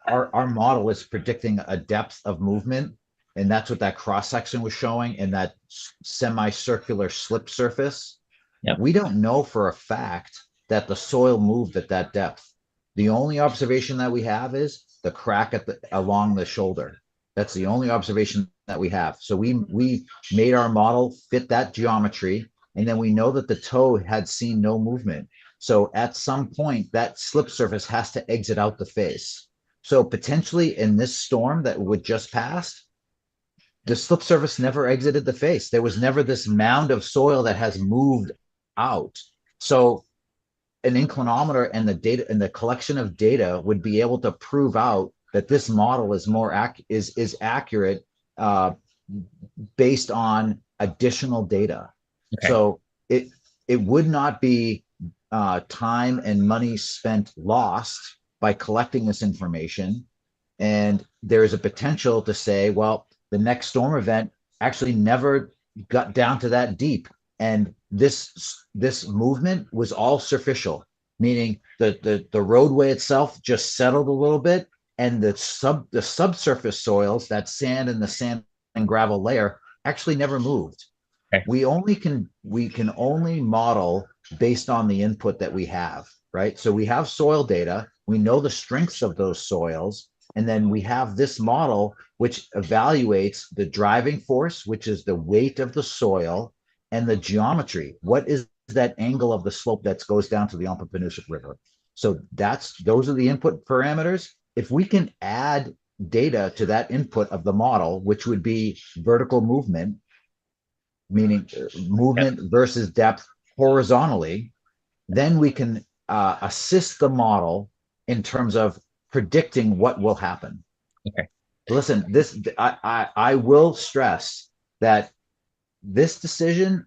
our model is predicting a depth of movement, and that's what that cross section was showing in that semicircular slip surface. Yep. We don't know for a fact that the soil moved at that depth. The only observation that we have is the crack along the shoulder. That's the only observation that we have. So we made our model fit that geometry, and then we know that the toe had seen no movement. So at some point, that slip surface has to exit out the face. So potentially in this storm that would just pass, the slip surface never exited the face. There was never this mound of soil that has moved out. So an inclinometer and the data and the collection of data would be able to prove out that this model is is accurate based on additional data. Okay. So it would not be time and money spent lost by collecting this information. And there is a potential to say, well, the next storm event actually never got down to that deep. And this movement was all superficial, meaning the roadway itself just settled a little bit, and the subsurface soils, that sand and the sand and gravel layer, actually never moved. Okay. We can only model based on the input that we have, right? So we have soil data, we know the strengths of those soils, and then we have this model which evaluates the driving force, which is the weight of the soil, and the geometry. What is that angle of the slope that goes down to the Wampanoag River? So those are the input parameters. If we can add data to that input of the model, which would be vertical movement, meaning movement versus depth horizontally, then we can assist the model in terms of predicting what will happen. Okay. Listen, I will stress that this decision,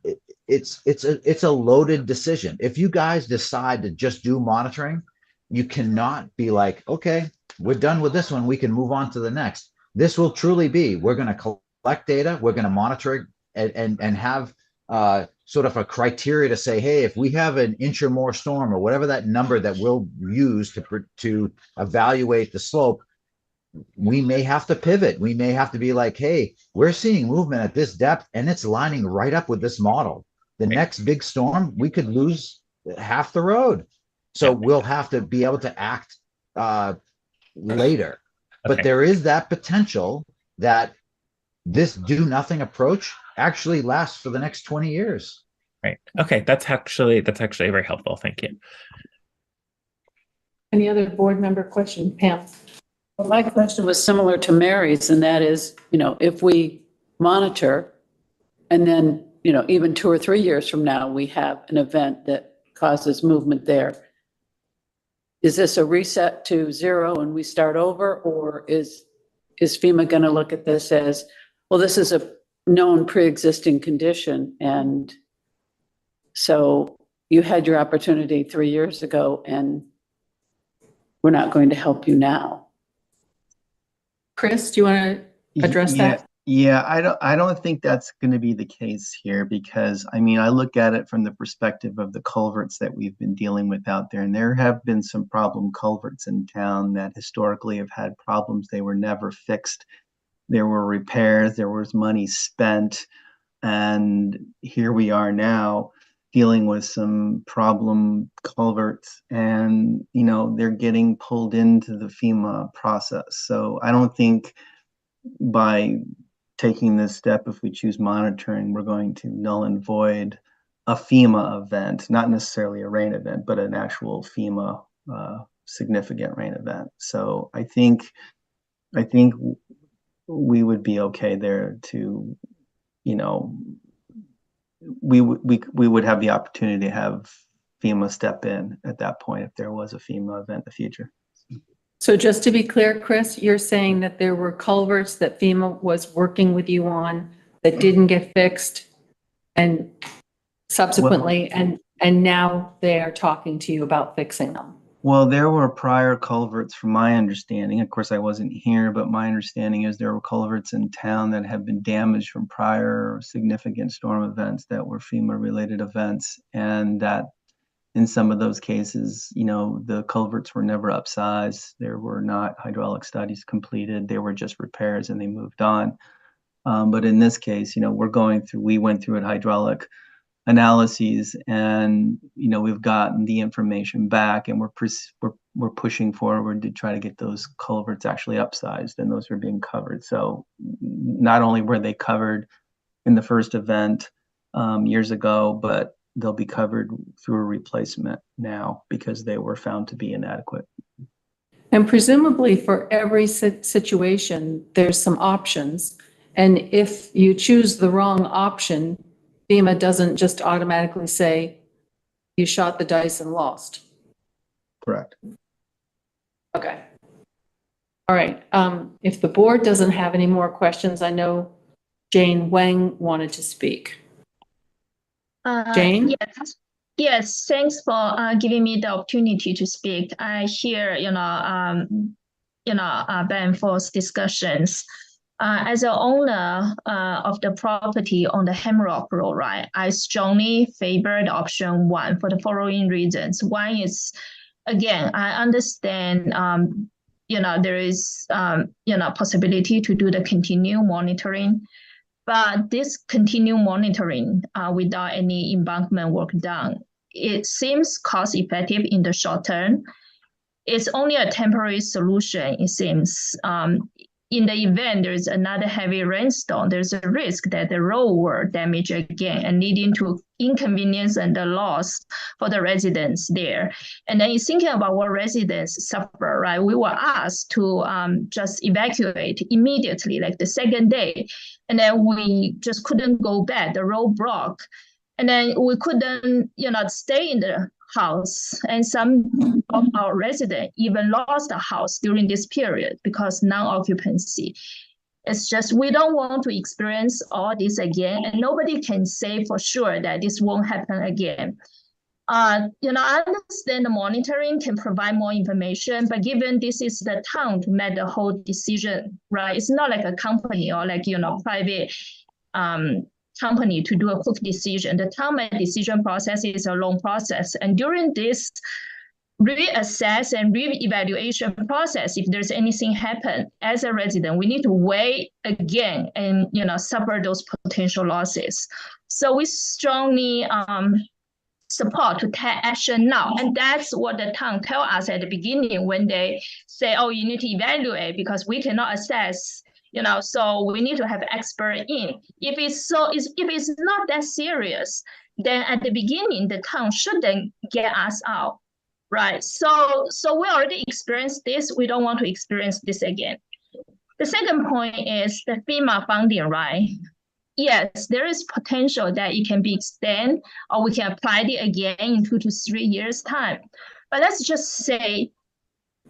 it's a loaded decision. If you guys decide to just do monitoring, you cannot be like, okay, we're done with this one, we can move on to the next. This will truly be, we're going to collect data, we're going to monitor it, and have sort of a criteria to say, hey, if we have an inch or more storm, or whatever that number that we'll use to evaluate the slope, we may have to pivot. We may have to be like, hey, we're seeing movement at this depth, and it's lining right up with this model. The next big storm, we could lose half the road. So we'll have to be able to act later. But there is that potential that this do nothing approach actually lasts for the next 20 years. Right. Okay. That's actually very helpful. Thank you. Any other board member question? Pam? Well, my question was similar to Mary's, and that is, if we monitor and then, even 2 or 3 years from now, we have an event that causes movement there, is this a reset to zero and we start over? Or is FEMA going to look at this as, well, this is a known pre-existing condition, and so you had your opportunity 3 years ago and we're not going to help you now? Chris, do you want to address that? Yeah, I don't think that's going to be the case here, because I mean, I look at it from the perspective of the culverts that we've been dealing with out there, and there have been some problem culverts in town that historically have had problems. They were never fixed. There were repairs, there was money spent, and here we are now dealing with some problem culverts, and you know, they're getting pulled into the FEMA process. So I don't think by taking this step, if we choose monitoring, we're going to null and void a FEMA event, not necessarily a rain event, but an actual FEMA significant rain event. So I think we would be okay there to, you know, we would have the opportunity to have FEMA step in at that point if there was a FEMA event in the future. So just to be clear, Chris, you're saying that there were culverts that FEMA was working with you on that didn't get fixed, and subsequently, and now they are talking to you about fixing them? Well, there were prior culverts from my understanding. Of course, I wasn't here, but my understanding is there were culverts in town that have been damaged from prior significant storm events that were FEMA related events, and that in some of those cases, you know, the culverts were never upsized. There were not hydraulic studies completed. They were just repairs and they moved on. But in this case, you know, we went through hydraulic analyses, and, you know, we've gotten the information back, and we're pushing forward to try to get those culverts actually upsized, and those are being covered. So not only were they covered in the first event years ago, but they'll be covered through a replacement now because they were found to be inadequate. And presumably for every situation, there's some options. And if you choose the wrong option, FEMA doesn't just automatically say, you shot the dice and lost. Correct. Okay. All right. If the board doesn't have any more questions, I know Jane Wang wanted to speak. Jane? Yes, thanks for giving me the opportunity to speak. I hear, back and forth discussions. As an owner of the property on the Hemlock Road, right, I strongly favor the option 1 for the following reasons. One is, again, I understand, there is, possibility to do the continued monitoring. But this continued monitoring without any embankment work done, it seems cost effective in the short term. It's only a temporary solution, it seems. In the event there's another heavy rainstorm, there's a risk that the road will damage again and leading to inconvenience and the loss for the residents there. And then you're thinking about what residents suffer, right? We were asked to just evacuate immediately, like the second day. And then we just couldn't go back, the road broke. And then we couldn't, stay in the house. And some of our residents even lost the house during this period because non-occupancy. It's just, we don't want to experience all this again, and nobody can say for sure that this won't happen again. I understand the monitoring can provide more information, but given this is the town to make the whole decision, right? It's not like a company or like, private company to do a quick decision. The town decision process is a long process. And during this reassess and re-evaluation process, if there's anything happen as a resident, we need to weigh again and, suffer those potential losses. So we strongly support to take action now. And that's what the town tell us at the beginning when they say, oh, you need to evaluate because we cannot assess, so we need to have expert in. If it's not that serious, then at the beginning, the town shouldn't get us out, right? So we already experienced this. We don't want to experience this again. The second point is the FEMA funding, right? Yes, there is potential that it can be extended or we can apply it again in 2 to 3 years' time. But let's just say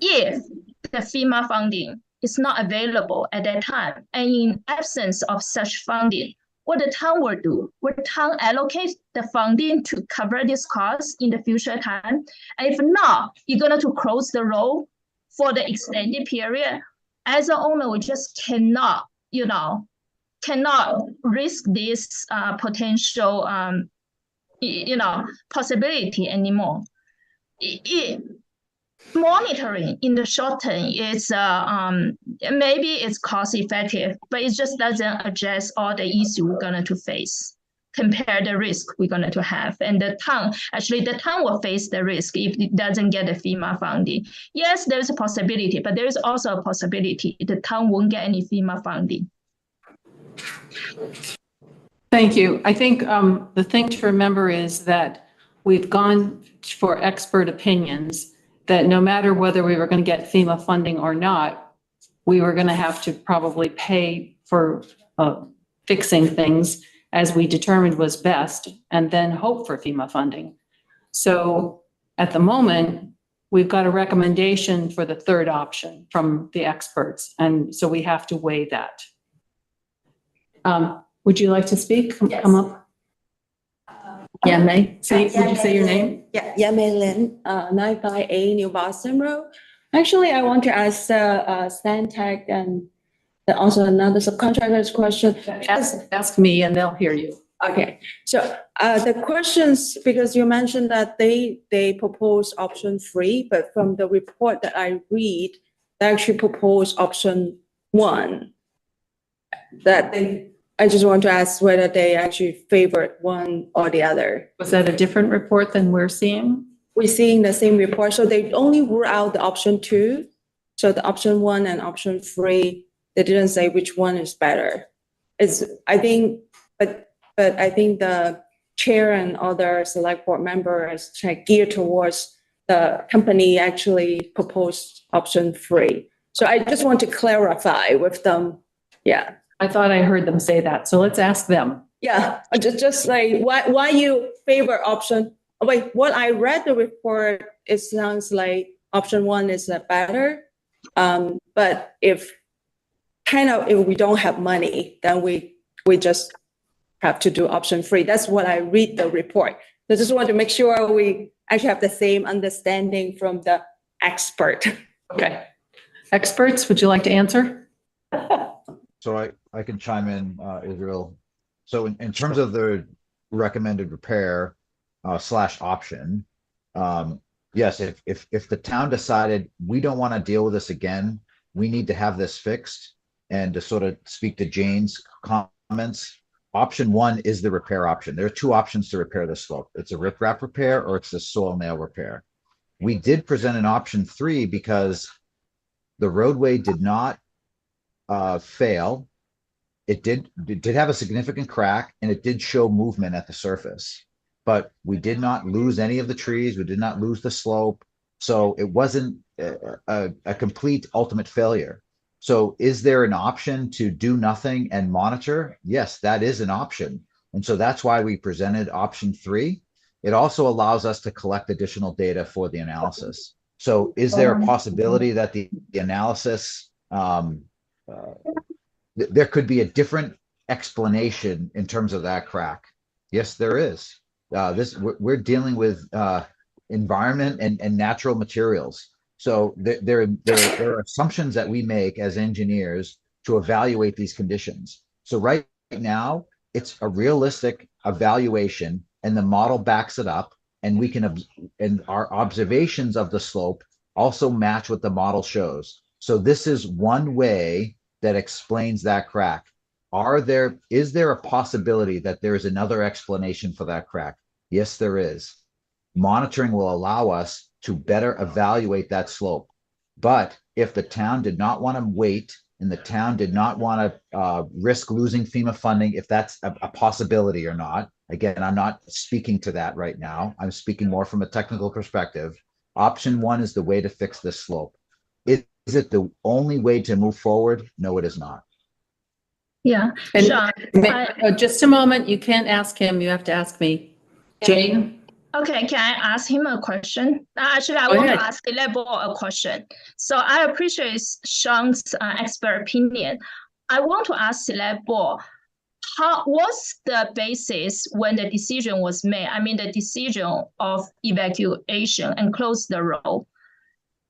if the FEMA funding is not available at that time, and in absence of such funding, what the town will do? Will the town allocate the funding to cover this cost in the future time? And if not, you're going to close the road for the extended period. As an owner, we just cannot, cannot risk this potential, possibility anymore. Monitoring in the short term is maybe it's cost effective, but it just doesn't address all the issues we're going to face. Compare the risk we're going to have, and the town will face the risk if it doesn't get the FEMA funding. Yes, there's a possibility, but there is also a possibility the town won't get any FEMA funding. Thank you. I think the thing to remember is that we've gone for expert opinions that no matter whether we were going to get FEMA funding or not, we were going to have to probably pay for fixing things as we determined was best, and then hope for FEMA funding. So at the moment, we've got a recommendation for the third option from the experts, and so we have to weigh that. Would you like to speak? Yes. Come up. May. Would you say your name? Yeah, May Lin, 958 New Boston Road. Actually, I want to ask Stantec and also another subcontractor's question. Ask me and they'll hear you. Okay, so the questions, because you mentioned that they propose option 3, but from the report that I read, they actually propose option 1. I just want to ask whether they actually favored one or the other. Was that a different report than we're seeing? We're seeing the same report, so they only rule out the option 2. So the option 1 and option 3, they didn't say which one is better. I think the chair and other select board members geared towards the company actually proposed option 3. So I just want to clarify with them. Yeah. I thought I heard them say that, so let's ask them. Yeah, just like why you favor option. Wait, what I read the report, it sounds like option 1 is better. But if we don't have money, then we just have to do option 3. That's what I read the report. So I just want to make sure we actually have the same understanding from the expert. Okay. Experts, would you like to answer? So I can chime in, Israel. So in terms of the recommended repair / option, yes, if the town decided we don't want to deal with this again, we need to have this fixed, and to sort of speak to Jane's comments, option 1 is the repair option. There are 2 options to repair the slope. It's a riprap repair or it's the soil nail repair. We did present an option 3 because the roadway did not fail. It did have a significant crack, and it did show movement at the surface, but we did not lose any of the trees. We did not lose the slope. So it wasn't a complete ultimate failure. So is there an option to do nothing and monitor? Yes, that is an option. And so that's why we presented option 3. It also allows us to collect additional data for the analysis. So is there a possibility that the analysis, there could be a different explanation in terms of that crack? Yes, there is. We're dealing with environment and natural materials. So there are assumptions that we make as engineers to evaluate these conditions. So right now, it's a realistic evaluation, and the model backs it up, and and our observations of the slope also match what the model shows. So this is one way that explains that crack. Is there a possibility that there is another explanation for that crack? Yes, there is. Monitoring will allow us to better evaluate that slope. But if the town did not want to wait, and the town did not want to risk losing FEMA funding, if that's a possibility or not, again, I'm not speaking to that right now. I'm speaking more from a technical perspective. Option 1 is the way to fix this slope. Is it the only way to move forward? No, it is not. Yeah. And just a moment, you can't ask him, you have to ask me. Jane? Okay, can I ask him a question? Actually, I Go want ahead. to ask Lebo a question. So I appreciate Sean's expert opinion. I want to ask Lebo, what's the basis when the decision was made? I mean, the decision of evacuation and close the road.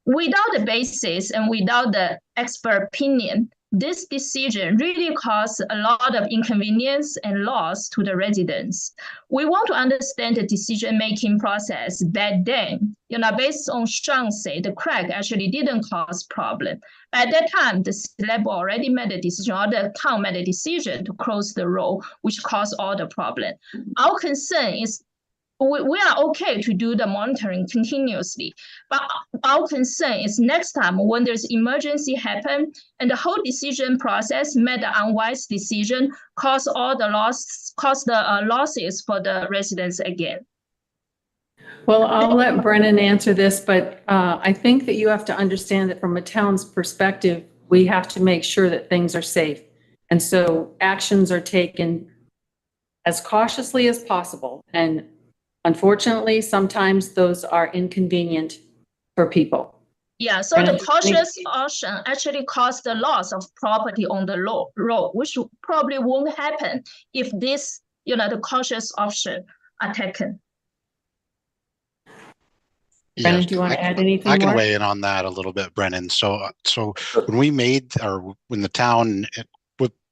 Without the basis and without the expert opinion, this decision really caused a lot of inconvenience and loss to the residents. We want to understand the decision-making process back then. Based on Sean said, the crack actually didn't cause problem. At that time, the slab already made a decision, or the town made a decision to close the road, which caused all the problem. Our concern is we are okay to do the monitoring continuously, but our concern is next time when there's emergency happen and the whole decision process made an unwise decision, cause the losses for the residents again. Well, I'll let Brennan answer this, but I think that you have to understand that from a town's perspective, we have to make sure that things are safe. And so actions are taken as cautiously as possible. And unfortunately, sometimes those are inconvenient for people. Yeah, so the cautious option actually caused the loss of property on the road, which probably won't happen if this, the cautious option are taken. Brennan, do you want to add anything I can more? weigh in on that a little bit, Brennan. So when the town,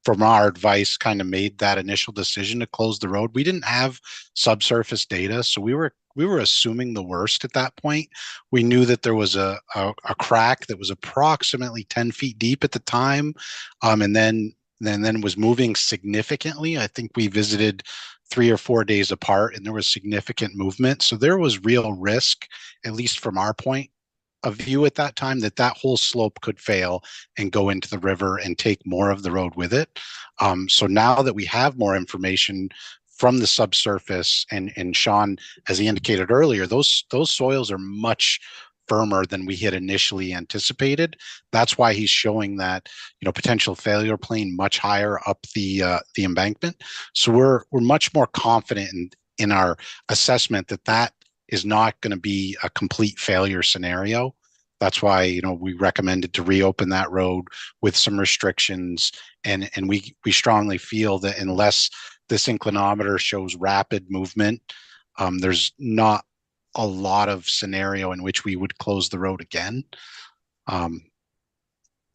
from our advice, kind of made that initial decision to close the road, we didn't have subsurface data, so we were assuming the worst at that point. We knew that there was a crack that was approximately 10 feet deep at the time, and then was moving significantly. I think we visited 3 or 4 days apart, and there was significant movement. So there was real risk, at least from our point of view at that time, that whole slope could fail and go into the river and take more of the road with it. So now that we have more information from the subsurface, and Sean, as he indicated earlier, those soils are much firmer than we had initially anticipated. That's why he's showing that, potential failure plane much higher up the embankment. So we're much more confident in our assessment that is not going to be a complete failure scenario. That's why, we recommended to reopen that road with some restrictions. And we strongly feel that unless this inclinometer shows rapid movement, there's not a lot of scenario in which we would close the road again. So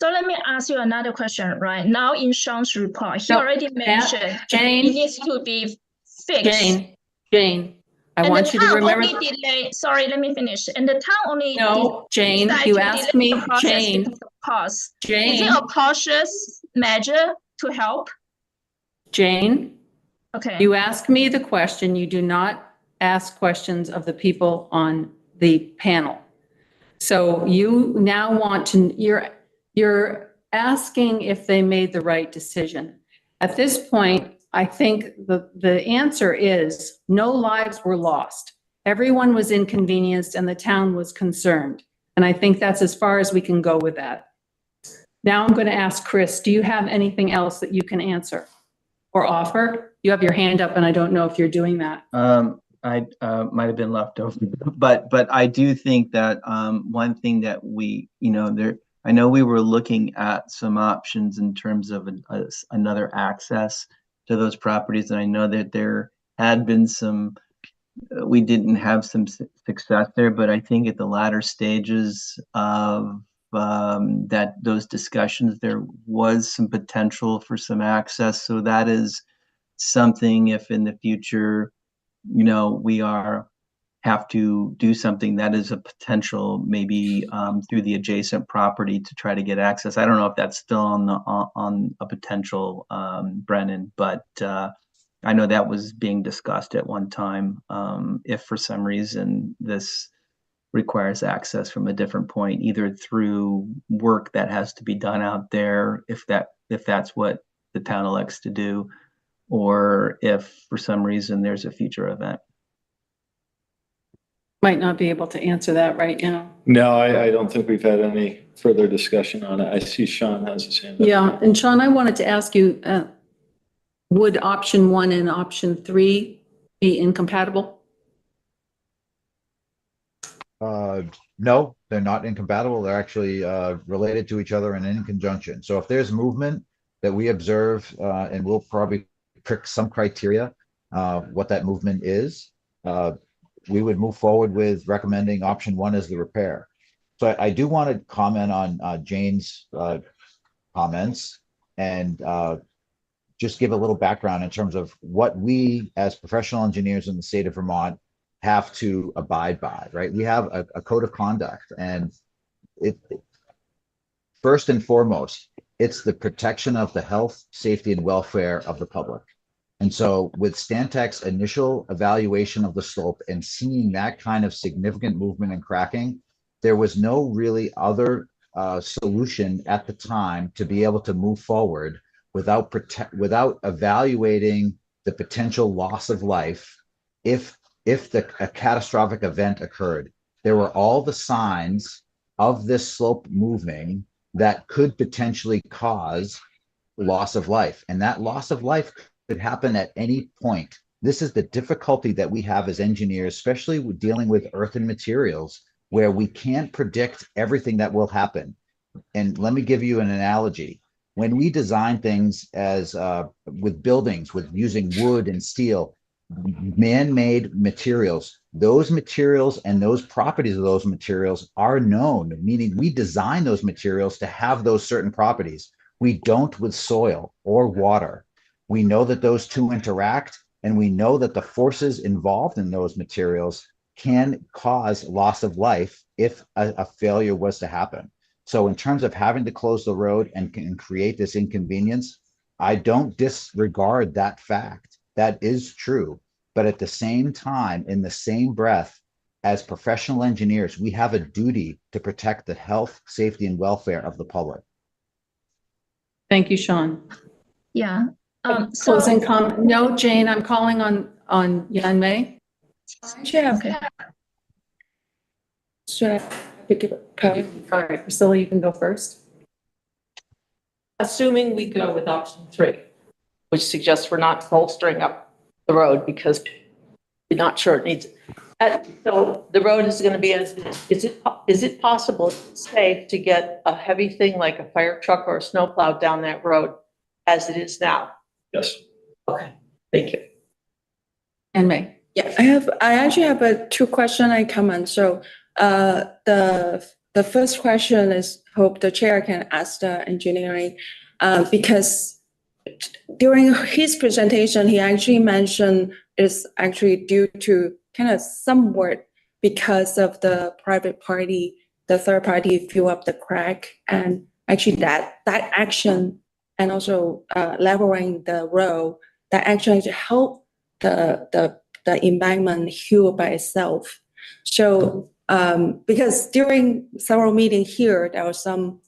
let me ask you another question, right? Now in Sean's report, he already mentioned Jane, it needs to be fixed. Jane, I want you to remember. Sorry, let me finish. And the town only. No, Jane, you asked me, Jane. Jane. Is it a cautious measure to help? Jane. Okay. You ask me the question. You do not ask questions of the people on the panel. So you now want to, you're asking if they made the right decision. At this point, I think the answer is no lives were lost. Everyone was inconvenienced and the town was concerned. And I think that's as far as we can go with that. Now I'm going to ask Chris, do you have anything else that you can answer or offer? You have your hand up and I don't know if you're doing that. I might have been left over, but I do think that one thing that we, I know we were looking at some options in terms of another access to those properties, and I know that there had been we didn't have some success there, but I think at the latter stages of those discussions, there was some potential for some access. So that is something, if in the future, we have to do something, that is a potential, maybe through the adjacent property to try to get access. I don't know if that's still on a potential, Brennan, but I know that was being discussed at one time. If for some reason this requires access from a different point, either through work that has to be done out there, if that's what the town elects to do, or if for some reason there's a future event. Might not be able to answer that right now. No, I don't think we've had any further discussion on it. I see Sean has his hand up. Yeah, and Sean, I wanted to ask you, would option 1 and option 3 be incompatible? No, they're not incompatible. They're actually related to each other and in conjunction. So if there's movement that we observe, and we'll probably pick some criteria, what that movement is, we would move forward with recommending option one as the repair. So I do want to comment on Jane's comments and just give a little background in terms of what we as professional engineers in the state of Vermont have to abide by, right? We have a code of conduct, and it first and foremost, it's the protection of the health, safety, and welfare of the public. And so with Stantec's initial evaluation of the slope and seeing that kind of significant movement and cracking, there was no really other solution at the time to be able to move forward without evaluating the potential loss of life if a catastrophic event occurred. There were all the signs of this slope moving that could potentially cause loss of life. And that loss of life could happen at any point. This is the difficulty that we have as engineers, especially with dealing with earth and materials, where we can't predict everything that will happen. And let me give you an analogy. When we design things as with buildings, with using wood and steel, man-made materials, those materials and those properties of those materials are known, meaning we design those materials to have those certain properties. We don't with soil or water. We know that those two interact, and we know that the forces involved in those materials can cause loss of life if a failure was to happen. So in terms of having to close the road and create this inconvenience, I don't disregard that fact. That is true. But at the same time, in the same breath, as professional engineers, we have a duty to protect the health, safety, and welfare of the public. Thank you, Sean. Yeah. Closing comment. No, Jane, I'm calling on Yan Mei. Okay. Should I pick it up? All right, Priscilla, you can go first. Assuming we go with option 3, which suggests we're not bolstering up the road because we're not sure it needs. So the road is going to be as is it possible, safe to get a heavy thing like a fire truck or a snowplow down that road as it is now? Yes. Okay, thank you. And May. Yeah, I actually have a 2 question and comment. So the first question is, hope the chair can ask the engineering, because during his presentation, he actually mentioned it's actually due to kind of somewhat because of the private party, the third party fill up the crack, and actually that action and also leveling the road, that actually help the embankment heal by itself. So because during several meetings here, there was some,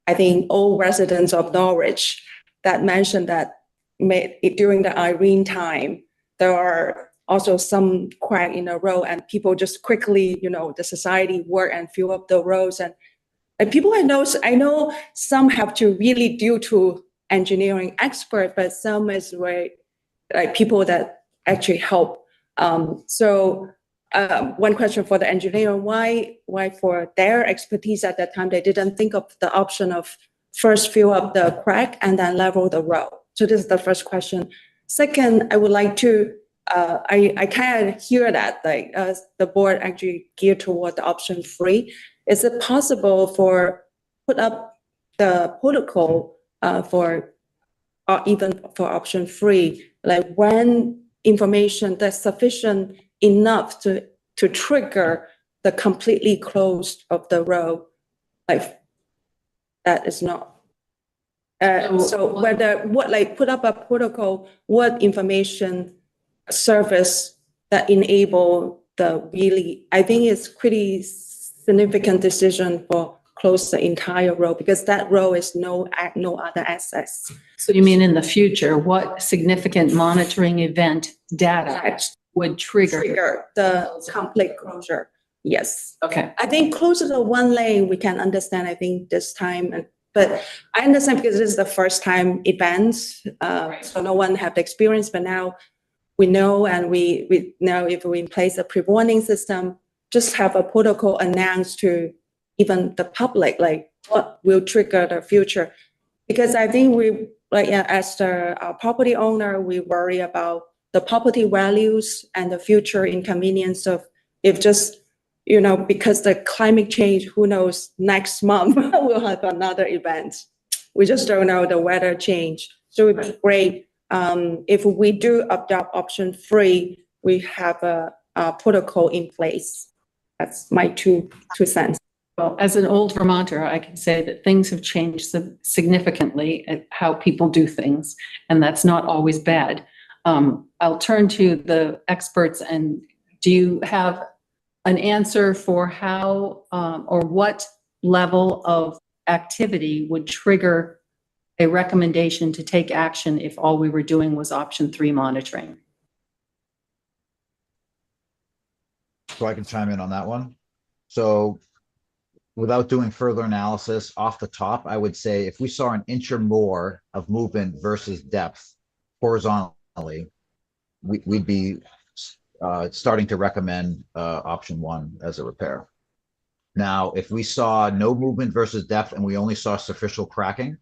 I think, old residents of Norwich that mentioned that during the Irene time, there are also some crack in the road, and people just quickly, the society work and fill up the roads. And people I know some have to really due to engineering expert, but some is where like people that actually help. So one question for the engineer, why for their expertise at that time, they didn't think of the option of first fill up the crack and then level the road? So this is the first question. Second, I would like to, I kind of hear that like the board actually geared toward the option 3. Is it possible for put up the protocol for even for option 3, like when information that's sufficient enough to trigger the completely closed of the road, like that is not. So whether put up a protocol, what information service that enable the really, I think it's pretty significant decision for close the entire road, because that road is no other access. So you mean in the future, what significant monitoring event data would trigger the complete closure? Yes. Okay. I think closer to one lane, we can understand, I think this time, but I understand because this is the first time events, so no one have the experience, but now we know, and we know if we in place a pre-warning system, just have a protocol announced to even the public, like what will trigger the future. Because I think we, like, as the property owner, we worry about the property values and the future inconvenience of if just, because the climate change, who knows, next month we'll have another event. We just don't know the weather change. So it'd be great if we do adopt option 3, we have a protocol in place. That's my two cents. Well, as an old Vermonter, I can say that things have changed significantly at how people do things, and that's not always bad. I'll turn to the experts, and do you have an answer for how or what level of activity would trigger a recommendation to take action if all we were doing was option 3 monitoring? So I can chime in on that one. So without doing further analysis off the top, I would say if we saw an inch or more of movement versus depth horizontally, we'd be starting to recommend option 1 as a repair. Now, if we saw no movement versus depth and we only saw superficial cracking,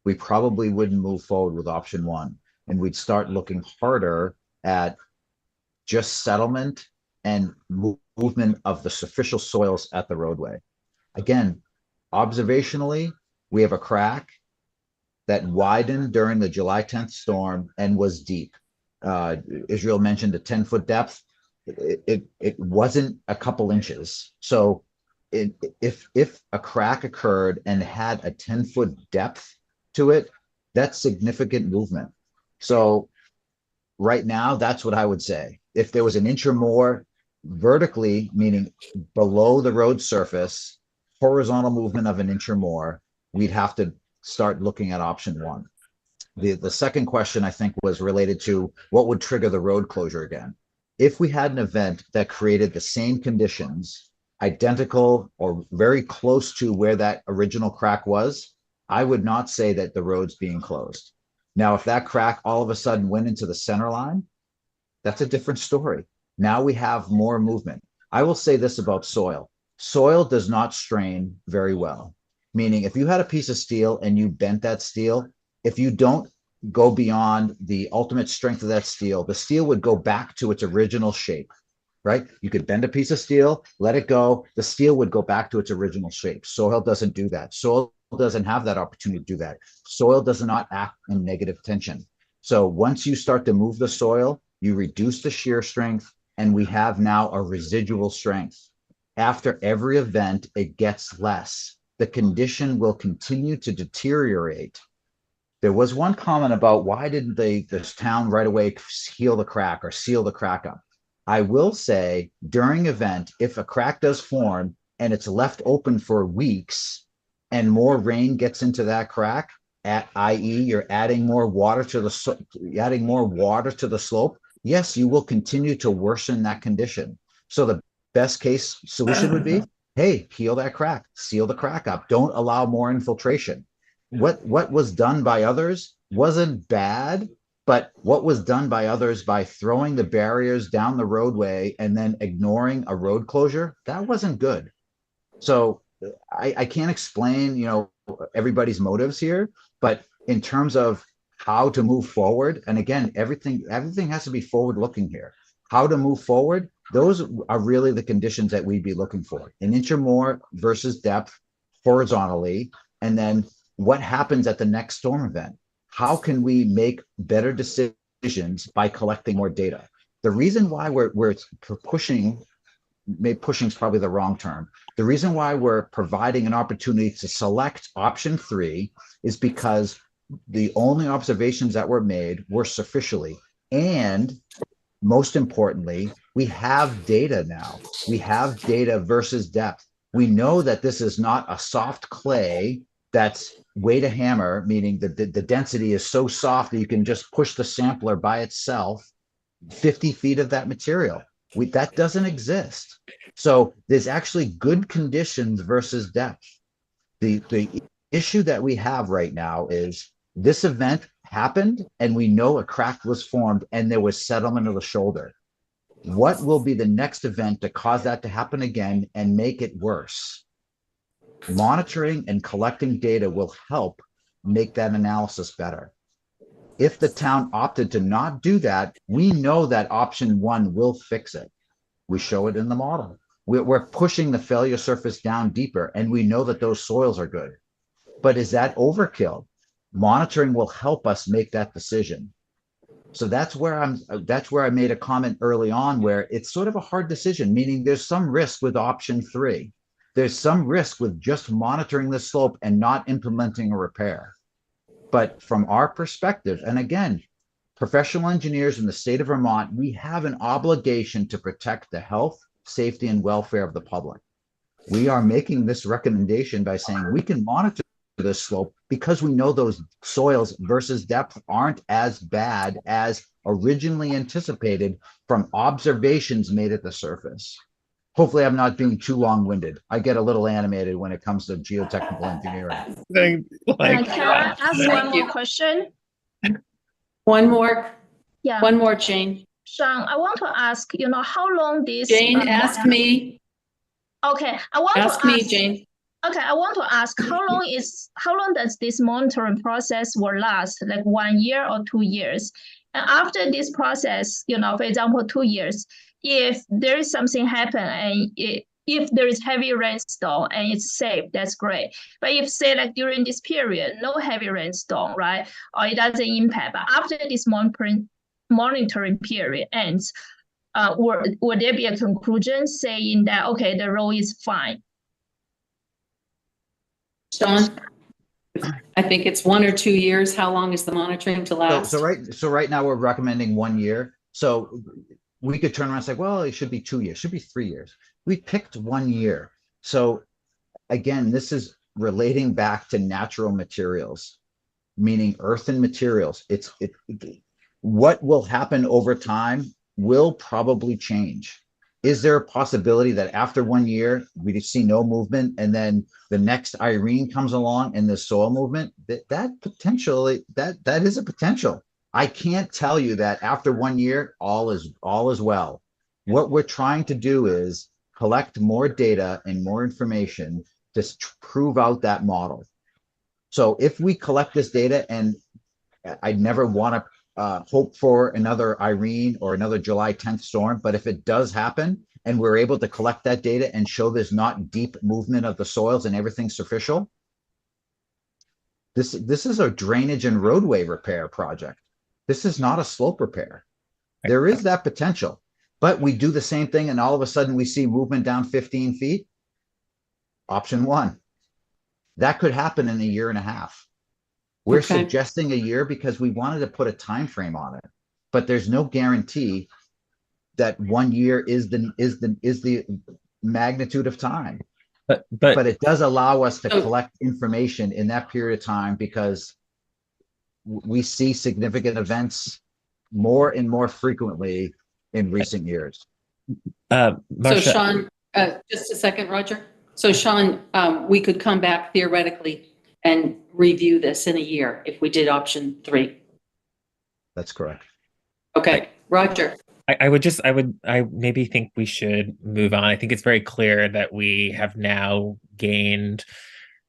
we probably wouldn't move forward with option 1. And we'd start looking harder at just settlement and movement of the superficial soils at the roadway. Again, observationally, we have a crack that widened during the July 10th storm and was deep. Israel mentioned a 10-foot depth. It wasn't a couple inches. So if a crack occurred and had a 10-foot depth to it, that's significant movement. So right now, that's what I would say. If there was an inch or more vertically, meaning below the road surface, horizontal movement of an inch or more, we'd have to start looking at option 1. The second question, I think, was related to what would trigger the road closure again. If we had an event that created the same conditions, identical or very close to where that original crack was, I would not say that the road's being closed. Now, if that crack all of a sudden went into the center line, that's a different story. Now we have more movement. I will say this about soil. Soil does not strain very well. Meaning if you had a piece of steel and you bent that steel, if you don't go beyond the ultimate strength of that steel, the steel would go back to its original shape, right? You could bend a piece of steel, let it go, the steel would go back to its original shape. Soil doesn't do that. Soil doesn't have that opportunity to do that. Soil does not act in negative tension. So once you start to move the soil, you reduce the shear strength, and we have now a residual strength. After every event, it gets less. The condition will continue to deteriorate. There was one comment about why didn't this town right away heal the crack or seal the crack up? I will say during event, if a crack does form and it's left open for weeks and more rain gets into that crack, i.e. you're adding more water to the slope, yes, you will continue to worsen that condition. So the best case solution would be, hey, heal that crack, seal the crack up, don't allow more infiltration. What was done by others wasn't bad, but what was done by others by throwing the barriers down the roadway and then ignoring a road closure, that wasn't good. So I can't explain, everybody's motives here, but in terms of how to move forward, and again, everything has to be forward looking here. How to move forward, those are really the conditions that we'd be looking for. An inch or more versus depth horizontally, and then what happens at the next storm event? How can we make better decisions by collecting more data? The reason why we're pushing, maybe pushing is probably the wrong term. The reason why we're providing an opportunity to select option 3 is because the only observations that were made were superficially. And most importantly, we have data now. We have data versus depth. We know that this is not a soft clay that's weight a hammer, meaning that the density is so soft that you can just push the sampler by itself 50 feet of that material. That doesn't exist. So there's actually good conditions versus depth. The issue that we have right now is this event happened and we know a crack was formed and there was settlement of the shoulder. What will be the next event to cause that to happen again and make it worse? Monitoring and collecting data will help make that analysis better. If the town opted to not do that, we know that option one will fix it. We show it in the model. We're pushing the failure surface down deeper, and we know that those soils are good. But is that overkill? Monitoring will help us make that decision. So that's where I made a comment early on where it's sort of a hard decision, meaning there's some risk with option three. There's some risk with just monitoring the slope and not implementing a repair. But from our perspective, and again, professional engineers in the state of Vermont, we have an obligation to protect the health, safety, and welfare of the public. We are making this recommendation by saying we can monitor this slope because we know those soils versus depth aren't as bad as originally anticipated from observations made at the surface. Hopefully I'm not being too long-winded. I get a little animated when it comes to geotechnical engineering. Can I ask one more question? One more, Yeah. one more, Jane. Sean, I want to ask, how long this. Jane, ask me. Okay, I want Ask to me, ask. Jane. Okay, I want to ask how long does this monitoring process will last? Like 1 year or 2 years? And after this process, for example, 2 years, if there is something happen and if there is heavy rainstorm and it's safe, that's great. But if say like during this period, no heavy rainstorm, right? Or it doesn't impact, but after this monitoring period ends, would there be a conclusion saying that, okay, the road is fine? Sean? I think it's 1 or 2 years. How long is the monitoring to last? So right now we're recommending 1 year. So we could turn around and say, well, it should be 2 years, should be 3 years. We picked 1 year. So again, this is relating back to natural materials, meaning earthen materials. What will happen over time will probably change. Is there a possibility that after 1 year, we see no movement and then the next Irene comes along and the soil movement? That potentially, that is a potential. I can't tell you that after 1 year, all is well. What we're trying to do is collect more data and more information to prove out that model. So if we collect this data, and I'd never want to hope for another Irene or another July 10th storm, but if it does happen and we're able to collect that data and show there's not deep movement of the soils and everything's superficial, this is a drainage and roadway repair project. This is not a slope repair. There is that potential, but we do the same thing and all of a sudden we see movement down 15 feet. Option one. That could happen in a year and a half. We're suggesting a year because we wanted to put a time frame on it, but there's no guarantee that 1 year is the magnitude of time. But it does allow us to collect information in that period of time because we see significant events more and more frequently in recent years. So Sean, just a second, Roger. So Sean, we could come back theoretically and review this in a year if we did option 3. That's correct. Okay, Roger. I maybe think we should move on. I think it's very clear that we have now gained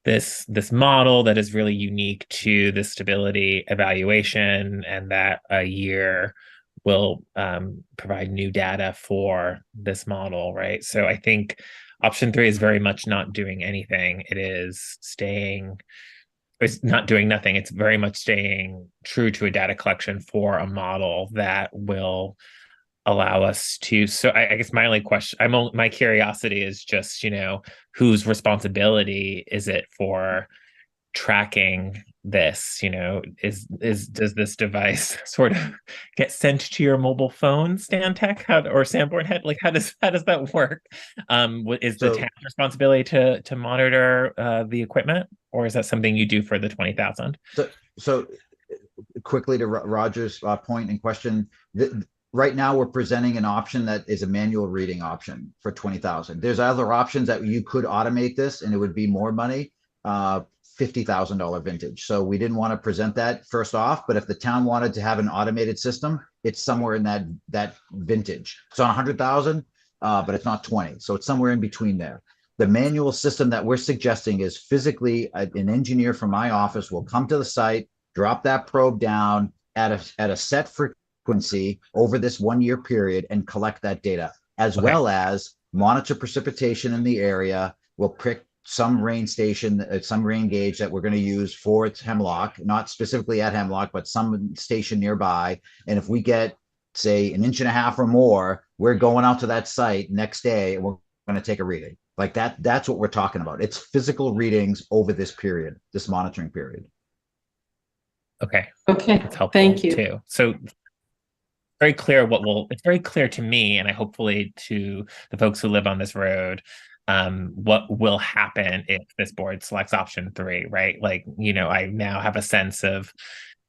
this model that is really unique to the stability evaluation, and that a year will provide new data for this model, right? So I think option 3 is very much not doing anything. It's not doing nothing. It's very much staying true to a data collection for a model that will allow us to. So I guess my only question, my curiosity is just, whose responsibility is it for tracking this? Does this device sort of get sent to your mobile phone, Stantec, or Sanborn Head? Like, how does that work? Is the town's responsibility to monitor the equipment, or is that something you do for the 20,000? So quickly to Roger's point and question. Right now, we're presenting an option that is a manual reading option for 20,000. There's other options that you could automate this, and it would be more money, $50,000 vintage. So we didn't want to present that first off, but if the town wanted to have an automated system, it's somewhere in that vintage. It's on 100,000, but it's not 20. So it's somewhere in between there. The manual system that we're suggesting is physically an engineer from my office will come to the site, drop that probe down at a set frequency over this 1 year period and collect that data, as well as monitor precipitation in the area. We'll pick some rain station, some rain gauge that we're going to use for its Hemlock, not specifically at Hemlock, but some station nearby. And if we get, say, 1.5 inches or more, we're going out to that site next day and we're going to take a reading. Like that's what we're talking about. It's physical readings over this period, this monitoring period. Okay. Okay. That's helpful. Thank you. Too. So very clear it's very clear to me, and I hopefully to the folks who live on this road, what will happen if this board selects option 3, right? Like, I now have a sense of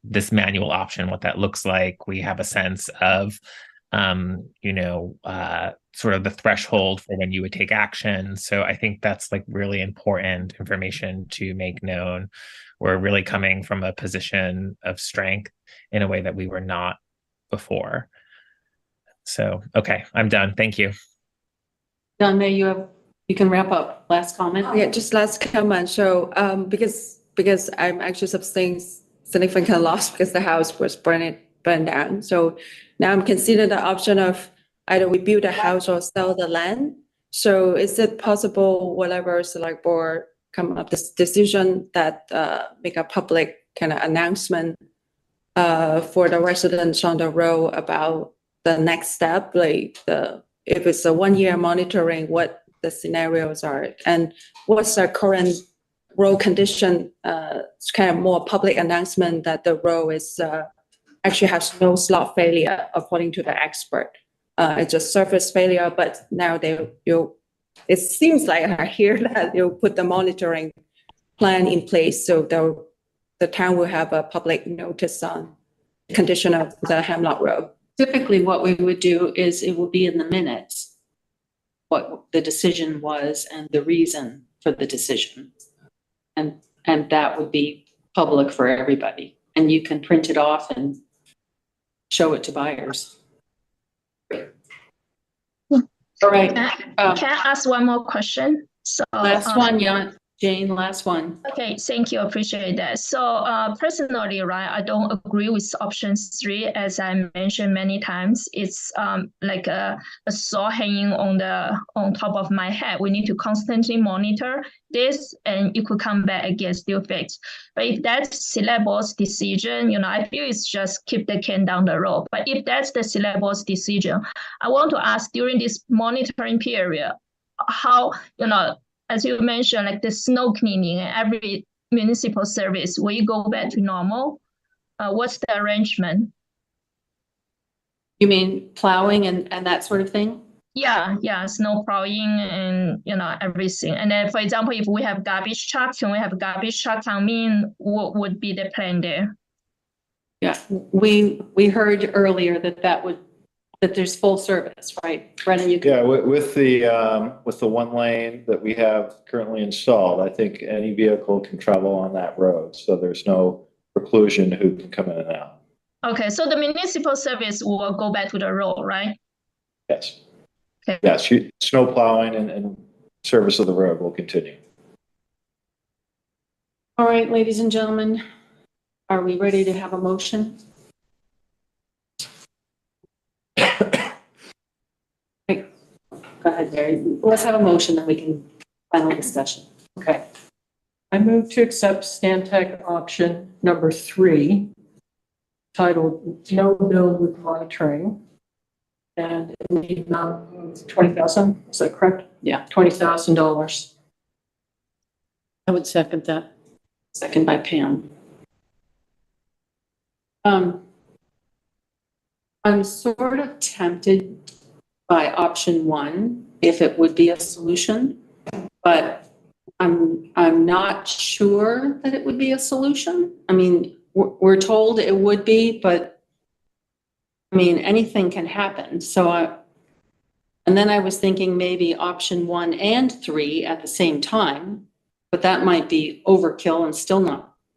this manual option, what that looks like. We have a sense of, sort of the threshold for when you would take action. So I think that's like really important information to make known. We're really coming from a position of strength in a way that we were not before. So, okay, I'm done. Thank you. Done. You can wrap up. Last comment. Yeah, just last comment. So, because I'm actually sustaining significant loss because the house was burned down. So now I'm considering the option of either we build a house or sell the land. So is it possible, whatever select board come up this decision that make a public kind of announcement for the residents on the road about the next step, like if it's a 1 year monitoring, what the scenarios are and what's the current road condition, it's kind of more public announcement that the road is actually has no slot failure according to the expert. It's just surface failure, but now it seems like I hear that they'll put the monitoring plan in place, so the town will have a public notice on condition of the Hemlock Road. Typically, what we would do is it will be in the minutes what the decision was and the reason for the decision, and that would be public for everybody, and you can print it off and show it to buyers. All right. Can I ask one more question? So last one, yeah, Jane, last one. Okay, thank you, appreciate that. So personally, right, I don't agree with option 3, as I mentioned many times. It's like a saw hanging on top of my head. We need to constantly monitor this, and it could come back again, still fixed. But if that's select board's decision, I feel it's just keep the can down the road. But if that's the select board's decision, I want to ask during this monitoring period, how, as you mentioned, like the snow cleaning and every municipal service, will you go back to normal? What's the arrangement? You mean plowing and that sort of thing? Yeah, snow plowing and everything. And then, for example, if we have garbage trucks, can we have a garbage truck come in? What would be the plan there? Yeah, we heard earlier that there's full service, right? Brennan, you can. Yeah, with the 1 lane that we have currently installed, I think any vehicle can travel on that road. So there's no preclusion who can come in and out. Okay, so the municipal service will go back to the road, right? Yes. Okay. Yes, snow plowing and service of the road will continue. All right, ladies and gentlemen, are we ready to have a motion? Go ahead, Mary. Let's have a motion, then we can final discussion. Okay. I move to accept Stantec option number 3, titled No Bill with Monitoring. And the amount of $20,000, is that correct? Yeah. $20,000. I would second that. Second by Pam. I'm sort of tempted by option 1, if it would be a solution, but I'm not sure that it would be a solution. I mean, we're told it would be, but I mean, anything can happen. So and then I was thinking maybe option 1 and 3 at the same time, but that might be overkill and still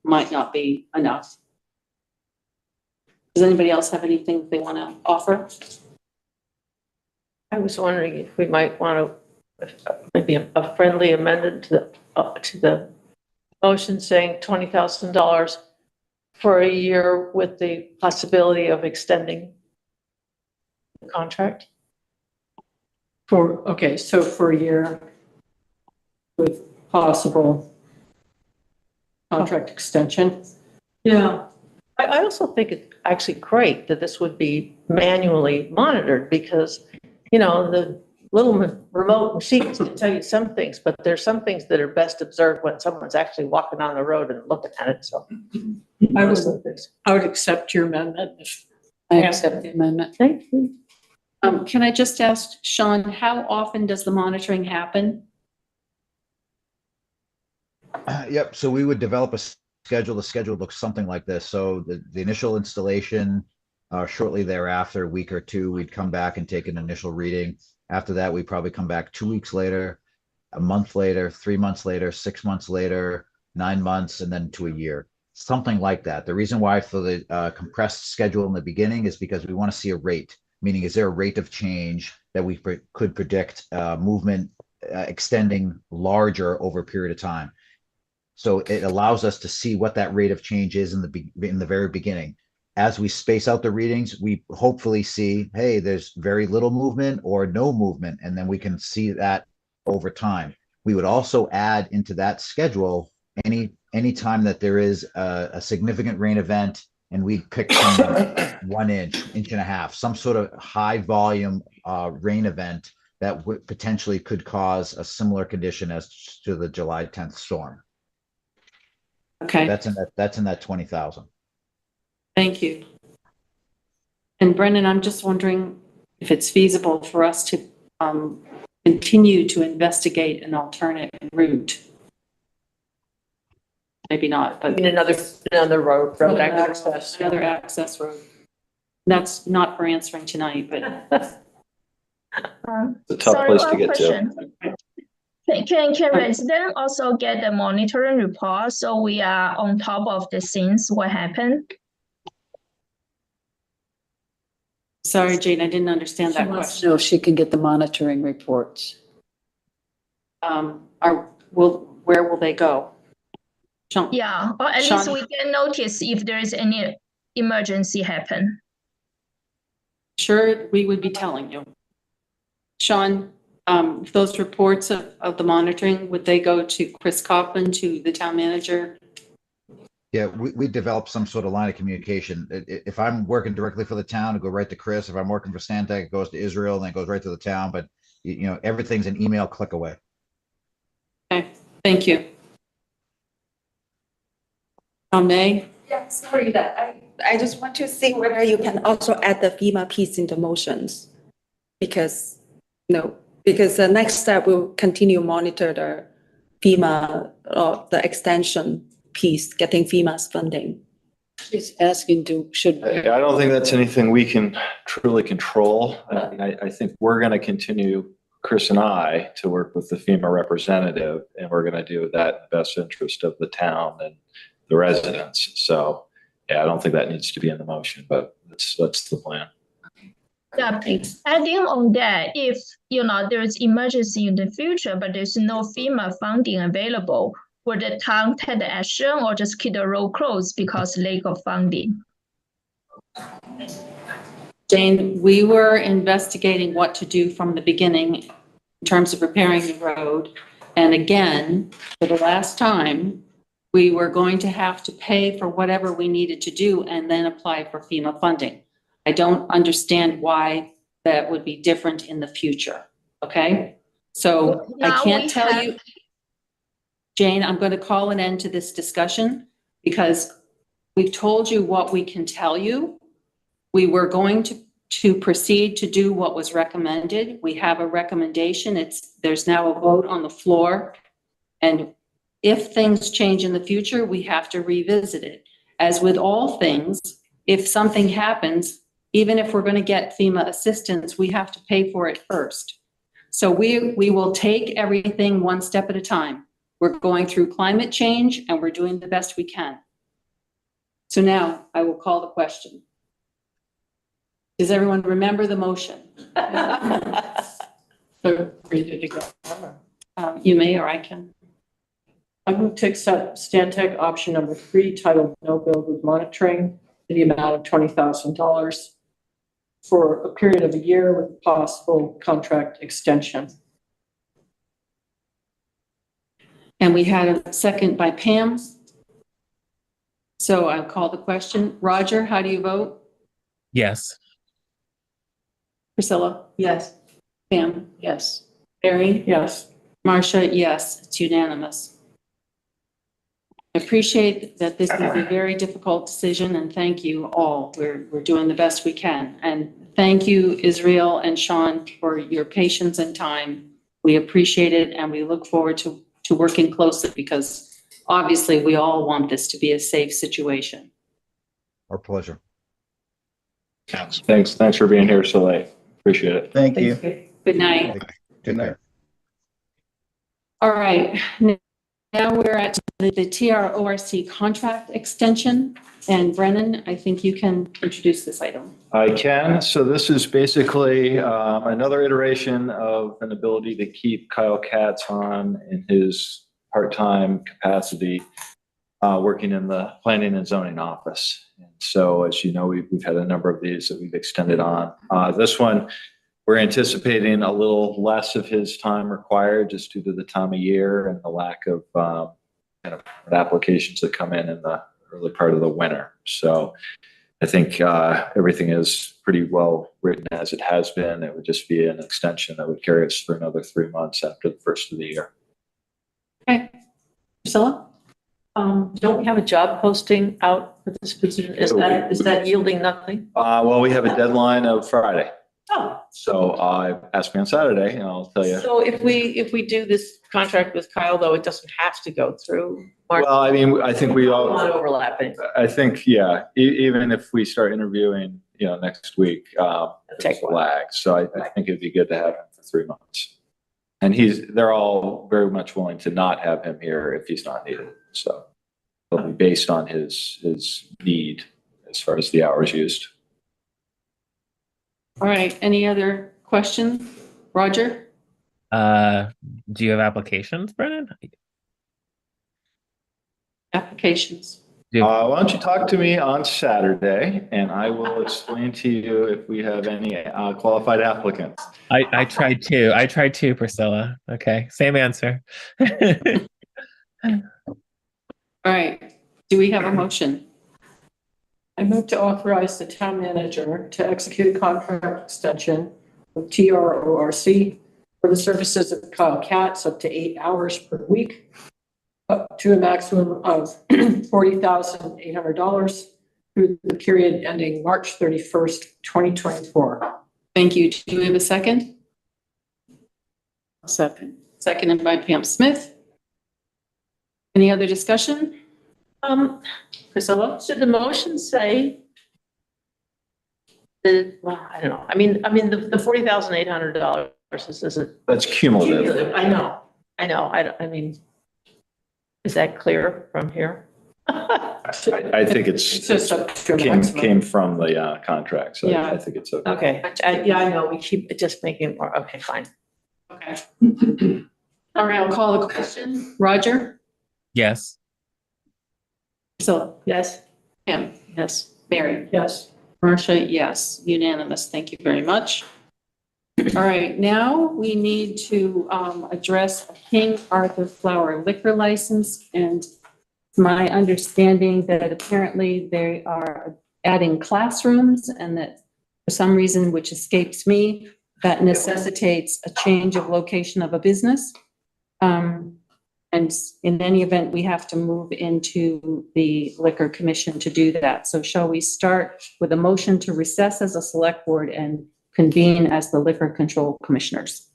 might not be enough. Does anybody else have anything they want to offer? I was wondering if we might want to, maybe a friendly amendment to the motion saying $20,000 for a year with the possibility of extending the contract. Okay, so for a year with possible contract extension. Yeah. I also think it's actually great that this would be manually monitored because, you know, the little remote machines can tell you some things, but there's some things that are best observed when someone's actually walking on the road and looking at it, so. I would accept your amendment. I accept the amendment. Thank you. Can I just ask, Sean, how often does the monitoring happen? Yep, so we would develop a schedule. The schedule looks something like this. So the initial installation, shortly thereafter, a week or two, we'd come back and take an initial reading. After that, we'd probably come back 2 weeks later, a month later, 3 months later, 6 months later, 9 months, and then to a year. Something like that. The reason why for the compressed schedule in the beginning is because we want to see a rate, meaning is there a rate of change that we could predict movement extending larger over a period of time. So it allows us to see what that rate of change is in the very beginning. As we space out the readings, we hopefully see, hey, there's very little movement or no movement, and then we can see that over time. We would also add into that schedule any time that there is a significant rain event, and we pick some 1 inch, inch and a half, some sort of high volume rain event that potentially could cause a similar condition as to the July 10th storm. Okay. That's in that 20,000. Thank you. And Brendan, I'm just wondering if it's feasible for us to continue to investigate an alternate route. Maybe not, but Another road access. Another access road. That's not for answering tonight, but. It's a tough place to get question. to. Can residents also get the monitoring report so we are on top of the scenes, what happened? Sorry, Jane, I didn't understand that question. No, she can get the monitoring reports. Where will they go? Sean? Yeah, or at Sean? least we can notice if there is any emergency happen. Sure, we would be telling you. Sean, those reports of the monitoring, would they go to Chris Coughlin, to the town manager? Yeah, we develop some sort of line of communication. If I'm working directly for the town, it go right to Chris. If I'm working for Stantec, it goes to Israel, and then it goes right to the town. But you know, everything's an email click away. Okay, thank you. May? Yeah, sorry that I just want to see whether you can also add the FEMA piece in the motions. Because the next step will continue monitor the FEMA or the extension piece, getting FEMA's funding. She's asking, I don't think that's anything we can truly control. I think we're going to continue, Chris and I, to work with the FEMA representative, and we're going to do that in the best interest of the town and the residents. So, yeah, I don't think that needs to be in the motion, but that's the plan. Yeah, adding on that, if there's emergency in the future, but there's no FEMA funding available, would the town take the action or just keep the road closed because lack of funding? Jane, we were investigating what to do from the beginning in terms of repairing the road. And again, for the last time, we were going to have to pay for whatever we needed to do and then apply for FEMA funding. I don't understand why that would be different in the future, okay? So I can't tell you, Jane, I'm going to call an end to this discussion because we've told you what we can tell you. We were going to proceed to do what was recommended. We have a recommendation. There's now a vote on the floor. And if things change in the future, we have to revisit it. As with all things, if something happens, even if we're going to get FEMA assistance, we have to pay for it first. So we will take everything one step at a time. We're going through climate change and we're doing the best we can. So now I will call the question. Does everyone remember the motion? So ready to go. You may, or I can. I move to accept Stantec option number 3 titled No Build with Monitoring in the amount of $20,000 for a period of a year with possible contract extension. And we had a second by Pam. So I'll call the question. Roger, how do you vote? Yes. Priscilla? Yes. Pam? Yes. Mary? Yes. Marcia? Yes, it's unanimous. I appreciate that this is a very difficult decision, and thank you all. We're doing the best we can. And thank you, Israel and Sean, for your patience and time. We appreciate it, and we look forward to working closely, because obviously we all want this to be a safe situation. Our pleasure. Thanks for being here so late. Appreciate it. Thank you. Good night. Good night. All right. Now we're at the TRORC contract extension. And Brennan, I think you can introduce this item. I can. So this is basically another iteration of an ability to keep Kyle Katz on in his part-time capacity, working in the planning and zoning office. And so, as you know, we've had a number of these that we've extended on. This one, we're anticipating a little less of his time required just due to the time of year and the lack of kind of applications that come in the early part of the winter. So I think everything is pretty well written as it has been. It would just be an extension that would carry us for another 3 months after the first of the year. Okay. Priscilla? Don't we have a job posting out for this position? Is that yielding nothing? Well, we have a deadline of Friday. Oh. So ask me on Saturday and I'll tell you. So if we do this contract with Kyle, though, it doesn't have to go through March. Well, I mean, I think we all not overlapping. I think, yeah, even if we start interviewing, next week, there's a lag. So I think it'd be good to have him for 3 months. And they're all very much willing to not have him here if he's not needed. So it'll be based on his need as far as the hours used. All right. Any other questions? Roger? Do you have applications, Brennan? Applications. Why don't you talk to me on Saturday and I will explain to you if we have any qualified applicants. I tried to, Priscilla. Okay, same answer. All right. Do we have a motion? I move to authorize the town manager to execute a contract extension with TRORC for the services of Kyle Katz up to 8 hours per week, up to a maximum of $40,800 through the period ending March 31st, 2024. Thank you. Do we have a second? Second. Seconded by Pam Smith. Any other discussion? Priscilla? Should the motion say that, well, I don't know. I mean, the $40,800 is a. That's cumulative. I know. I mean, is that clear from here? I think it's just up to came from the contract, so Yeah. I think it's okay. Okay. Yeah, I know. We keep just making it more. Okay, fine. Okay. All right, I'll call the question. Roger? Yes. Priscilla? Yes. Pam? Yes. Mary? Yes. Marcia? Yes. Unanimous. Thank you very much. All right, now we need to address a King Arthur Flower liquor license, and my understanding that apparently they are adding classrooms, and that for some reason, which escapes me, that necessitates a change of location of a business. And in any event, we have to move into the Liquor Commission to do that. So shall we start with a motion to recess as a select board and convene as the Liquor Control Commissioners?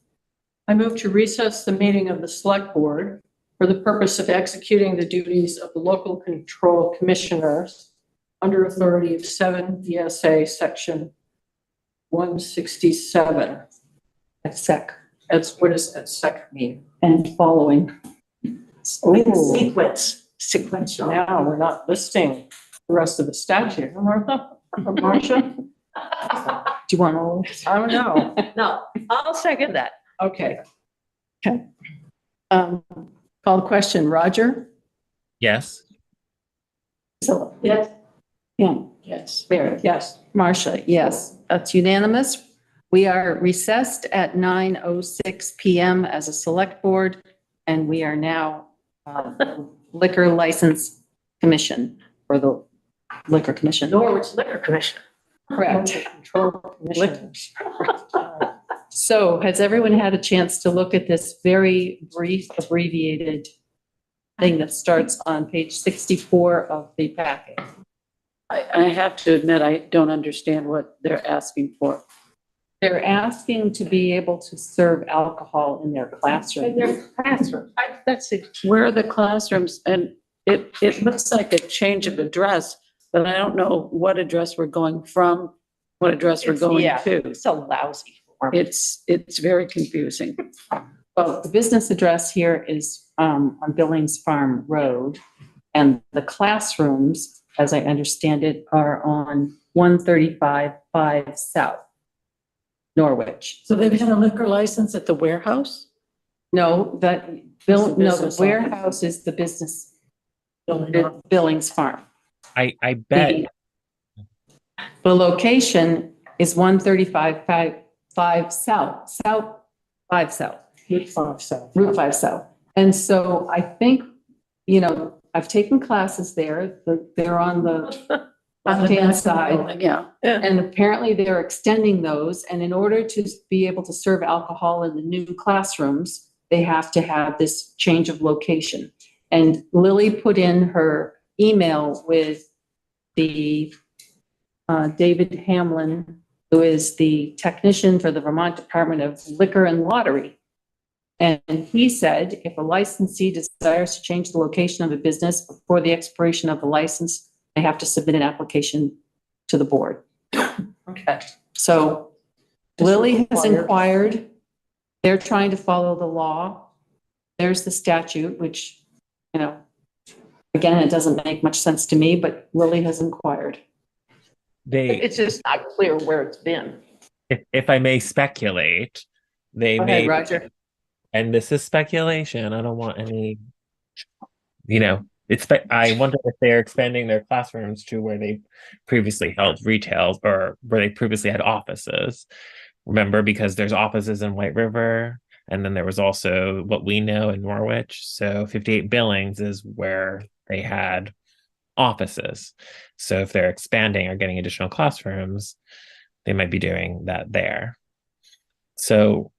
I move to recess the meeting of the select board for the purpose of executing the duties of the local control commissioners under authority of 7 VSA section 167. At SEC. That's what does that sec mean? And following. Sequential. Now we're not listing the rest of the statute, Martha, or Marcia. Do you want to? I don't know. No, I'll second that. Okay. Okay. Call the question. Roger? Yes. So, yes. Pam? Yes. Mary? Yes. Marcia? Yes. That's unanimous. We are recessed at 9:06 PM as a select board, and we are now liquor license commission, or the liquor commission. Norwich Liquor Commission. Correct. So has everyone had a chance to look at this very brief abbreviated thing that starts on page 64 of the packet? I have to admit, I don't understand what they're asking for. They're asking to be able to serve alcohol in their classroom. In their classroom. That's it. Where are the classrooms? And it looks like a change of address, but I don't know what address we're going from, what address we're going to. It's so lousy. It's very confusing. Well, the business address here is on Billings Farm Road, and the classrooms, as I understand it, are on 135-5 South, Norwich. So they've had a liquor license at the warehouse? No, the warehouse is the business, Billings Farm. I bet. The location is 135-5 South, 5 South. Route 5 South. And so I think, I've taken classes there. They're on the left-hand side. Yeah. And apparently they're extending those. And in order to be able to serve alcohol in the new classrooms, they have to have this change of location. And Lily put in her email with the David Hamlin, who is the technician for the Vermont Department of Liquor and Lottery. And he said, if a licensee desires to change the location of a business before the expiration of the license, they have to submit an application to the board. Okay. So Lily has inquired. They're trying to follow the law. There's the statute, which, again, it doesn't make much sense to me, but Lily has inquired. It's just not clear where it's been. If I may speculate, they Go may, ahead, Roger. and this is speculation. I don't want any, I wonder if they're expanding their classrooms to where they previously held retail or where they previously had offices. Remember, because there's offices in White River, and then there was also what we know in Norwich. So 58 Billings is where they had offices. So if they're expanding or getting additional classrooms, they might be doing that there. So,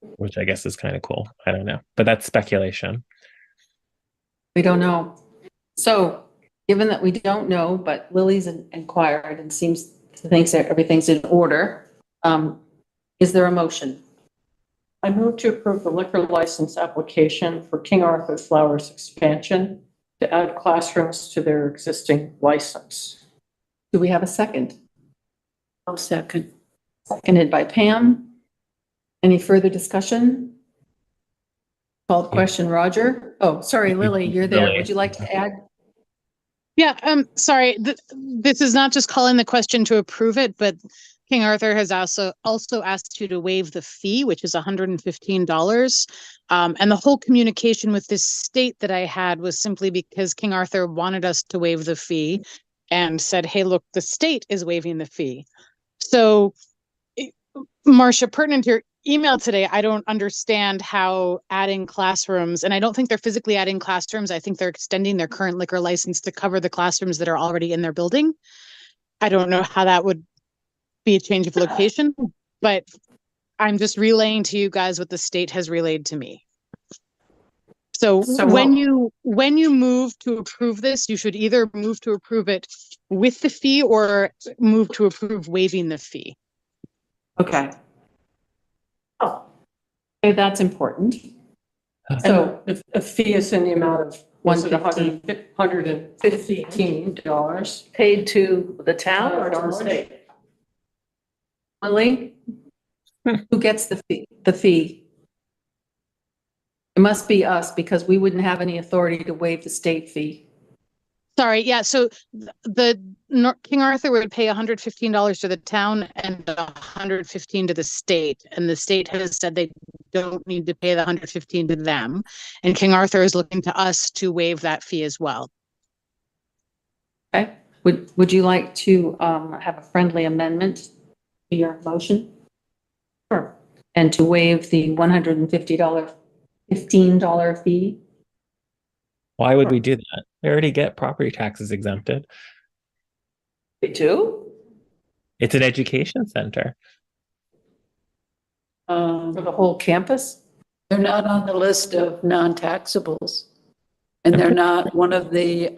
which I guess is kind of cool. I don't know, but that's speculation. We don't know. So given that we don't know, but Lily's inquired and seems to think that everything's in order, is there a motion? I move to approve the liquor license application for King Arthur Flowers expansion to add classrooms to their existing license. Do we have a second? I'll second. Seconded by Pam. Any further discussion? Call the question, Roger. Oh, sorry, Lily, you're there. Lily. Would you like to add? Yeah, sorry. This is not just calling the question to approve it, but King Arthur has also asked you to waive the fee, which is $115. And the whole communication with this state that I had was simply because King Arthur wanted us to waive the fee and said, hey, look, the state is waiving the fee. So, Marcia, pertinent to your email today, I don't understand how adding classrooms, and I don't think they're physically adding classrooms. I think they're extending their current liquor license to cover the classrooms that are already in their building. I don't know how that would be a change of location, but I'm just relaying to you guys what the state has relayed to me. So when you move to approve this, you should either move to approve it with the fee or move to approve waiving the fee. Okay. Oh, okay, that's important. So a fee is in the amount of $115 Paid to the town or to the state? Lily, who gets the fee? The fee. It must be us because we wouldn't have any authority to waive the state fee. Sorry, yeah, so King Arthur would pay $115 to the town and $115 to the state, and the state has said they don't need to pay the $115 to them, and King Arthur is looking to us to waive that fee as well. Okay, would you like to have a friendly amendment to your motion? Sure. And to waive the $150, $15 fee? Why would we do that? We already get property taxes exempted. We do? It's an education center. For the whole campus? They're not on the list of non-taxables. And they're not one of the,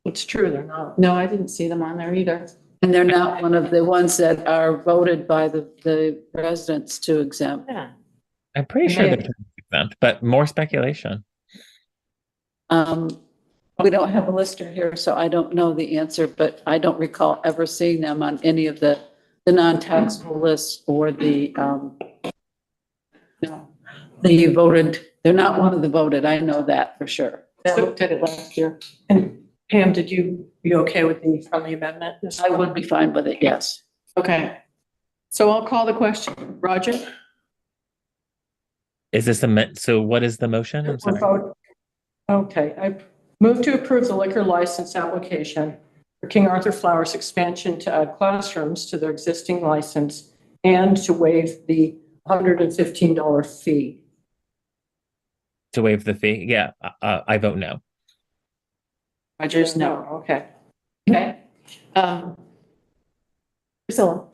It's true, they're not. No, I didn't see them on there either. and they're not one of the ones that are voted by the residents to exempt. Yeah. I'm pretty sure they're exempt, but more speculation. We don't have a lister here, so I don't know the answer, but I don't recall ever seeing them on any of the non-taxable lists or the voted. They're not one of the voted. I know that for sure. I looked at it last year. And Pam, you okay with the friendly amendment? I would be fine with it, yes. Okay. So I'll call the question. Roger? Is this so what is the motion? I'm sorry. Okay, I move to approve the liquor license application for King Arthur Flowers expansion to add classrooms to their existing license and to waive the $115 fee. To waive the fee? Yeah, I vote no. Roger's no. Okay. Okay. Priscilla?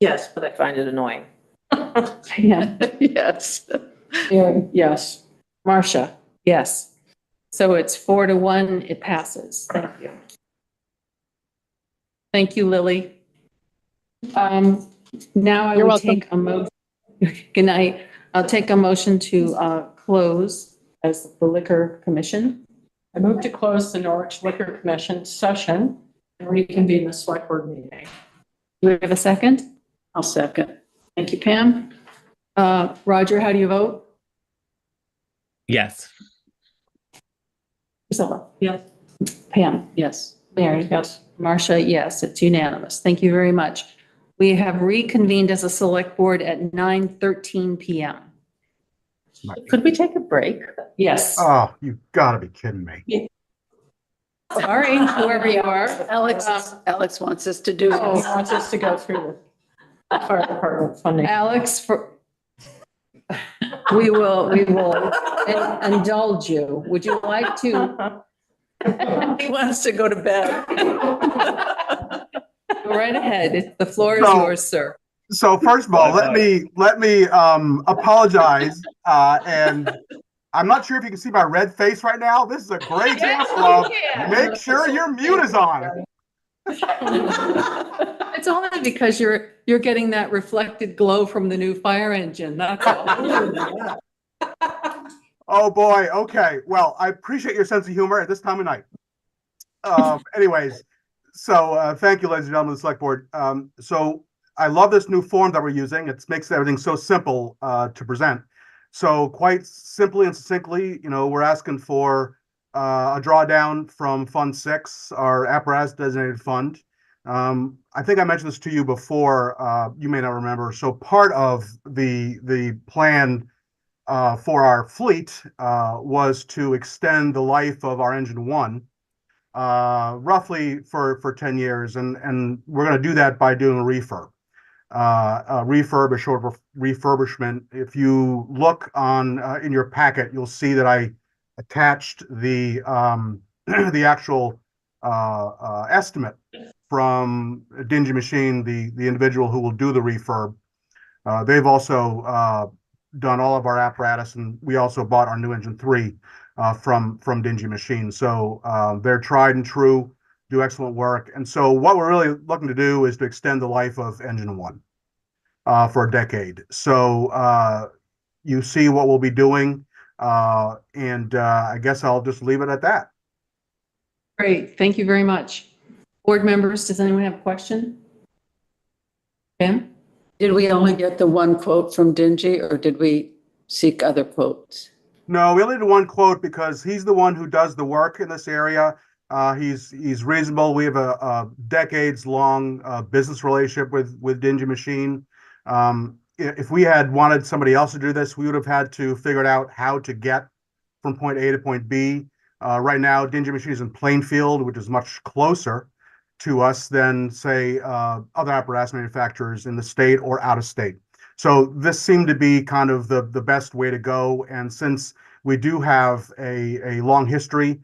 Yes, but I find it annoying. Yeah. Yes. Aaron, yes. Marcia? Yes. So it's 4-1, it passes. Thank you. Thank you, Lily. Now I You're will welcome. take a motion. Good night. I'll take a motion to close as the Liquor Commission. I move to close the Norwich Liquor Commission session and reconvene the select board meeting. Do we have a second? I'll second. Thank you, Pam. Roger, how do you vote? Yes. Priscilla? Yes. Pam? Yes. Mary? Yes. Marcia, yes, it's unanimous. Thank you very much. We have reconvened as a select board at 9:13 p.m. Could we take a break? Yes. Oh, you've got to be kidding me. Sorry, whoever you are. Alex wants us to do. He wants us to go through the fire department funding. Alex, we will indulge you. Would you like to? He wants to go to bed. Go right ahead. The floor is yours, sir. So first of all, let me apologize. And I'm not sure if you can see my red face right now. This is a great example of make sure your mute is on. It's only because you're getting that reflected glow from the new fire engine. That's all. Oh boy. Okay. Well, I appreciate your sense of humor at this time of night. Anyways, so thank you, ladies and gentlemen of the select board. So I love this new form that we're using. It makes everything so simple to present. So quite simply and succinctly, we're asking for a drawdown from Fund 6, our apparatus designated fund. I think I mentioned this to you before. You may not remember. So part of the plan for our fleet was to extend the life of our engine 1 roughly for 10 years. And we're going to do that by doing a refurb. A short refurbishment. If you look on in your packet, you'll see that I attached the actual estimate from Dingy Machine, the individual who will do the refurb. They've also done all of our apparatus, and we also bought our new engine 3 from Dingy Machine. So they're tried and true, do excellent work. And so what we're really looking to do is to extend the life of engine 1 for a decade. So you see what we'll be doing, and I guess I'll just leave it at that. Great. Thank you very much. Board members, does anyone have a question? Pam? Did we only get the one quote from Dingy, or did we seek other quotes? No, we only did one quote because he's the one who does the work in this area. He's reasonable. We have a decades-long business relationship with Dingy Machine. If we had wanted somebody else to do this, we would have had to figure out how to get from point A to point B. Right now, Dingy Machine is in Plainfield, which is much closer to us than, say, other apparatus manufacturers in the state or out of state. So this seemed to be kind of the best way to go. And since we do have a long history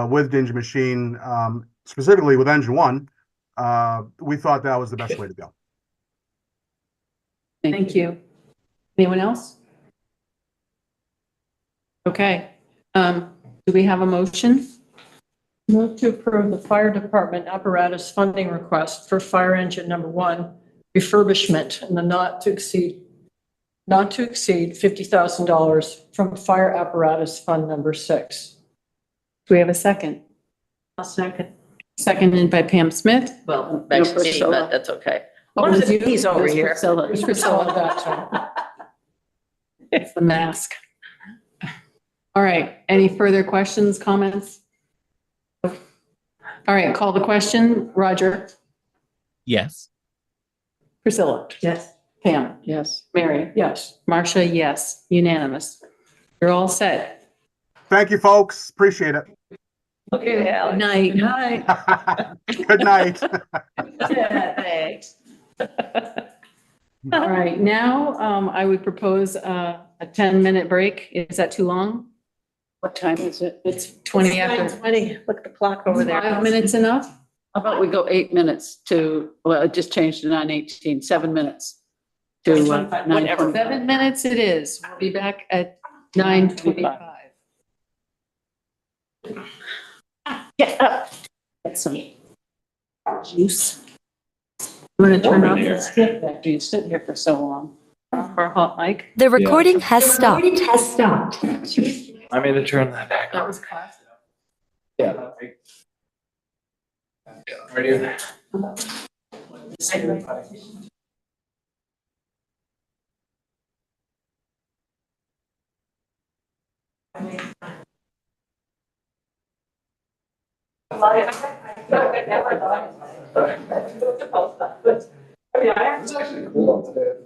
with Dingy Machine, specifically with Engine One, we thought that was the best way to go. Thank you. Anyone else? Okay, do we have a motion? Move to approve the fire department apparatus funding request for fire engine number 1 refurbishment in the not to exceed $50,000 from fire apparatus fund number 6. Do we have a second? I'll second. Seconded by Pam Smith. Well, actually, me, Priscilla. but that's okay. Oh, One of the you? P's over There's here. Priscilla. There's Priscilla that time. It's the mask. All right, any further questions, comments? All right, call the question. Roger? Yes. Priscilla? Yes. Pam? Yes. Mary? Yes. Marcia, yes. Unanimous. You're all set. Thank you, folks. Appreciate it. Okay, Good night. Good night. Good night. Yeah, thanks. All right, now I would propose a 10-minute break. Is that too long? What time is it? It's 20 after. 20. Look at the clock over there. 5 minutes enough? How about we go 8 minutes to, well, it just changed to 9:18, 7 minutes to 9:25. 7 minutes it is. We'll be back at 9:25. Get up. Get some juice. You want to turn off the stick after you sit here for so long? For a hot mic? The recording has stopped. I mean to turn that back That on. was classic. Yeah. Ready? It's actually cool today.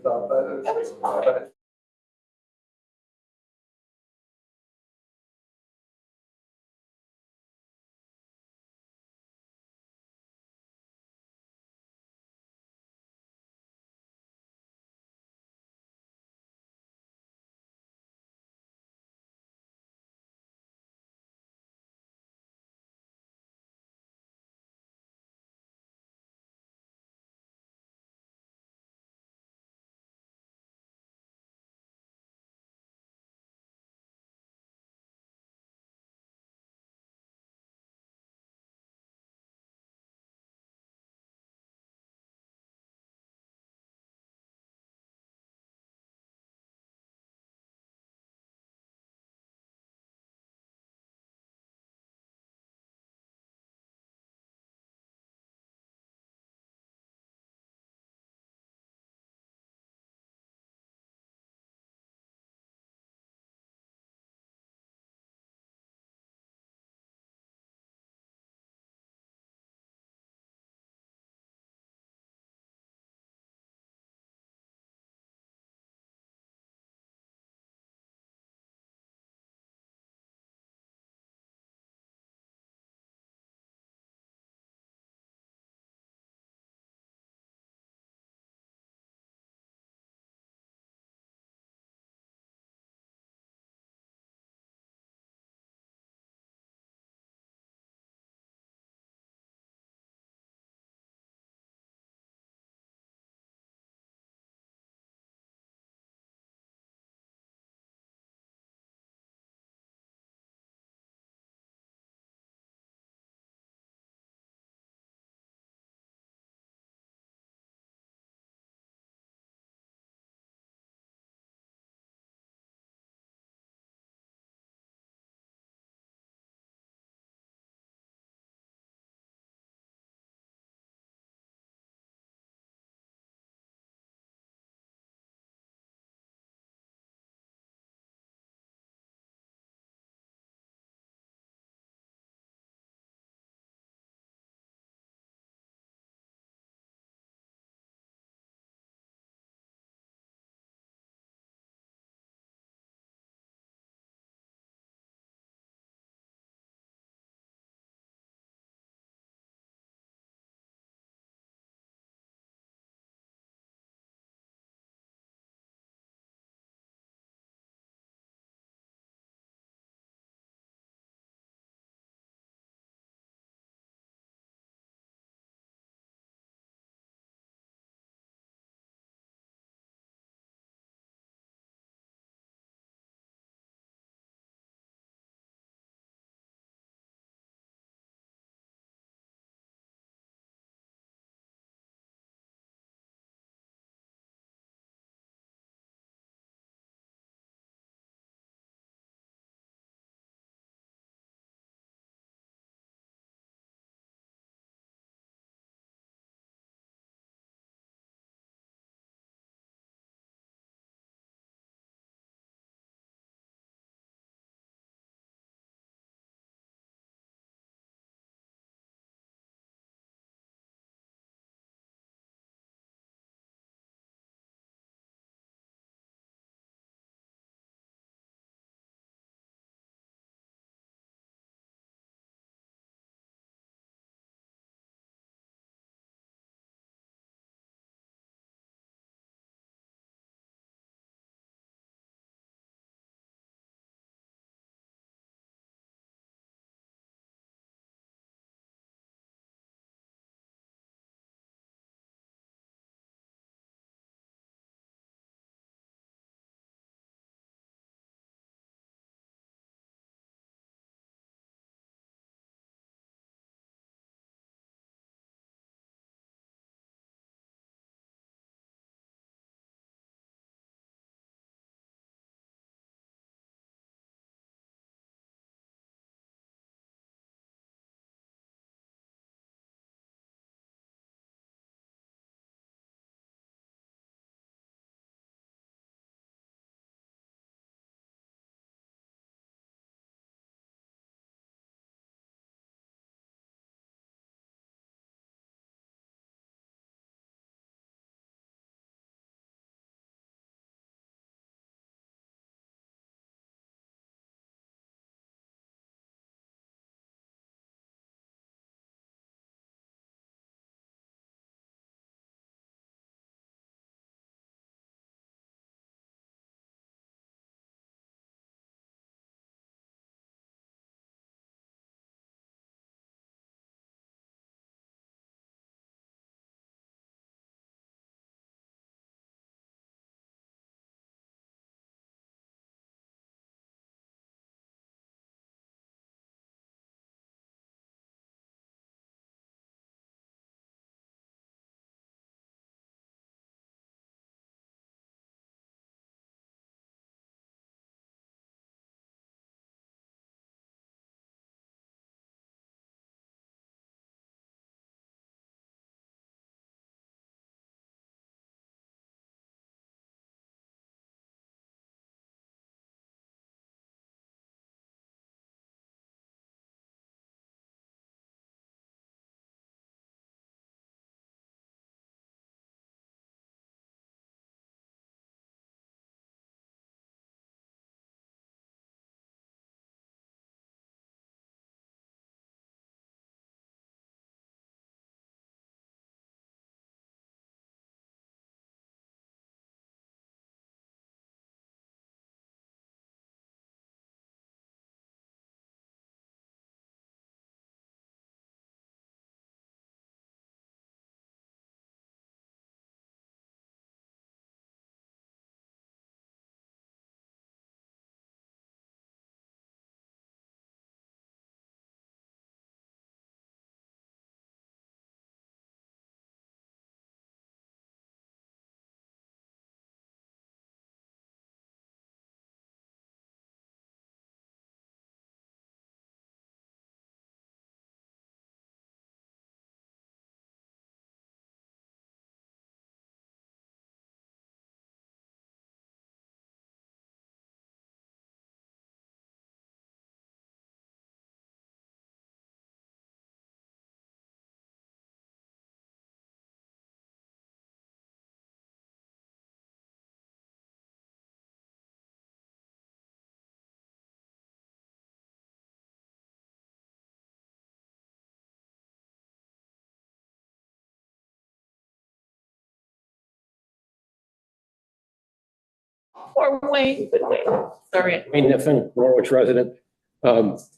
Poor Wayne, good Wayne. Sorry. Wayne Niffen, Norwich resident.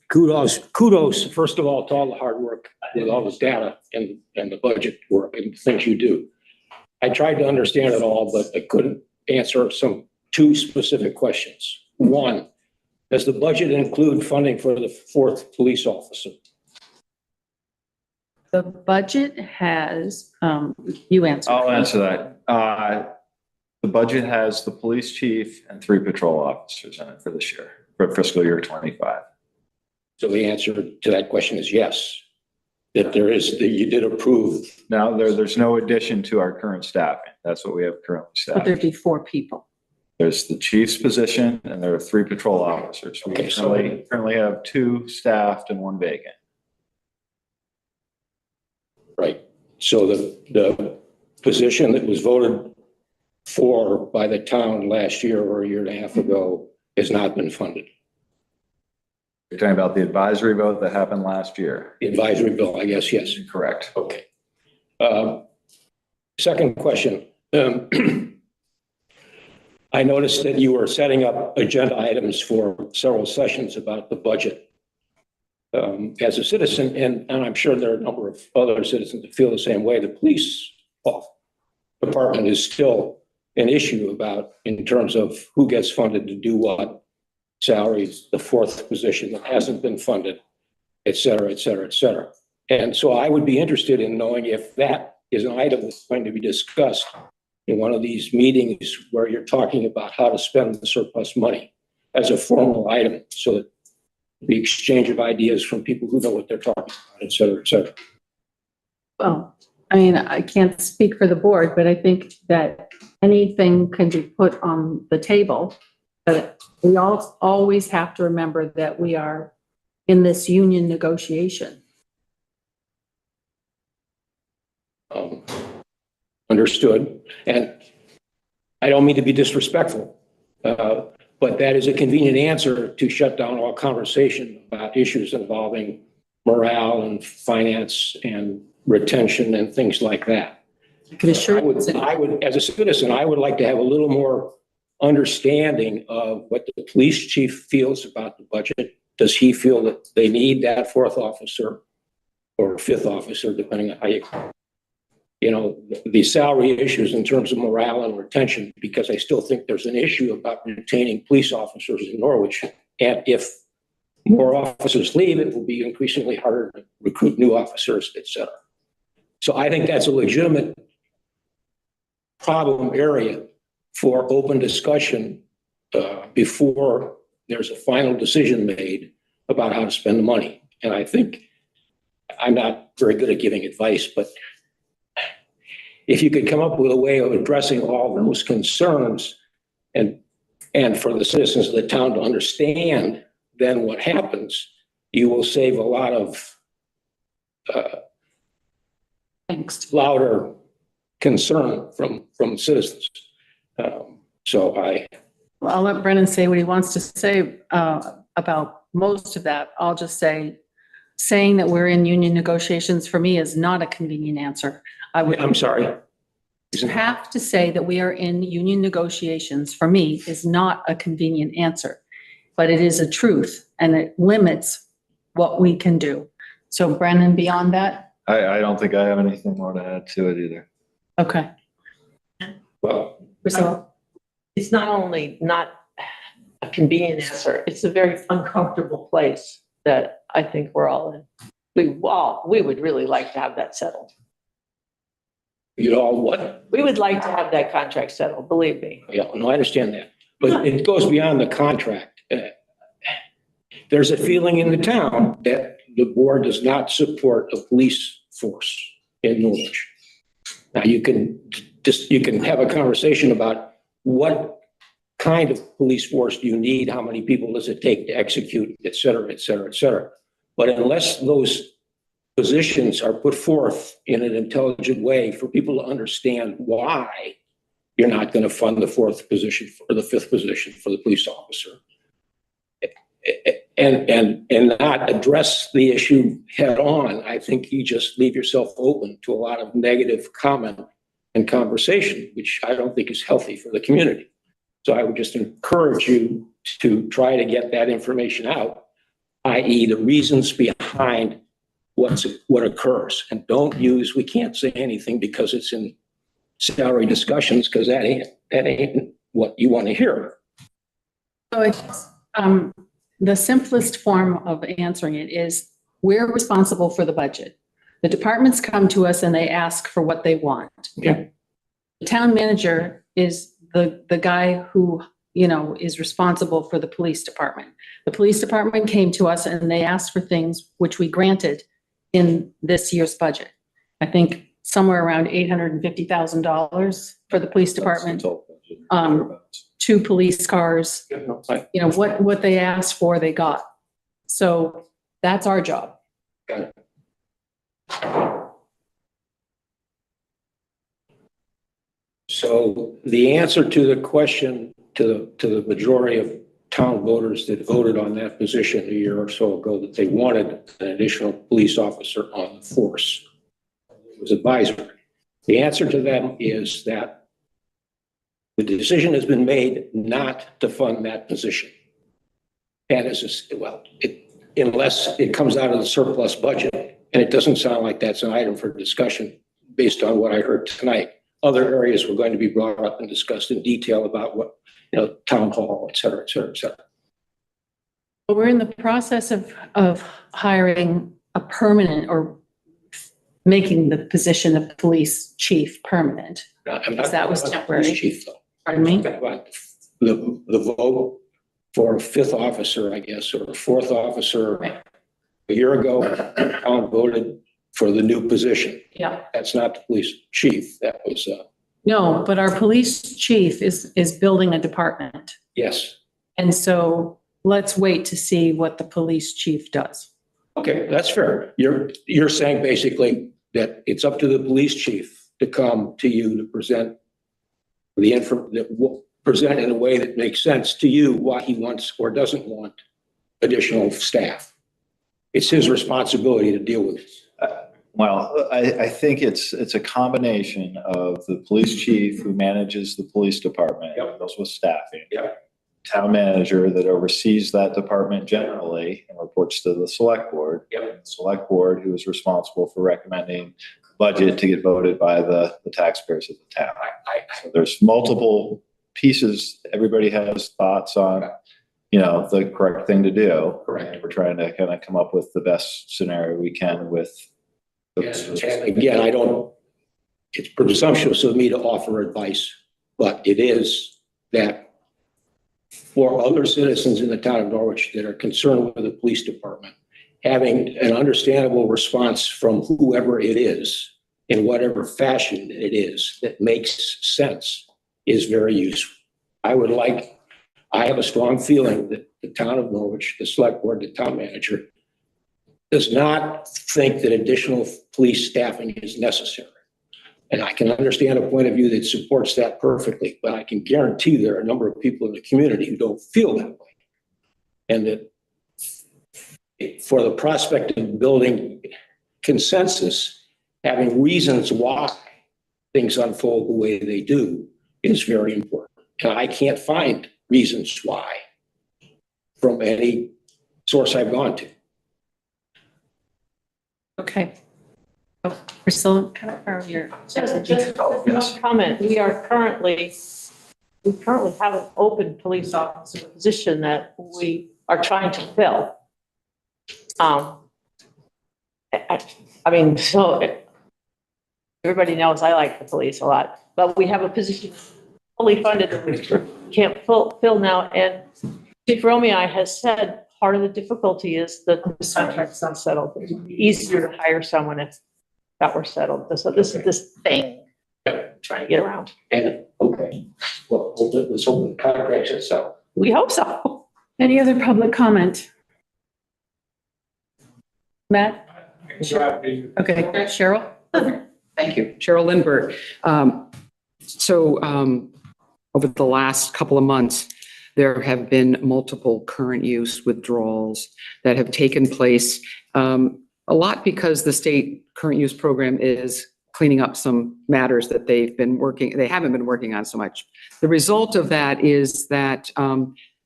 Kudos, first of all, to all the hard work with all this data and the budget work and things you do. I tried to understand it all, but I couldn't answer two specific questions. One, does the budget include funding for the 4th police officer? The budget has, you answer. I'll answer that. The budget has the police chief and 3 patrol officers in it for this year, for fiscal year 25. So the answer to that question is yes, that you did approve. Now, there's no addition to our current staffing. That's what we have currently But staffed. there'd be 4 people. There's the chief's position and there are 3 patrol officers. We Okay, so- currently have 2 staffed and 1 vacant. Right. So the position that was voted for by the town last year or a year and a half ago has not been funded. You're talking about the advisory vote that happened last year? The advisory bill, I guess, yes. Correct. Okay. Second question. I noticed that you were setting up agenda items for several sessions about the budget. As a citizen, and I'm sure there are a number of other citizens that feel the same way, the police department is still an issue about in terms of who gets funded to do what, salaries, the 4th position that hasn't been funded, et cetera, et cetera, et cetera. And so I would be interested in knowing if that is an item that's going to be discussed in one of these meetings where you're talking about how to spend the surplus money as a formal item, so that the exchange of ideas from people who know what they're talking about, et cetera, et cetera. Well, I mean, I can't speak for the board, but I think that anything can be put on the table. But we all always have to remember that we are in this union negotiation. Understood. And I don't mean to be disrespectful, but that is a convenient answer to shut down all conversation about issues involving morale and finance and retention and things like that. I can assure you. I would, as a citizen, I would like to have a little more understanding of what the police chief feels about the budget. Does he feel that they need that 4th officer or 5th officer, depending on how you know, the salary issues in terms of morale and retention, because I still think there's an issue about retaining police officers in Norwich. And if more officers leave, it will be increasingly harder to recruit new officers, et cetera. So I think that's a legitimate problem area for open discussion before there's a final decision made about how to spend the money. And I think I'm not very good at giving advice, but if you could come up with a way of addressing all those concerns and for the citizens of the town to understand then what happens, you will save a lot of louder concern from citizens. Well, I'll let Brennan say what he wants to say about most of that. I'll just say, saying that we're in union negotiations for me is not a convenient answer. I'm sorry. You have to say that we are in union negotiations for me is not a convenient answer, but it is a truth and it limits what we can do. So Brennan, beyond that? I don't think I have anything more to add to it either. Okay. Well, it's not only not a convenient answer, it's a very uncomfortable place that I think we're all in. We would really like to have that settled. You'd all what? We would like to have that contract settled, believe me. Yeah, no, I understand that. But it goes beyond the contract. There's a feeling in the town that the board does not support a police force in Norwich. Now you can have a conversation about what kind of police force do you need, how many people does it take to execute, et cetera, et cetera, et cetera. But unless those positions are put forth in an intelligent way for people to understand why you're not going to fund the 4th position or the 5th position for the police officer, and not address the issue head on, I think you just leave yourself open to a lot of negative comment and conversation, which I don't think is healthy for the community. So I would just encourage you to try to get that information out, i.e. the reasons behind what occurs. And don't use, we can't say anything because it's in salary discussions, because that ain't what you want to hear. So it's, the simplest form of answering it is we're responsible for the budget. The departments come to us and they ask for what they want. Yeah. The town manager is the guy who, you know, is responsible for the police department. The police department came to us and they asked for things which we granted in this year's budget. I think somewhere around $850,000 for the police department. 2 police cars, you know, what they asked for, they got. So that's our job. Got it. So the answer to the question to the majority of town voters that voted on that position a year or so ago, that they wanted an additional police officer on the force, it was advisory. The answer to them is that the decision has been made not to fund that position. And unless it comes out of the surplus budget, and it doesn't sound like that's an item for discussion based on what I heard tonight. Other areas were going to be brought up and discussed in detail about what, you know, town hall, et cetera, et cetera, et cetera. We're in the process of hiring a permanent, or making the position of police chief permanent. Because that was temporary. Chief, though. Pardon me? The vote for a 5th officer, I guess, or a 4th officer a year ago, the town voted for the new position. Yeah. That's not the police chief. That was, No, but our police chief is building a department. yes. And so let's wait to see what the police chief does. Okay, that's fair. You're saying basically that it's up to the police chief to come to you to present present in a way that makes sense to you what he wants or doesn't want additional staff. It's his responsibility to deal with it. Well, I think it's a combination of the police chief who manages the police department, deals with staffing. Town manager that oversees that department generally and reports to the select board. Select board who is responsible for recommending budget to get voted by the taxpayers of the town. So there's multiple pieces. Everybody has thoughts on, you know, the correct thing to do. Correct. We're trying to kind of come up with the best scenario we can with. And again, it's presumptuous of me to offer advice, but it is that for other citizens in the town of Norwich that are concerned with the police department, having an understandable response from whoever it is, in whatever fashion it is, that makes sense, is very useful. I have a strong feeling that the town of Norwich, the select board, the town manager, does not think that additional police staffing is necessary. And I can understand a point of view that supports that perfectly, but I can guarantee there are a number of people in the community who don't feel that way. And that for the prospect of building consensus, having reasons why things unfold the way they do is very important. And I can't find reasons why from any source I've gone to. Okay. Oh, Priscilla, Just one comment. We currently have an open police officer position that we are trying to fill. I mean, so everybody knows I like the police a lot, but we have a position fully funded that we can't fill now. And Chief Romeo has said part of the difficulty is that the contract's not settled. It would be easier to hire someone if that were settled. So this is this thing trying to get around. And okay, well, let's hope the contract is settled. We hope so. Any other public comment? Matt? Okay, Cheryl? Thank you. Cheryl Lindbergh. Over the last couple of months, there have been multiple current use withdrawals that have taken place. A lot because the state current use program is cleaning up some matters that they haven't been working on so much. The result of that is that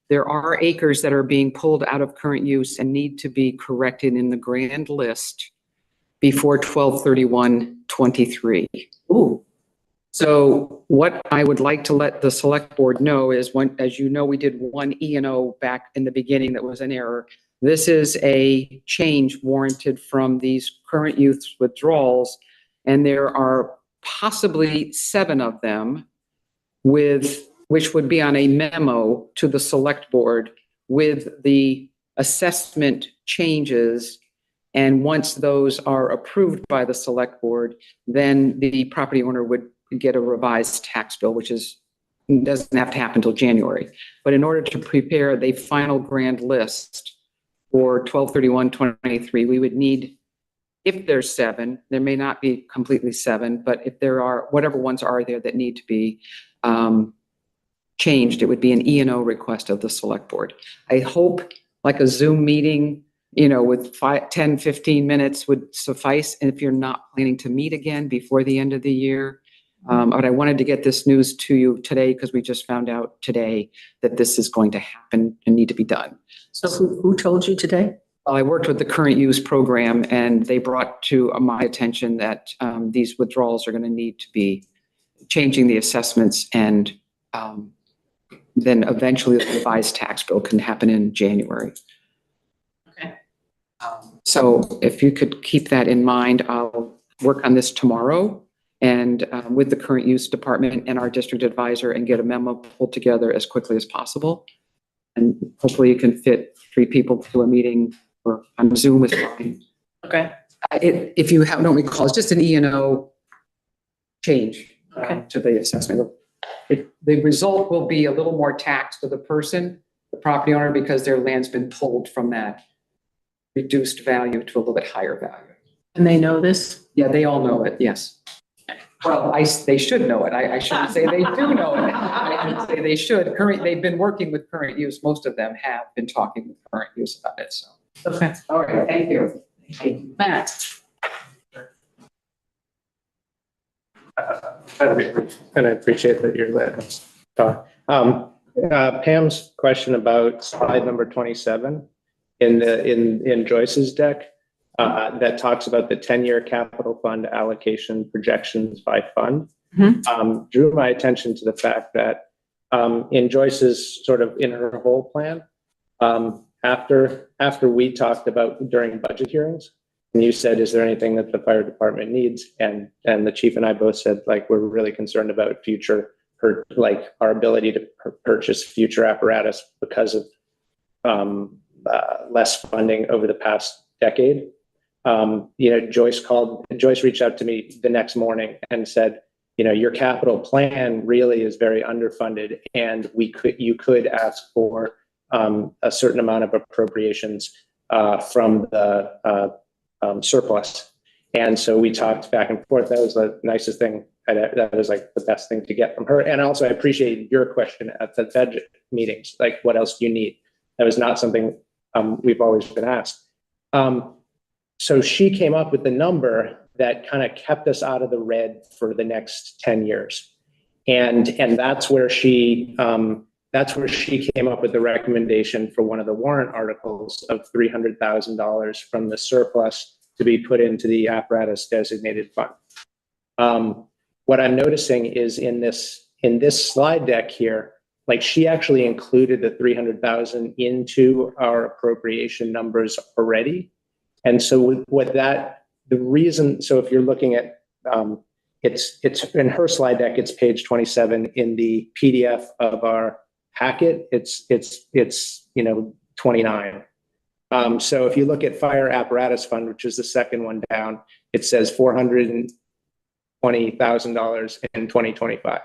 there are acres that are being pulled out of current use and need to be corrected in the grand list before 12/31/23. Ooh. So what I would like to let the select board know is as you know, we did one E&O back in the beginning that was an error. This is a change warranted from these current use withdrawals, and there are possibly 7 of them which would be on a memo to the select board with the assessment changes. And once those are approved by the select board, then the property owner would get a revised tax bill, which doesn't have to happen until January. But in order to prepare the final grand list for 12/31/23, we would need, if there's 7, there may not be completely 7, but if there are, whatever ones are there that need to be changed, it would be an E&O request of the select board. I hope like a Zoom meeting, with 10, 15 minutes would suffice. And if you're not planning to meet again before the end of the year, but I wanted to get this news to you today because we just found out today that this is going to happen and need to be done. So who told you today? I worked with the current use program, and they brought to my attention that these withdrawals are going to need to be changing the assessments, and then eventually the revised tax bill can happen in January. Okay. So if you could keep that in mind, I'll work on this tomorrow and with the current use department and our district advisor, and get a memo pulled together as quickly as possible. And hopefully you can fit 3 people to a meeting or on Zoom with me. Okay. If you don't recall, it's just an E&O change to the assessment. The result will be a little more tax to the person, the property owner, because their land's been pulled from that reduced value to a little bit higher value. And they know this? Yeah, they all know it, yes. Well, they should know it. I shouldn't say they do know it. I should say they should. They've been working with current use. Most of them have been talking with current use about it, so. Okay. All right, thank you. Matt. And I appreciate that you're letting us talk. Pam's question about slide number 27 in Joyce's deck that talks about the 10-year capital fund allocation projections by fund, drew my attention to the fact that in Joyce's in her whole plan, after we talked about during budget hearings, and you said, is there anything that the fire department needs? And the chief and I both said, we're really concerned about our ability to purchase future apparatus because of less funding over the past decade. Joyce reached out to me the next morning and said, your capital plan really is very underfunded, and you could ask for a certain amount of appropriations from the surplus. And so we talked back and forth. That was the nicest thing. That was the best thing to get from her. And also I appreciate your question at the budget meetings, what else do you need? That was not something we've always been asked. So she came up with the number that kind of kept us out of the red for the next 10 years. And that's where she came up with the recommendation for one of the warrant articles of $300,000 from the surplus to be put into the apparatus designated fund. What I'm noticing is in this slide deck here, she actually included the 300,000 into our appropriation numbers already. And so so if you're looking at, it's in her slide deck, it's page 27. In the PDF of our packet, it's 29. So if you look at Fire Apparatus Fund, which is the second one down, it says $420,000 in 2025.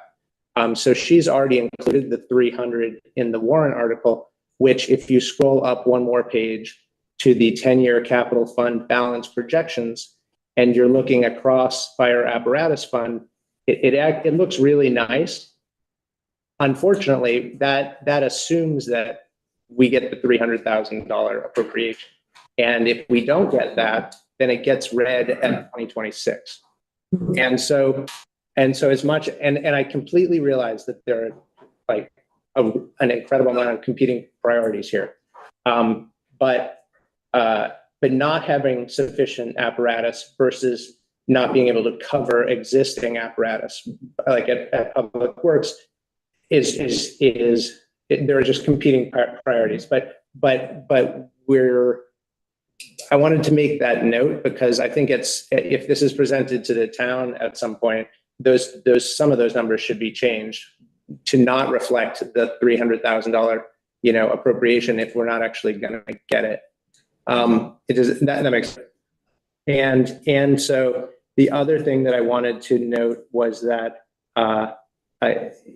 So she's already included the 300 in the warrant article, which if you scroll up one more page to the 10-year capital fund balance projections, and you're looking across Fire Apparatus Fund, it looks really nice. Unfortunately, that assumes that we get the $300,000 appropriation. And if we don't get that, then it gets read at 2026. And so as much, and I completely realize that there are like an incredible amount of competing priorities here. But not having sufficient apparatus versus not being able to cover existing apparatus, like at Public Works, there are just competing priorities. But I wanted to make that note because I think if this is presented to the town at some point, some of those numbers should be changed to not reflect the $300,000, appropriation if we're not actually going to get it. That makes sense. And so the other thing that I wanted to note was that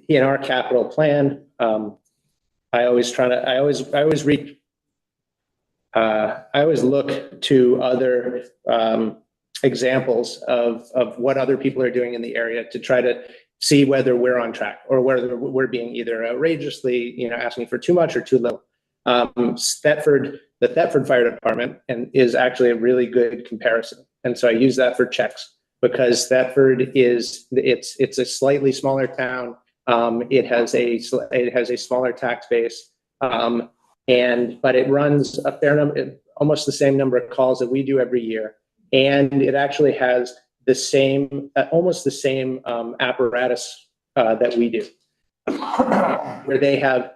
in our capital plan, I always look to other examples of what other people are doing in the area to try to see whether we're on track or whether we're being either outrageously, asking for too much or too little. The Thetford Fire Department is actually a really good comparison, and so I use that for checks because Thetford it's a slightly smaller town. It has a smaller tax base, but it runs a fair number, almost the same number of calls that we do every year, and it actually has almost the same apparatus that we do, where they have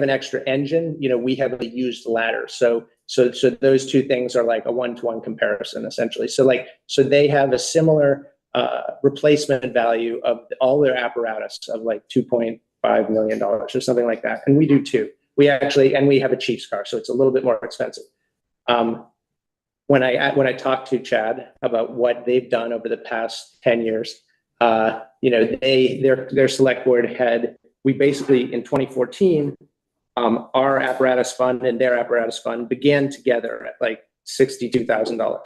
an extra engine. We have a used ladder, so those two things are like a one-to-one comparison essentially. So they have a similar replacement value of all their apparatus of like $2.5 million or something like that, and we do too. We have a Chiefs car, so it's a little bit more expensive. When I talked to Chad about what they've done over the past 10 years, their select board we basically in 2014, our apparatus fund and their apparatus fund began together at like $62,000.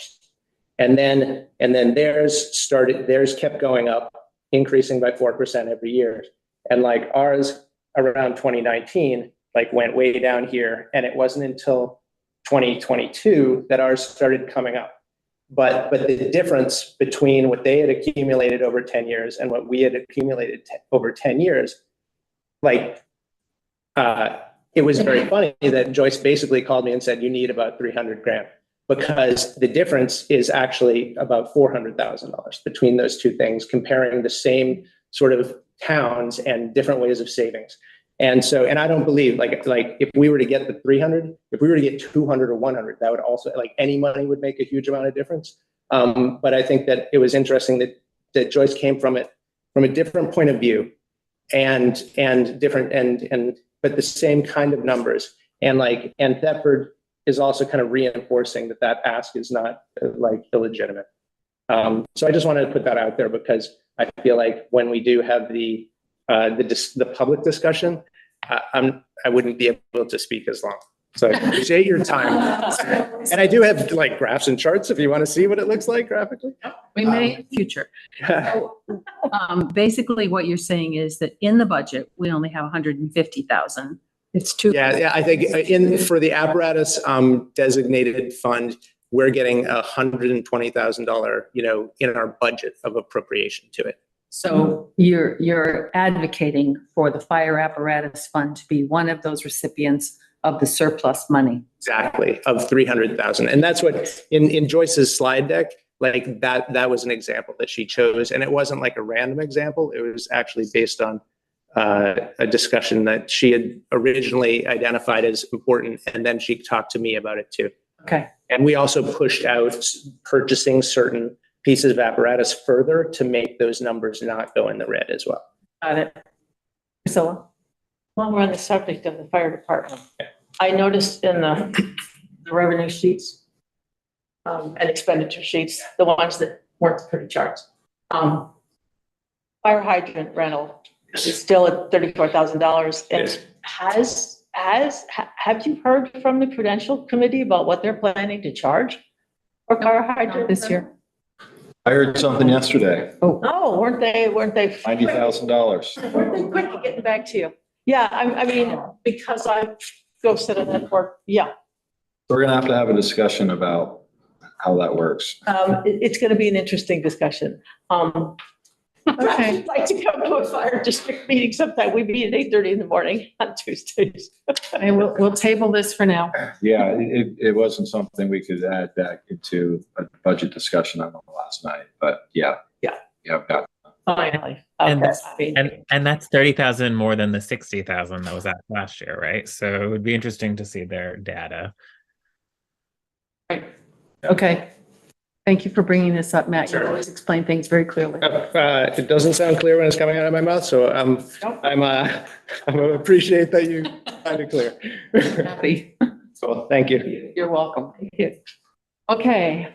And then theirs kept going up, increasing by 4% every year. And like ours around 2019, like went way down here. And it wasn't until 2022 that ours started coming up. But the difference between what they had accumulated over 10 years and what we had accumulated over 10 years, it was very funny that Joyce basically called me and said, you need about $300,000, because the difference is actually about $400,000 between those two things, comparing the same sort of towns and different ways of savings. And I don't believe if we were to get the 300, if we were to get 200 or 100, that would also, any money would make a huge amount of difference. But I think that it was interesting that Joyce came from a different point of view and different but the same kind of numbers. And Thetford is also kind of reinforcing that ask is not illegitimate. So I just wanted to put that out there because I feel like when we do have the public discussion, I wouldn't be able to speak as long. So I appreciate your time. And I do have graphs and charts if you want to see what it looks like graphically. We may in future. So, basically what you're saying is that in the budget, we only have 150,000. It's too. Yeah, I think for the apparatus designated fund, we're getting $120,000, in our budget of appropriation to it. So you're advocating for the fire apparatus fund to be one of those recipients of the surplus money. Exactly, of 300,000. And that's what in Joyce's slide deck, that was an example that she chose. And it wasn't like a random example. It was actually based on a discussion that she had originally identified as important. And then she talked to me about it too. Okay. And we also pushed out purchasing certain pieces of apparatus further to make those numbers not go in the red as well. Got it. Priscilla? While we're on the subject of the fire department, I noticed in the revenue sheets and expenditure sheets, the ones that weren't the pretty charts, fire hydrant rental is still at $34,000. And have you heard from the Prudential Committee about what they're planning to charge for fire hydrant this year? I heard something yesterday. Oh, weren't they? $90,000. Weren't they quick at getting back to you? Yeah, I mean, because I go sit on that board. Yeah. We're going to have a discussion about how that works. It's going to be an interesting discussion. Okay. I'd like to come to a fire district meeting sometime. We meet at 8:30 in the morning on Tuesdays. And we'll table this for now. Yeah, it wasn't something we could add back into a budget discussion on the last night, but yeah. Yeah. Yeah, I've got. Finally. And that's 30,000 more than the 60,000 that was at last year, right? So it would be interesting to see their data. Okay. Thank you for bringing this up, Matt. You always explain things very clearly. It doesn't sound clear when it's coming out of my mouth, so I appreciate that you find it clear. Happy. So thank you. You're welcome. Thank you. Okay.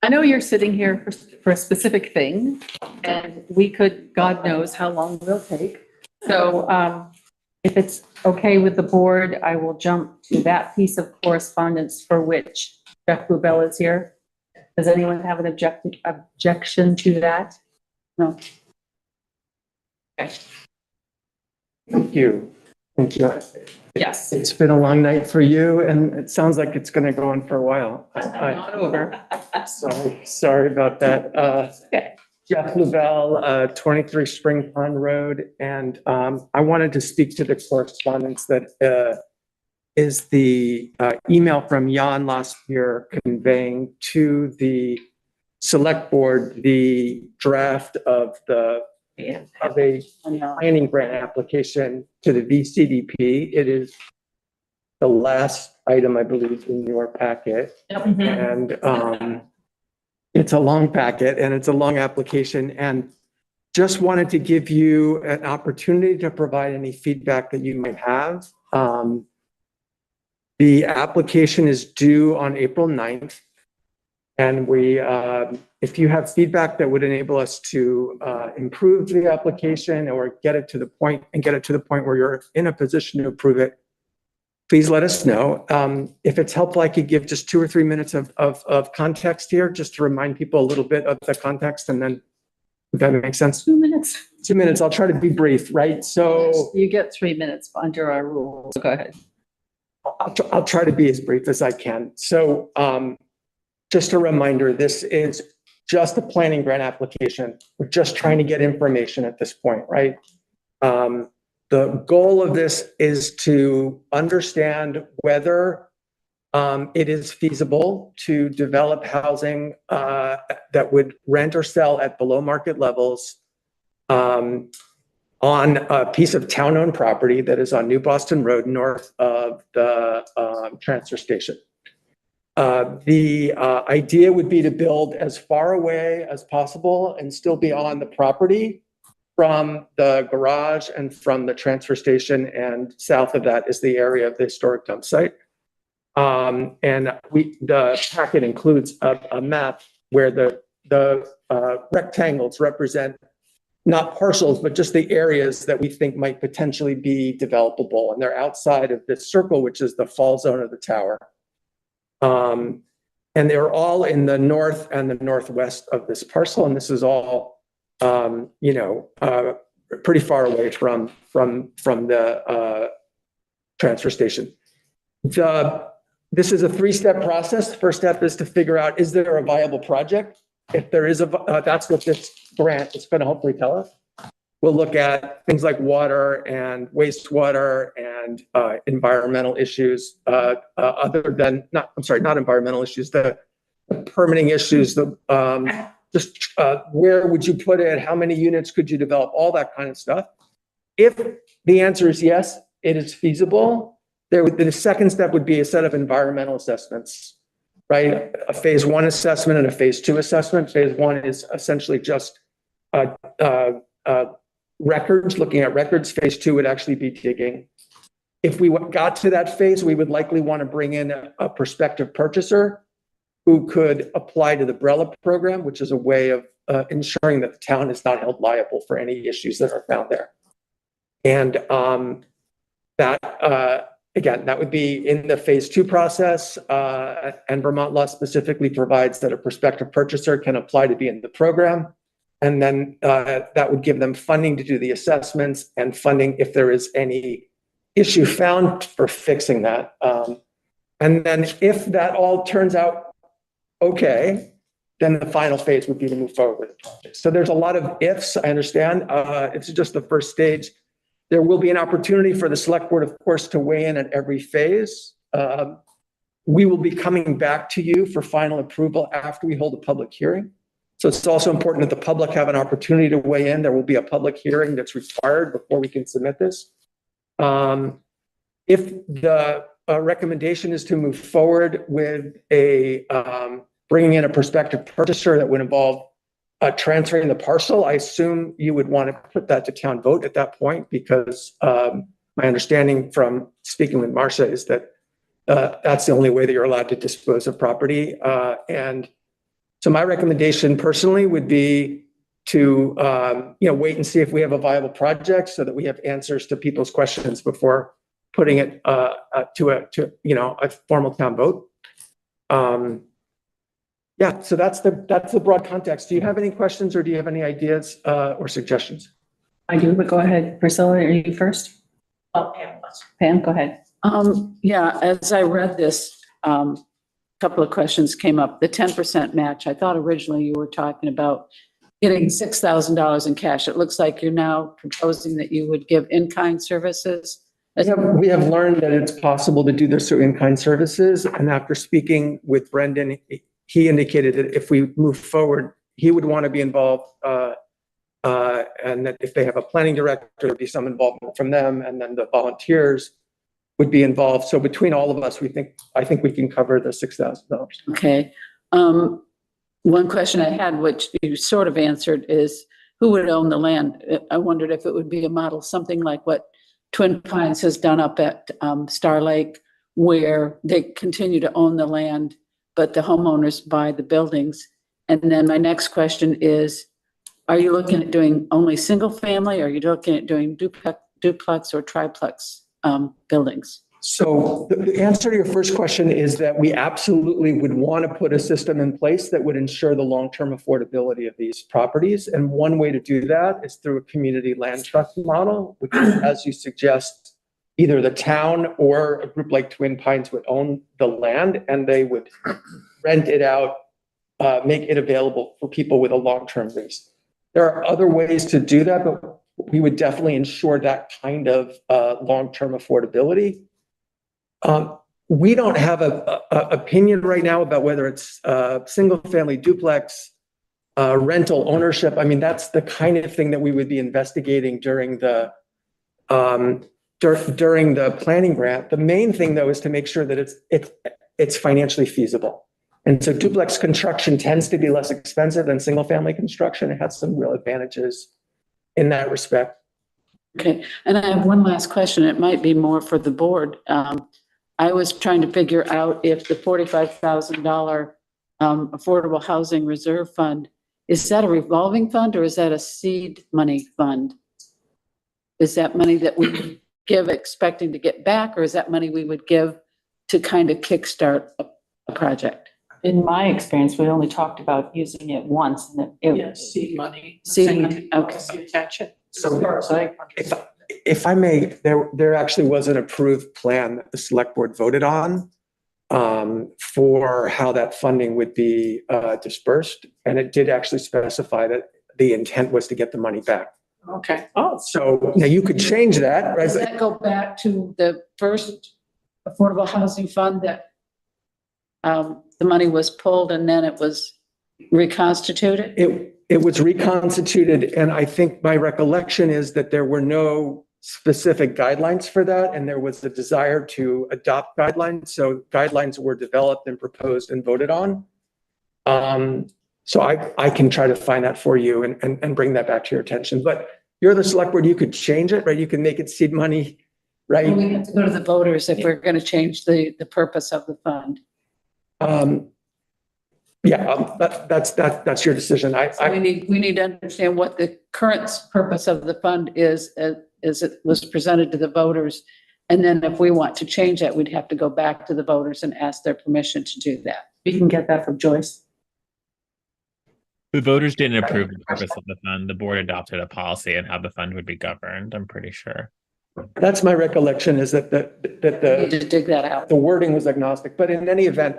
I know you're sitting here for a specific thing, and we could, God knows how long we'll take. So if it's okay with the board, I will jump to that piece of correspondence for which Jeff Bluebell is here. Does anyone have an objection to that? No. Okay. Thank you. Thank you. Yes. It's been a long night for you, and it sounds like it's going to go on for a while. Not over. Sorry about that. Okay. Jeff Bluebell, 23 Spring Pond Road, and I wanted to speak to the correspondence that is the email from Jan last year conveying to the select board the draft of a planning grant application to the VCDP. It is the last item, I believe, in your packet. And it's a long packet and it's a long application, and just wanted to give you an opportunity to provide any feedback that you might have. The application is due on April 9th. And if you have feedback that would enable us to improve the application or get it to the point where you're in a position to approve it, please let us know. If it's helpful, I could give just 2 or 3 minutes of context here, just to remind people a little bit of the context, and then if that makes sense. 2 minutes. 2 minutes. I'll try to be brief, right? So You get 3 minutes under our rules. Go ahead. I'll try to be as brief as I can. So just a reminder, this is just a planning grant application. We're just trying to get information at this point, right? The goal of this is to understand whether it is feasible to develop housing that would rent or sell at below market levels on a piece of town-owned property that is on New Boston Road, north of the transfer station. The idea would be to build as far away as possible and still be on the property from the garage and from the transfer station, and south of that is the area of the historic dump site. And the packet includes a map where the rectangles represent not parcels, but just the areas that we think might potentially be developable. And they're outside of this circle, which is the fall zone of the tower. And they're all in the north and the northwest of this parcel. And this is all, pretty far away from the transfer station. This is a 3-step process. The first step is to figure out, is there a viable project? If there is that's what this grant is going to hopefully tell us. We'll look at things like water and wastewater and environmental issues, not environmental issues, the permitting issues, where would you put it? How many units could you develop? All that kind of stuff. If the answer is yes, it is feasible, the second step would be a set of environmental assessments, right? A phase 1 assessment and a phase 2 assessment. Phase 1 is essentially just records, looking at records. Phase 2 would actually be digging. If we got to that phase, we would likely want to bring in a prospective purchaser who could apply to the BRELA program, which is a way of ensuring that the town is not held liable for any issues that are found there. And that would be in the phase 2 process, and Vermont law specifically provides that a prospective purchaser can apply to be in the program. And then that would give them funding to do the assessments and funding if there is any issue found for fixing that. And then if that all turns out okay, then the final phase would be to move forward with the project. So there's a lot of ifs, I understand. It's just the first stage. There will be an opportunity for the select board, of course, to weigh in at every phase. We will be coming back to you for final approval after we hold a public hearing. So it's also important that the public have an opportunity to weigh in. There will be a public hearing that's required before we can submit this. If the recommendation is to move forward with a bringing in a prospective purchaser that would involve transferring the parcel, I assume you would want to put that to town vote at that point, because my understanding from speaking with Marcia is that that's the only way that you're allowed to dispose of property. And so my recommendation personally would be to wait and see if we have a viable project so that we have answers to people's questions before putting it to a formal town vote. Yeah, so that's the broad context. Do you have any questions, or do you have any ideas or suggestions? I do, but go ahead. Priscilla, are you first? Pam, go ahead. Yeah, as I read this, a couple of questions came up. The 10% match, I thought originally you were talking about getting $6,000 in cash. It looks like you're now proposing that you would give in-kind services. We have learned that it's possible to do this through in-kind services. And after speaking with Brendan, he indicated that if we move forward, he would want to be involved, and that if they have a planning director, there'd be some involvement from them, and then the volunteers would be involved. So between all of us, I think we can cover the $6,000. Okay. One question I had, which you sort of answered, is who would own the land? I wondered if it would be a model, something like what Twin Pines has done up at Star Lake, where they continue to own the land, but the homeowners buy the buildings. And then my next question is, are you looking at doing only single family? Or are you looking at doing duplex or triplex buildings? So the answer to your first question is that we absolutely would want to put a system in place that would ensure the long-term affordability of these properties. And one way to do that is through a community land trust model, which is, as you suggest, either the town or a group like Twin Pines would own the land and they would rent it out, make it available for people with a long-term lease. There are other ways to do that, but we would definitely ensure that kind of long-term affordability. We don't have a opinion right now about whether it's single-family duplex, rental ownership. I mean, that's the kind of thing that we would be investigating during the planning grant. The main thing, though, is to make sure that it's financially feasible. And so duplex construction tends to be less expensive than single-family construction. It has some real advantages in that respect. Okay, and I have one last question. It might be more for the board. I was trying to figure out if the $45,000 Affordable Housing Reserve Fund, is that a revolving fund or is that a seed money fund? Is that money that we give expecting to get back, or is that money we would give to kind of kickstart a project? In my experience, we only talked about using it once, and Seed money. Seed, okay. Attach it. So if I may, there actually was an approved plan that the select board voted on for how that funding would be dispersed. And it did actually specify that the intent was to get the money back. Okay. Oh, so now you could change that, right? Does that go back to the first Affordable Housing Fund that the money was pulled and then it was reconstituted? It was reconstituted, and I think my recollection is that there were no specific guidelines for that, and there was a desire to adopt guidelines. So guidelines were developed and proposed and voted on. So I can try to find that for you and bring that back to your attention. But you're the select board, you could change it, right? You can make it seed money, right? And we have to go to the voters if we're going to change the purpose of the fund. That's your decision. We need to understand what the current purpose of the fund is as it was presented to the voters. And then if we want to change that, we'd have to go back to the voters and ask their permission to do that. We can get that from Joyce. The voters didn't approve the purpose of the fund. The board adopted a policy on how the fund would be governed, I'm pretty sure. That's my recollection, is that Need to dig that out. the wording was agnostic, but in any event,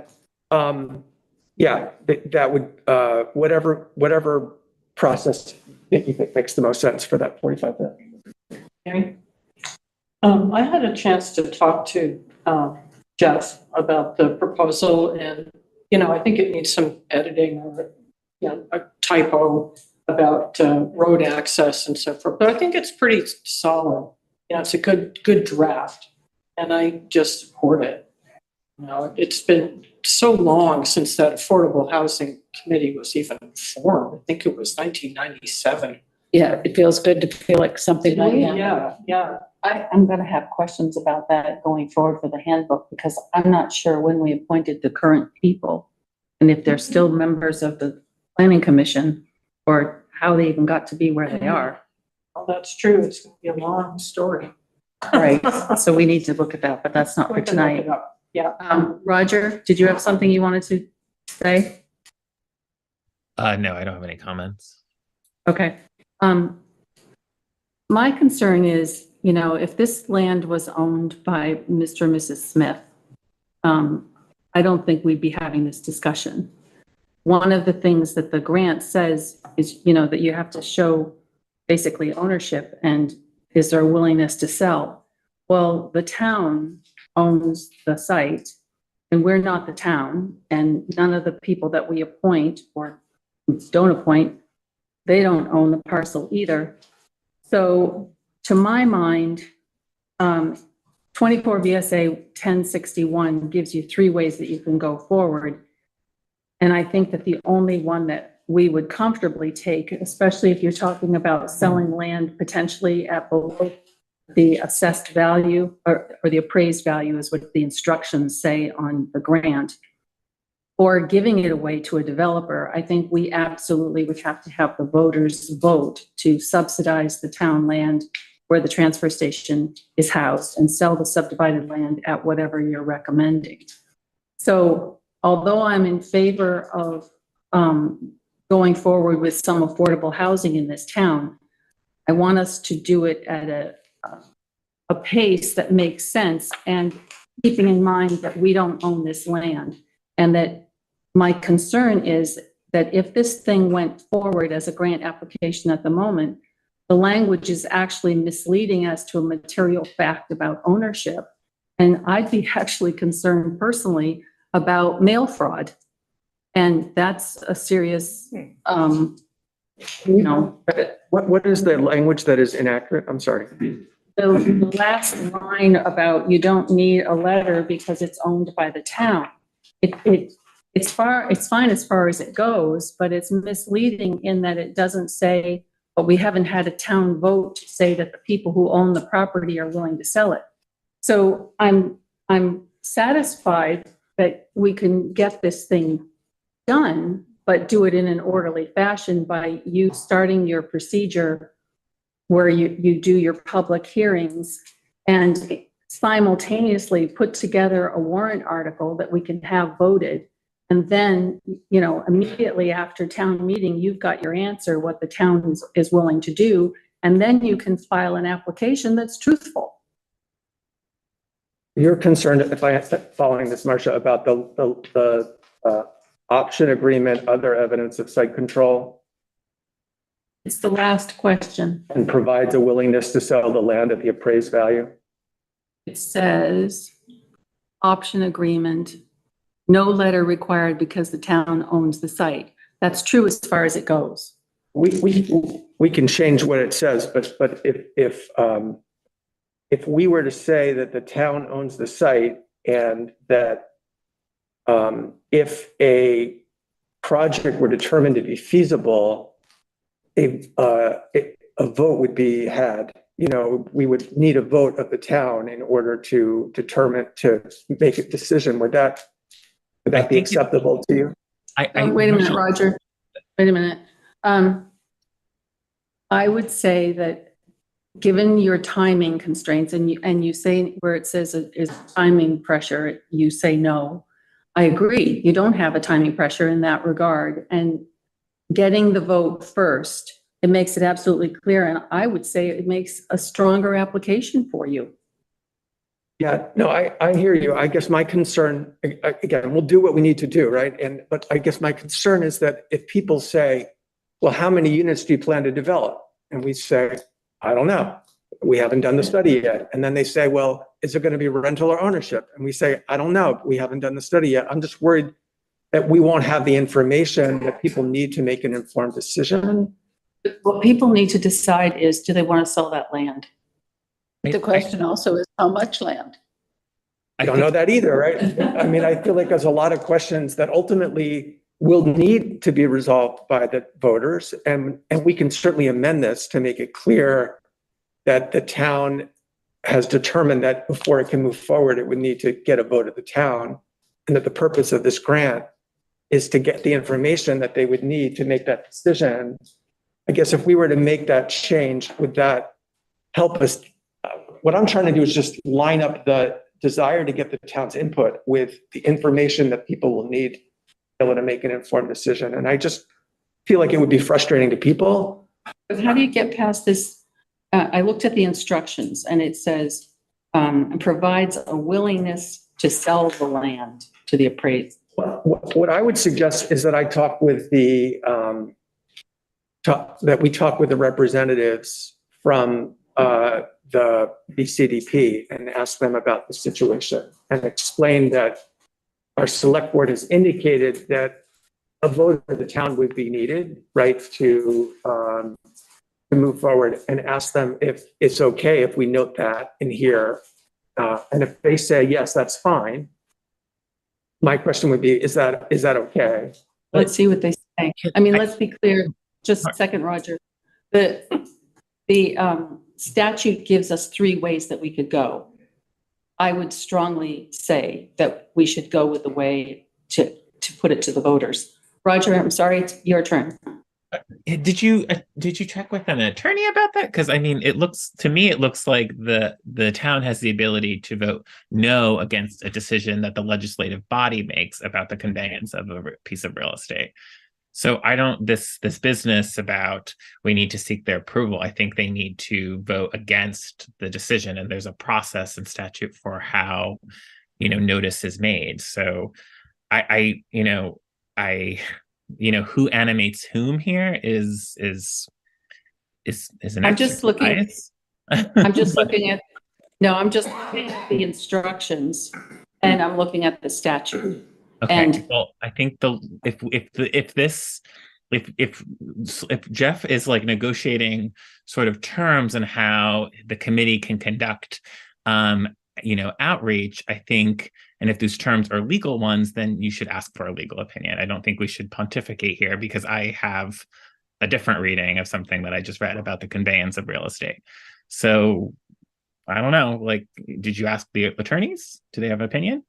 yeah, that would, whatever process that you think makes the most sense for that 45 minutes. Okay. I had a chance to talk to Jeff about the proposal, and, I think it needs some editing or, a typo about road access and so forth, but I think it's pretty solid. It's a good draft, and I just support it. It's been so long since that Affordable Housing Committee was even formed. I think it was 1997. Yeah, it feels good to feel like something like that. Yeah. I'm going to have questions about that going forward for the handbook, because I'm not sure when we appointed the current people and if they're still members of the planning commission or how they even got to be where they are. Well, that's true. It's going to be a long story. Right. So we need to look at that, but that's not for We can look tonight. it up. Yeah. Roger, did you have something you wanted to say? No, I don't have any comments. Okay. My concern is, if this land was owned by Mr. and Mrs. Smith, I don't think we'd be having this discussion. One of the things that the grant says is, that you have to show basically ownership and is there a willingness to sell? Well, the town owns the site and we're not the town, and none of the people that we appoint or don't appoint, they don't own the parcel either. So to my mind, 24 VSA 1061 gives you 3 ways that you can go forward. And I think that the only one that we would comfortably take, especially if you're talking about selling land potentially at below the assessed value or the appraised value, is what the instructions say on the grant, or giving it away to a developer, I think we absolutely would have to have the voters vote to subsidize the town land where the transfer station is housed and sell the subdivided land at whatever you're recommending. So although I'm in favor of going forward with some affordable housing in this town, I want us to do it at a pace that makes sense, and keeping in mind that we don't own this land, and that my concern is that if this thing went forward as a grant application at the moment, the language is actually misleading as to a material fact about ownership. And I'd be actually concerned personally about mail fraud. And that's a serious, What is the language that is inaccurate? I'm sorry. The last line about you don't need a letter because it's owned by the town. It's fine as far as it goes, but it's misleading in that it doesn't say, but we haven't had a town vote to say that the people who own the property are willing to sell it. So I'm satisfied that we can get this thing done, but do it in an orderly fashion by you starting your procedure where you do your public hearings and simultaneously put together a warrant article that we can have voted. And then, immediately after town meeting, you've got your answer, what the town is willing to do. And then you can file an application that's truthful. You're concerned, if I following this, Marcia, about the option agreement, other evidence of site control, It's the last question. and provides a willingness to sell the land at the appraised value? It says, option agreement, no letter required because the town owns the site. That's true as far as it goes. We can change what it says, but if we were to say that the town owns the site and that if a project were determined to be feasible, a vote would be had. We would need a vote of the town in order to determine, to make a decision. Would that be acceptable to you? Wait a minute, Roger. Wait a minute. I would say that given your timing constraints, and you say where it says is timing pressure, you say no. I agree. You don't have a timing pressure in that regard. And getting the vote first It makes it absolutely clear, and I would say it makes a stronger application for you. Yeah, no, I hear you. I guess my concern, again, we'll do what we need to do, right? But I guess my concern is that if people say, well, how many units do you plan to develop? And we say, I don't know. We haven't done the study yet. And then they say, well, is it going to be rental or ownership? And we say, I don't know. We haven't done the study yet. I'm just worried that we won't have the information that people need to make an informed decision. What people need to decide is, do they want to sell that land? The question also is how much land? I don't know that either, right? I mean, I feel like there's a lot of questions that ultimately will need to be resolved by the voters. And we can certainly amend this to make it clear that the town has determined that before it can move forward, it would need to get a vote of the town. And that the purpose of this grant is to get the information that they would need to make that decision. I guess if we were to make that change, would that help us? What I'm trying to do is just line up the desire to get the town's input with the information that people will need to be able to make an informed decision. And I just feel like it would be frustrating to people. But how do you get past this? I looked at the instructions and it says, provides a willingness to sell the land to the appraised. What I would suggest is that I talk with the, that we talk with the representatives from the BCDP and ask them about the situation and explain that our select board has indicated that a vote of the town would be needed, right, to move forward, and ask them if it's okay if we note that in here. And if they say, yes, that's fine. My question would be, is that okay? Let's see what they say. I mean, let's be clear, just a second, Roger. The statute gives us 3 ways that we could go. I would strongly say that we should go with the way to put it to the voters. Roger, I'm sorry, it's your turn. Did you check with an attorney about that? Because I mean, it looks like the town has the ability to vote no against a decision that the legislative body makes about the conveyance of a piece of real estate. So I don't, this business about we need to seek their approval, I think they need to vote against the decision, and there's a process and statute for how, notice is made. So who animates whom here is an I'm just looking. exercise. I'm just looking at the instructions, and I'm looking at the statute. Okay. And well, I think if Jeff is like negotiating sort of terms and how the committee can conduct, outreach, I think, and if those terms are legal ones, then you should ask for a legal opinion. I don't think we should pontificate here because I have a different reading of something that I just read about the conveyance of real estate. So I don't know, like, did you ask the attorneys? Do they have an opinion?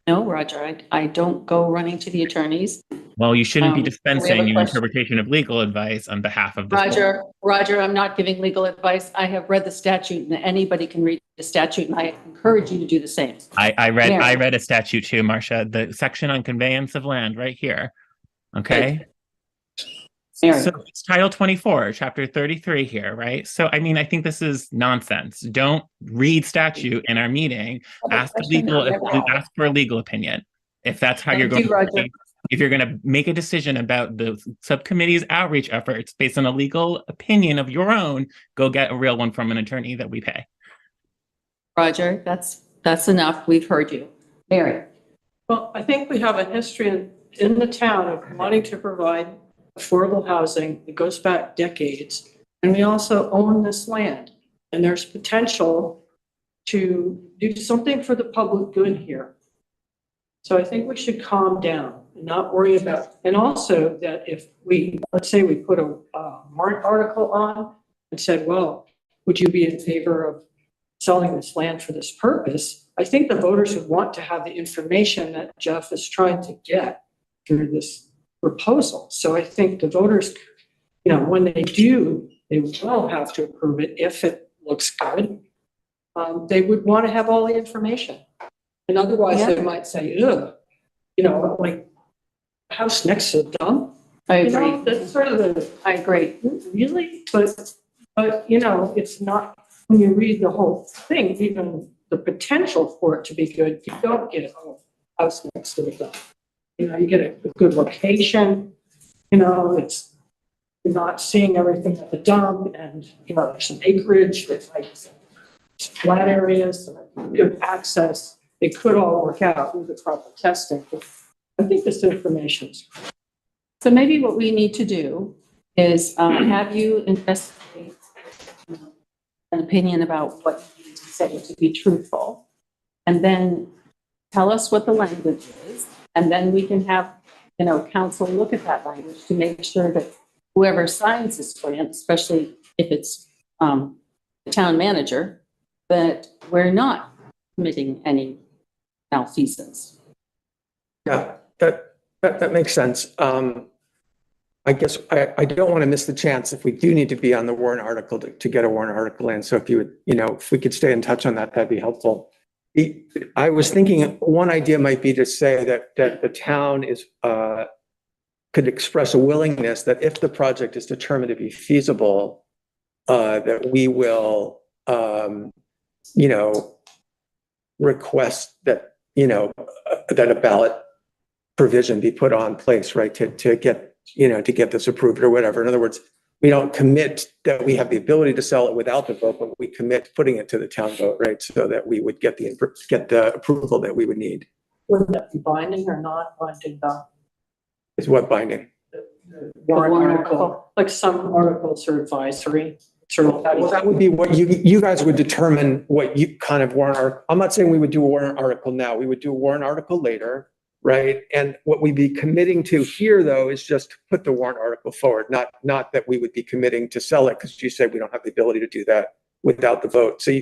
no, Roger, I don't go running to the attorneys. Well, you shouldn't be we have dispensing a your question. interpretation of legal advice on behalf of this board. Roger, I'm not giving legal advice. I have read the statute, and anybody can read the statute, and I encourage you to do the same. I read Mary. a statute too, Marcia, the section on conveyance of land right here. Okay. Mary. So it's Title 24, Chapter 33 here, right? So, I mean, I think this is nonsense. Don't read statute in our meeting. Ask for a legal opinion. If that's how you're going to, if you're going to make a decision about the subcommittee's outreach efforts based on a legal opinion of your own, go get a real one from an attorney that we pay. Roger, that's enough. We've heard you. Mary. Well, I think we have a history in the town of wanting to provide affordable housing. It goes back decades. And we also own this land. And there's potential to do something for the public good here. So I think we should calm down and not worry about, and also that if we, let's say we put a warrant article on and said, well, would you be in favor of selling this land for this purpose? I think the voters would want to have the information that Jeff is trying to get through this proposal. So I think the voters, when they do, they will have to approve it if it looks good. They would want to have all the information. And otherwise they might say, ugh, like house next to the dump, I You know, agree. that's sort of the, I agree. really, but, you know, it's not, when you read the whole thing, even the potential for it to be good, you don't get a house next to the dump. You know, you get a good location, you know, you're not seeing everything at the dump, and, you know, there's some acreage, there's like some flat areas, some good access. It could all work out with the proper testing, but I think this information's. So maybe what we need to do is have you investigate an opinion about what you need to say to be truthful, and then tell us what the language is, and then we can have, you know, council look at that language to make sure that whoever signs this grant, especially if it's the town manager, that we're not committing any malfeasance. Yeah, that makes sense. I guess I don't want to miss the chance if we do need to be on the warrant article to get a warrant article in. So if you would, you know, if we could stay in touch on that, that'd be helpful. I was thinking one idea might be to say that the town is could express a willingness that if the project is determined to be feasible, that we will, you know, request that, you know, that a ballot provision be put on place, right, to get, you know, to get this approved or whatever. In other words, we don't commit that we have the ability to sell it without the vote, but we commit to putting it to the town vote, right, so that we would get the approval that we would need. Would that be binding or not binding, though? Is what binding? Warrant article, like some articles are advisory. Sort of. Well, that would be what you guys would determine what you kind of warrant article. I'm not saying we would do a warrant article now. We would do a warrant article later, right? And what we'd be committing to here, though, is just to put the warrant article forward, not that we would be committing to sell it, because you said we don't have the ability to do that without the vote. So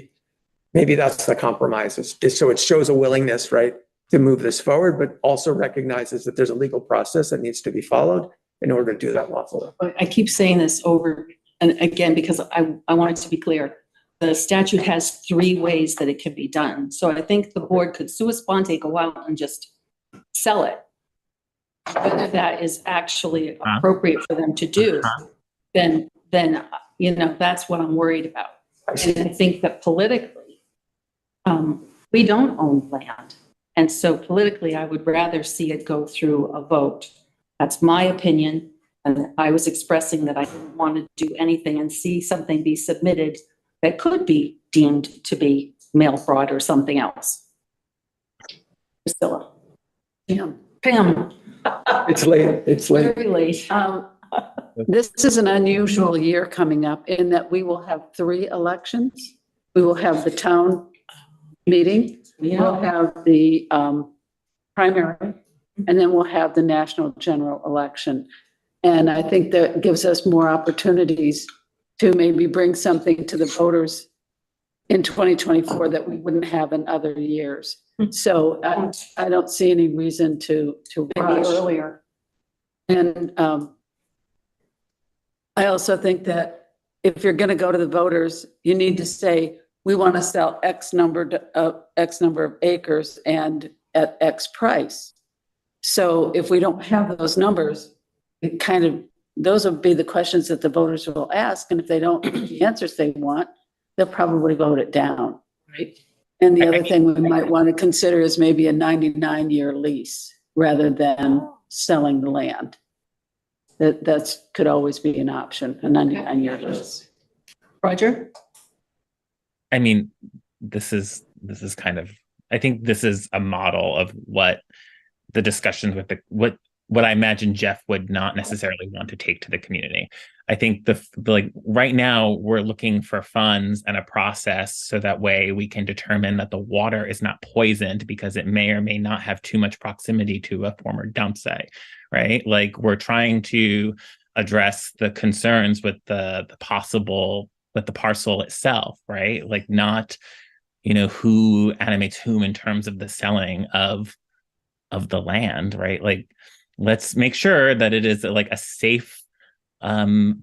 maybe that's the compromise. So it shows a willingness, right, to move this forward, but also recognizes that there's a legal process that needs to be followed in order to do that lawfully. I keep saying this over and again, because I want it to be clear. The statute has 3 ways that it can be done. So I think the board could sua sponte, go out and just sell it. Whether that is actually appropriate for them to do, then, you know, that's what I'm worried about. And I think that politically, we don't own land. And so politically, I would rather see it go through a vote. That's my opinion. And I was expressing that I didn't want to do anything and see something be submitted that could be deemed to be mail fraud or something else. Priscilla. Pam. It's late. It's late. Very late. This is an unusual year coming up in that we will have 3 elections. We will have the town meeting, we'll have the primary, and then we'll have the national general election. And I think that gives us more opportunities to maybe bring something to the voters in 2024 that we wouldn't have in other years. So I don't see any reason to rush. Earlier. And I also think that if you're going to go to the voters, you need to say, we want to sell X number of acres and at X price. So if we don't have those numbers, it kind of, those will be the questions that the voters will ask. And if they don't get the answers they want, they'll probably vote it down. Right. And the other thing we might want to consider is maybe a 99-year lease rather than selling the land. That could always be an option, a 99-year lease. Roger? I mean, this is kind of, I think this is a model of what the discussions with what I imagine Jeff would not necessarily want to take to the community. I think like right now we're looking for funds and a process so that way we can determine that the water is not poisoned because it may or may not have too much proximity to a former dump site, right? Like we're trying to address the concerns with the parcel itself, right? Like not, you know, who animates whom in terms of the selling of the land, right? Like let's make sure that it is like a safe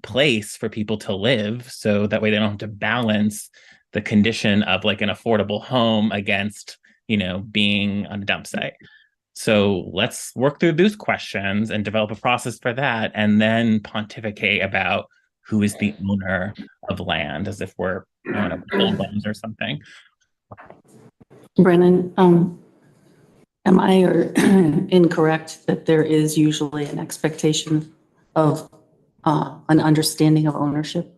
place for people to live, so that way they don't have to balance the condition of like an affordable home against, you know, being on a dump site. So let's work through those questions and develop a process for that, and then pontificate about who is the owner of land, as if we're, I don't know, gold bonds or something. Brennan, am I incorrect that there is usually an expectation of an understanding of ownership?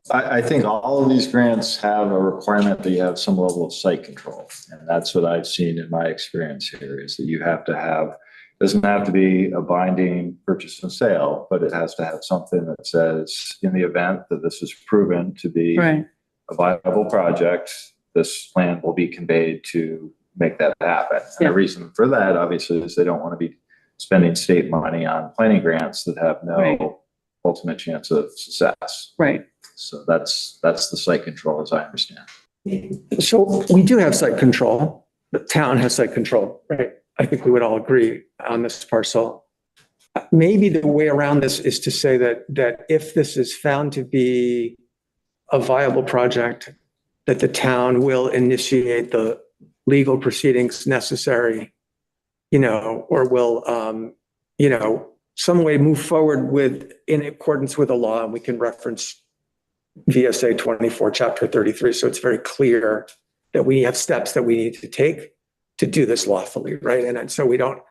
I think all of these grants have a requirement that you have some level of site control. And that's what I've seen in my experience here, is that you have to have, doesn't have to be a binding purchase and sale, but it has to have something that says, in the event that this is proven to be Right. a viable project, this land will be conveyed to make that happen. And Yeah. the reason for that, obviously, is they don't want to be spending state money on planning grants that have no Right. ultimate chance of success. Right. So that's the site control, as I understand. So we do have site control. The town has site control, right? I think we would all agree on this parcel. Maybe the way around this is to say that if this is found to be a viable project, that the town will initiate the legal proceedings necessary, or will, some way move forward with, in accordance with the law, and we can reference VSA 24, Chapter 33. So it's very clear that we have steps that we need to take to do this lawfully, right? And so we don't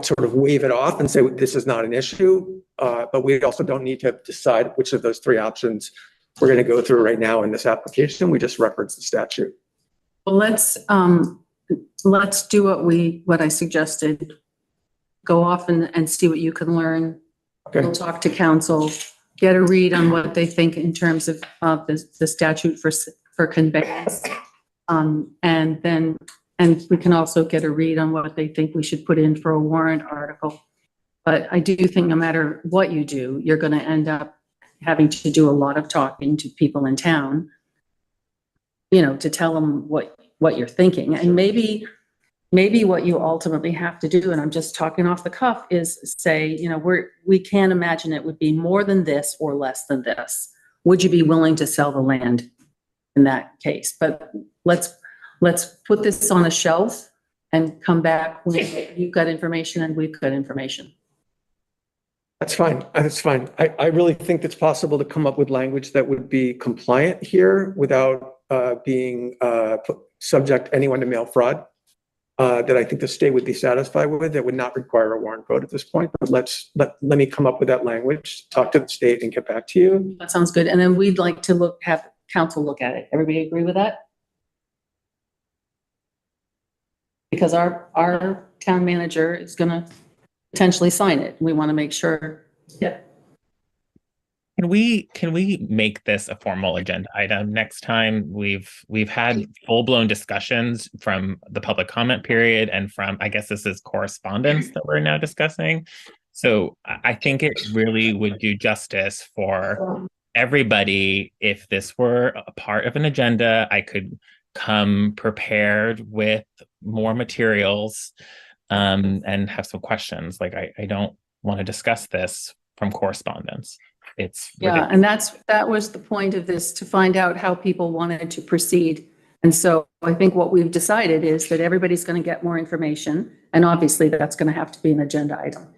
sort of wave it off and say this is not an issue, but we also don't need to decide which of those three options we're going to go through right now in this application. We just reference the statute. Well, let's do what I suggested. Go off and see what you can learn. Okay. We'll talk to council, get a read on what they think in terms of the statute for conveyance. And we can also get a read on what they think we should put in for a warrant article. But I do think no matter what you do, you're going to end up having to do a lot of talking to people in town, to tell them what you're thinking. And maybe what you ultimately have to do, and I'm just talking off the cuff, is say, we can't imagine it would be more than this or less than this. Would you be willing to sell the land in that case? But let's put this on a shelf and come back when you've got information and we've got information. That's fine. That's fine. I really think it's possible to come up with language that would be compliant here without being subject anyone to mail fraud. That I think the state would be satisfied with. That would not require a warrant vote at this point. But let me come up with that language, talk to the state, and get back to you. That sounds good. And then we'd like to have council look at it. Everybody agree with that? Because our town manager is going to potentially sign it. We want to make sure. Yeah. Can we make this a formal agenda item next time? We've had full-blown discussions from the public comment period and from, I guess this is correspondence that we're now discussing. So I think it really would do justice for everybody if this were a part of an agenda. I could come prepared with more materials and have some questions. Like I don't want to discuss this from correspondence. It's yeah, and that was the point of this, to find out how people wanted to proceed. And so I think what we've decided is that everybody's going to get more information, and obviously that's going to have to be an agenda item.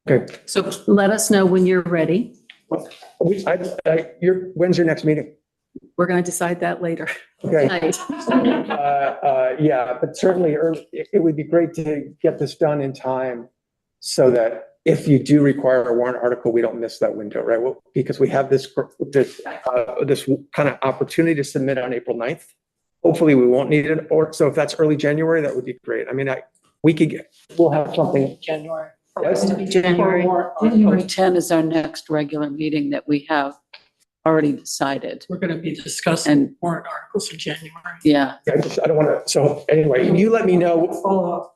Okay. So let us know when you're ready. When's your next meeting? We're going to decide that later. Okay. Yeah, but certainly early, it would be great to get this done in time so that if you do require a warrant article, we don't miss that window, right? Well, because we have this kind of opportunity to submit on April 9th. Hopefully we won't need it. Or so if that's early January, that would be great. I mean, we'll have something. January. January 10 is our next regular meeting that we have already decided. We're going to be discussing warrant articles in January. Yeah. I don't want to. So anyway, you let me know. Follow up.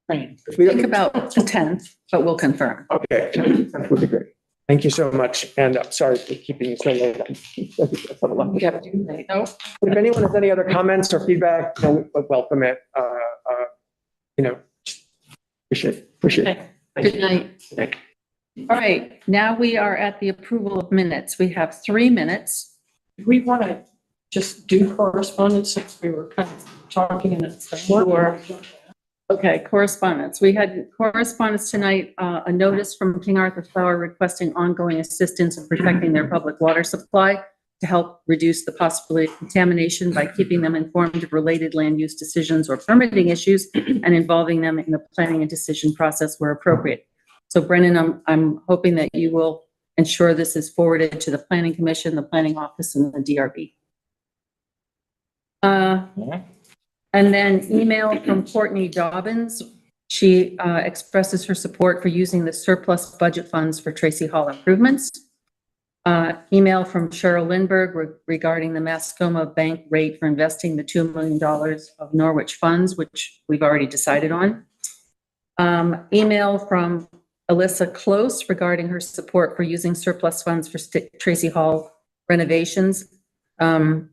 Right. Think about the 10th, but we'll confirm. Okay, that would be great. Thank you so much. And sorry for keeping you so late. If anyone has any other comments or feedback, we welcome it. Appreciate it. Good night. All right, now we are at the approval of minutes. We have 3 minutes. We want to just do correspondence since we were kind of talking in a framework. Sure. Okay, correspondence. We had correspondence tonight, a notice from King Arthur Flower requesting ongoing assistance in protecting their public water supply to help reduce the possibility of contamination by keeping them informed of related land use decisions or permitting issues and involving them in the planning and decision process where appropriate. So Brennan, I'm hoping that you will ensure this is forwarded to the Planning Commission, the Planning Office, and the DRB. And then email from Courtney Dobbins. She expresses her support for using the surplus budget funds for Tracy Hall improvements. Email from Cheryl Lindbergh regarding the Mascoma Bank rate for investing the $2 million of Norwich funds, which we've already decided on. Email from Alyssa Close regarding her support for using surplus funds for Tracy Hall renovations. And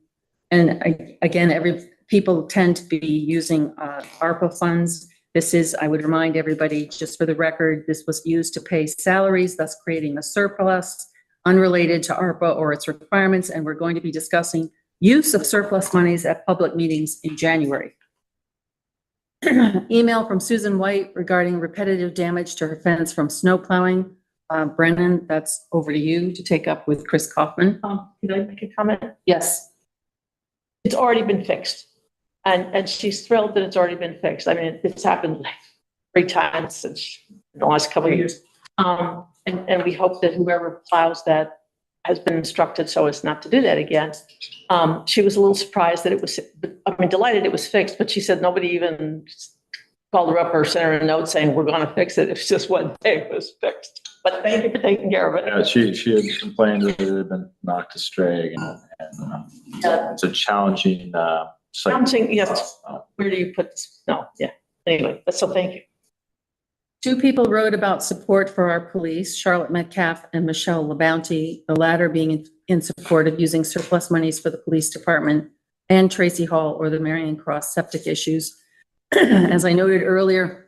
again, people tend to be using ARPA funds. This is, I would remind everybody, just for the record, this was used to pay salaries, thus creating a surplus unrelated to ARPA or its requirements. And we're going to be discussing use of surplus monies at public meetings in January. Email from Susan White regarding repetitive damage to her fence from snow plowing. Brennan, that's over to you to take up with Chris Kaufman. Can I make a comment? Yes. It's already been fixed. And she's thrilled that it's already been fixed. I mean, it's happened like 3 times since the last couple of years. And we hope that whoever plows that has been instructed so as not to do that again. She was a little surprised that it was, delighted it was fixed, but she said nobody even called her up or sent her a note saying, we're going to fix it. It's just one day it was fixed. But thank you for taking care of it. Yeah, she had complained that it had been knocked astray and it's a challenging Challenging, yes. Where do you put this? No, yeah. Anyway, so thank you. 2 people wrote about support for our police, Charlotte Metcalf and Michelle LaBounty, the latter being in support of using surplus monies for the police department and Tracy Hall or the Marion Cross septic issues. As I noted earlier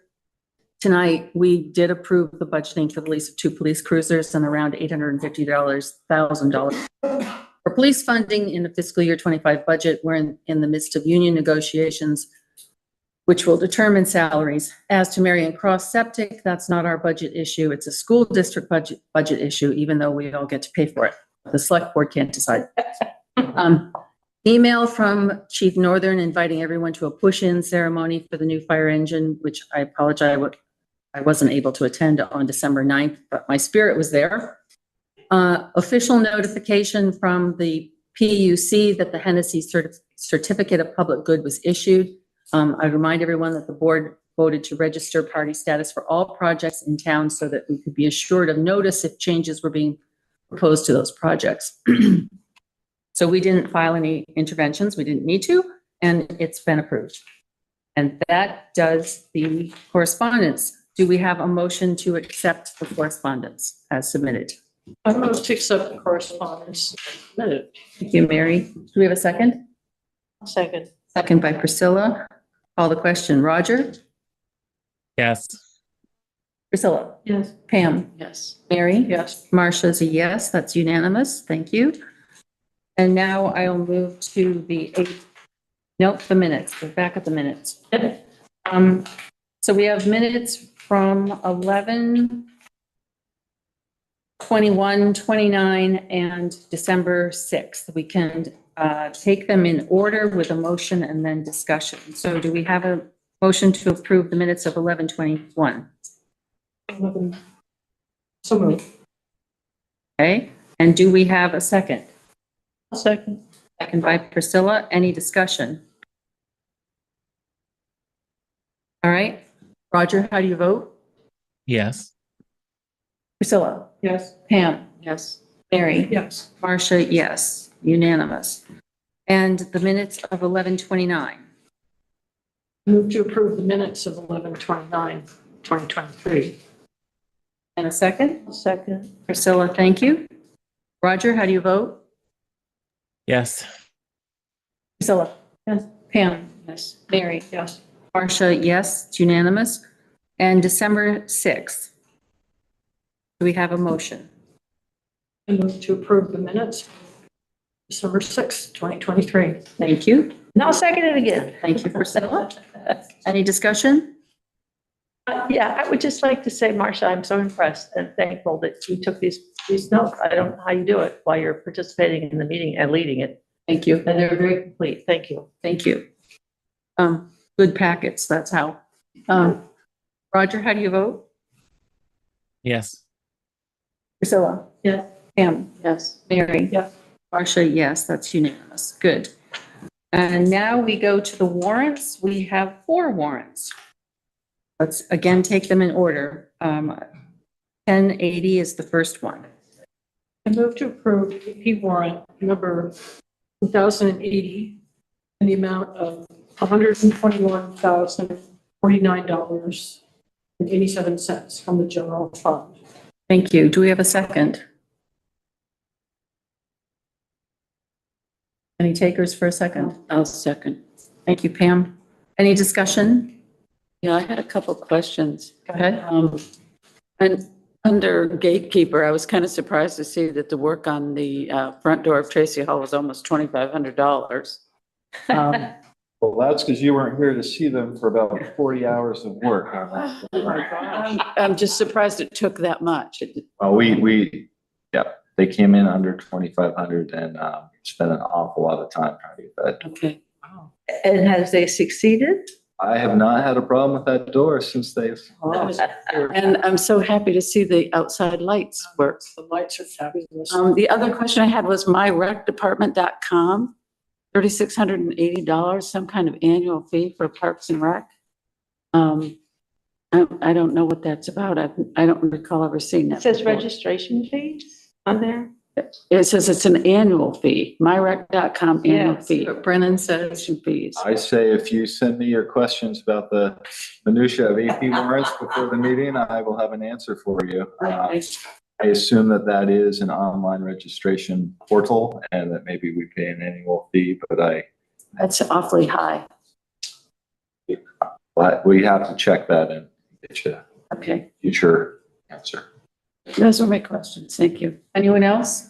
tonight, we did approve the budgeting for the lease of 2 police cruisers and around $850,000 for police funding in the fiscal year 25 budget. We're in the midst of union negotiations, which will determine salaries. As to Marion Cross Septic, that's not our budget issue. It's a school district budget issue, even though we all get to pay for it. The select board can't decide. Email from Chief Northern inviting everyone to a push-in ceremony for the new fire engine, which I apologize, I wasn't able to attend on December 9th, but my spirit was there. Official notification from the PUC that the Hennessy Certificate of Public Good was issued. I remind everyone that the board voted to register party status for all projects in town so that we could be assured of notice if changes were being proposed to those projects. So we didn't file any interventions. We didn't need to, and it's been approved. And that does the correspondence. Do we have a motion to accept the correspondence as submitted? I move to accept the correspondence submitted. Thank you, Mary. Do we have a second? Second. Second by Priscilla. Call the question. Roger? Yes. Priscilla? Yes. Pam? Yes. Mary? Yes. Marcia's a yes. That's unanimous. Thank you. And now I'll move to the the minutes. We're back at the minutes. So we have minutes from 11, 21, 29, and December 6th. We can take them in order with a motion and then discussion. So do we have a motion to approve the minutes of 11/21? So moved. Okay, and do we have a second? A second. Second by Priscilla. Any discussion? All right. Roger, how do you vote? Yes. Priscilla? Yes. Pam? Yes. Mary? Yes. Marcia, yes. Unanimous. And the minutes of 11/29. Move to approve the minutes of 11/29, 2023. And a second? Second. Priscilla, thank you. Roger, how do you vote? Yes. Priscilla? Yes. Pam? Yes. Mary? Yes. Marcia, yes. It's unanimous. And December 6th. Do we have a motion? I move to approve the minutes. December 6th, 2023. Thank you. Now second it again. Thank you, Priscilla. Any discussion? Yeah, I would just like to say, Marcia, I'm so impressed and thankful that you took these notes. I don't know how you do it while you're participating in the meeting and leading it. Thank you. And they're very complete. Thank you. Thank you. Good packets, that's how. Roger, how do you vote? Yes. Priscilla? Yes. Pam? Yes. Mary? Yes. Marcia, yes, that's unanimous. Good. And now we go to the warrants. We have 4 warrants. Let's again take them in order. 1080 is the first one. I move to approve AP warrant number 1080 in the amount of $121,049.87 from the general fund. Thank you. Do we have a second? Any takers for a second? I'll second. Thank you, Pam. Any discussion? Yeah, I had a couple questions. Go ahead. And under gatekeeper, I was kind of surprised to see that the work on the front door of Tracy Hall was almost $2,500. Well, that's because you weren't here to see them for about 40 hours of work. I'm just surprised it took that much. Well, yeah, they came in under 2,500 and spent an awful lot of time trying to get that. Okay. And has they succeeded? I have not had a problem with that door since they've. And I'm so happy to see the outside lights work. The lights are fabulous. The other question I had was myrecdepartment.com, $3,680, some kind of annual fee for Parks and Rec. I don't know what that's about. I don't recall ever seeing that. It says before. registration fees on there. It says it's an annual fee, myrec.com annual Yes, fee. But Brennan says Fees. I say if you send me your questions about the minutia of AP warrants before the meeting, I will have an answer for you. I assume that is an online registration portal and that maybe we pay an annual fee, but That's awfully high. but we have to check that and get you Okay. a future answer. Those are my questions. Thank you. anyone else?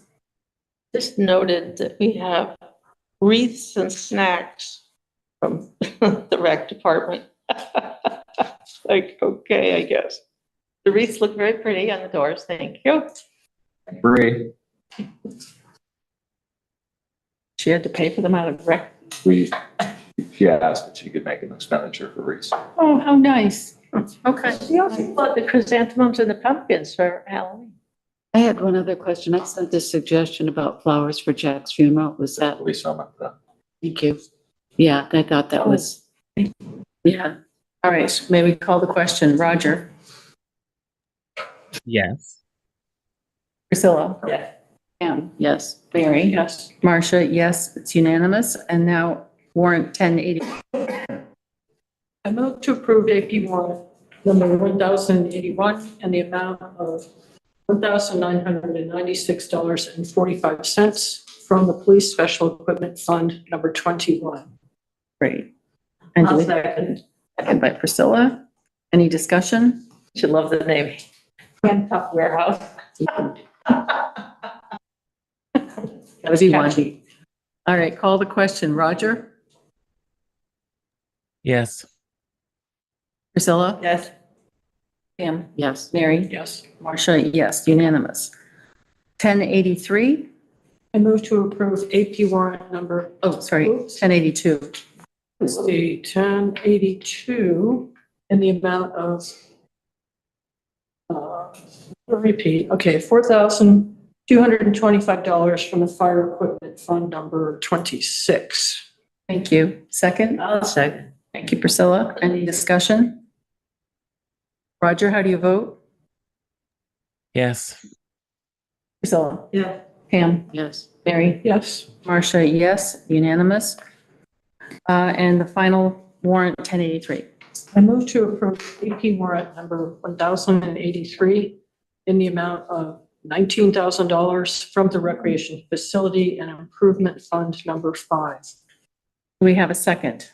Just noted that we have wreaths and snacks from the rec department. Like, okay, I guess. The wreaths look very pretty on the doors. Thank you. Bree, She had to pay for them out of rec. she asked if she could make an expenditure for Reese. Oh, how nice. Okay. She also bought the chrysanthemums and the pumpkins for Halloween. I had one other question. I sent this suggestion about flowers for Jack's funeral. Was that? We sum up the. Thank you. Yeah, I thought that was, yeah. All right, may we call the question? Roger? Yes. Priscilla? Yes. Pam? Yes. Mary? Yes. Marcia, yes, it's unanimous. And now warrant 1080. I move to approve AP warrant number 1081 and the amount of $1,996.45 from the Police Special Equipment Fund number 21. Great. And do I'll we- second. second by Priscilla. Any discussion? Should love the name. Handcuff Warehouse. Gotta be one. All right, call the question. Roger? Yes. Priscilla? Yes. Pam? Yes. Mary? Yes. Marcia, yes, unanimous. 1083. I move to approve AP warrant number, Oh, sorry, 1082. let's see, 1082 in the amount of, repeat, okay, $4,225 from the Fire Equipment Fund number 26. Thank you. Second? I'll second. Thank you, Priscilla. Any discussion? Roger, how do you vote? Yes. Priscilla? Yeah. Pam? Yes. Mary? Yes. Marcia, yes, unanimous. And the final warrant, 1083. I move to approve AP warrant number 1083 in the amount of $19,000 from the Recreation Facility and Improvement Fund number 5. Do we have a second?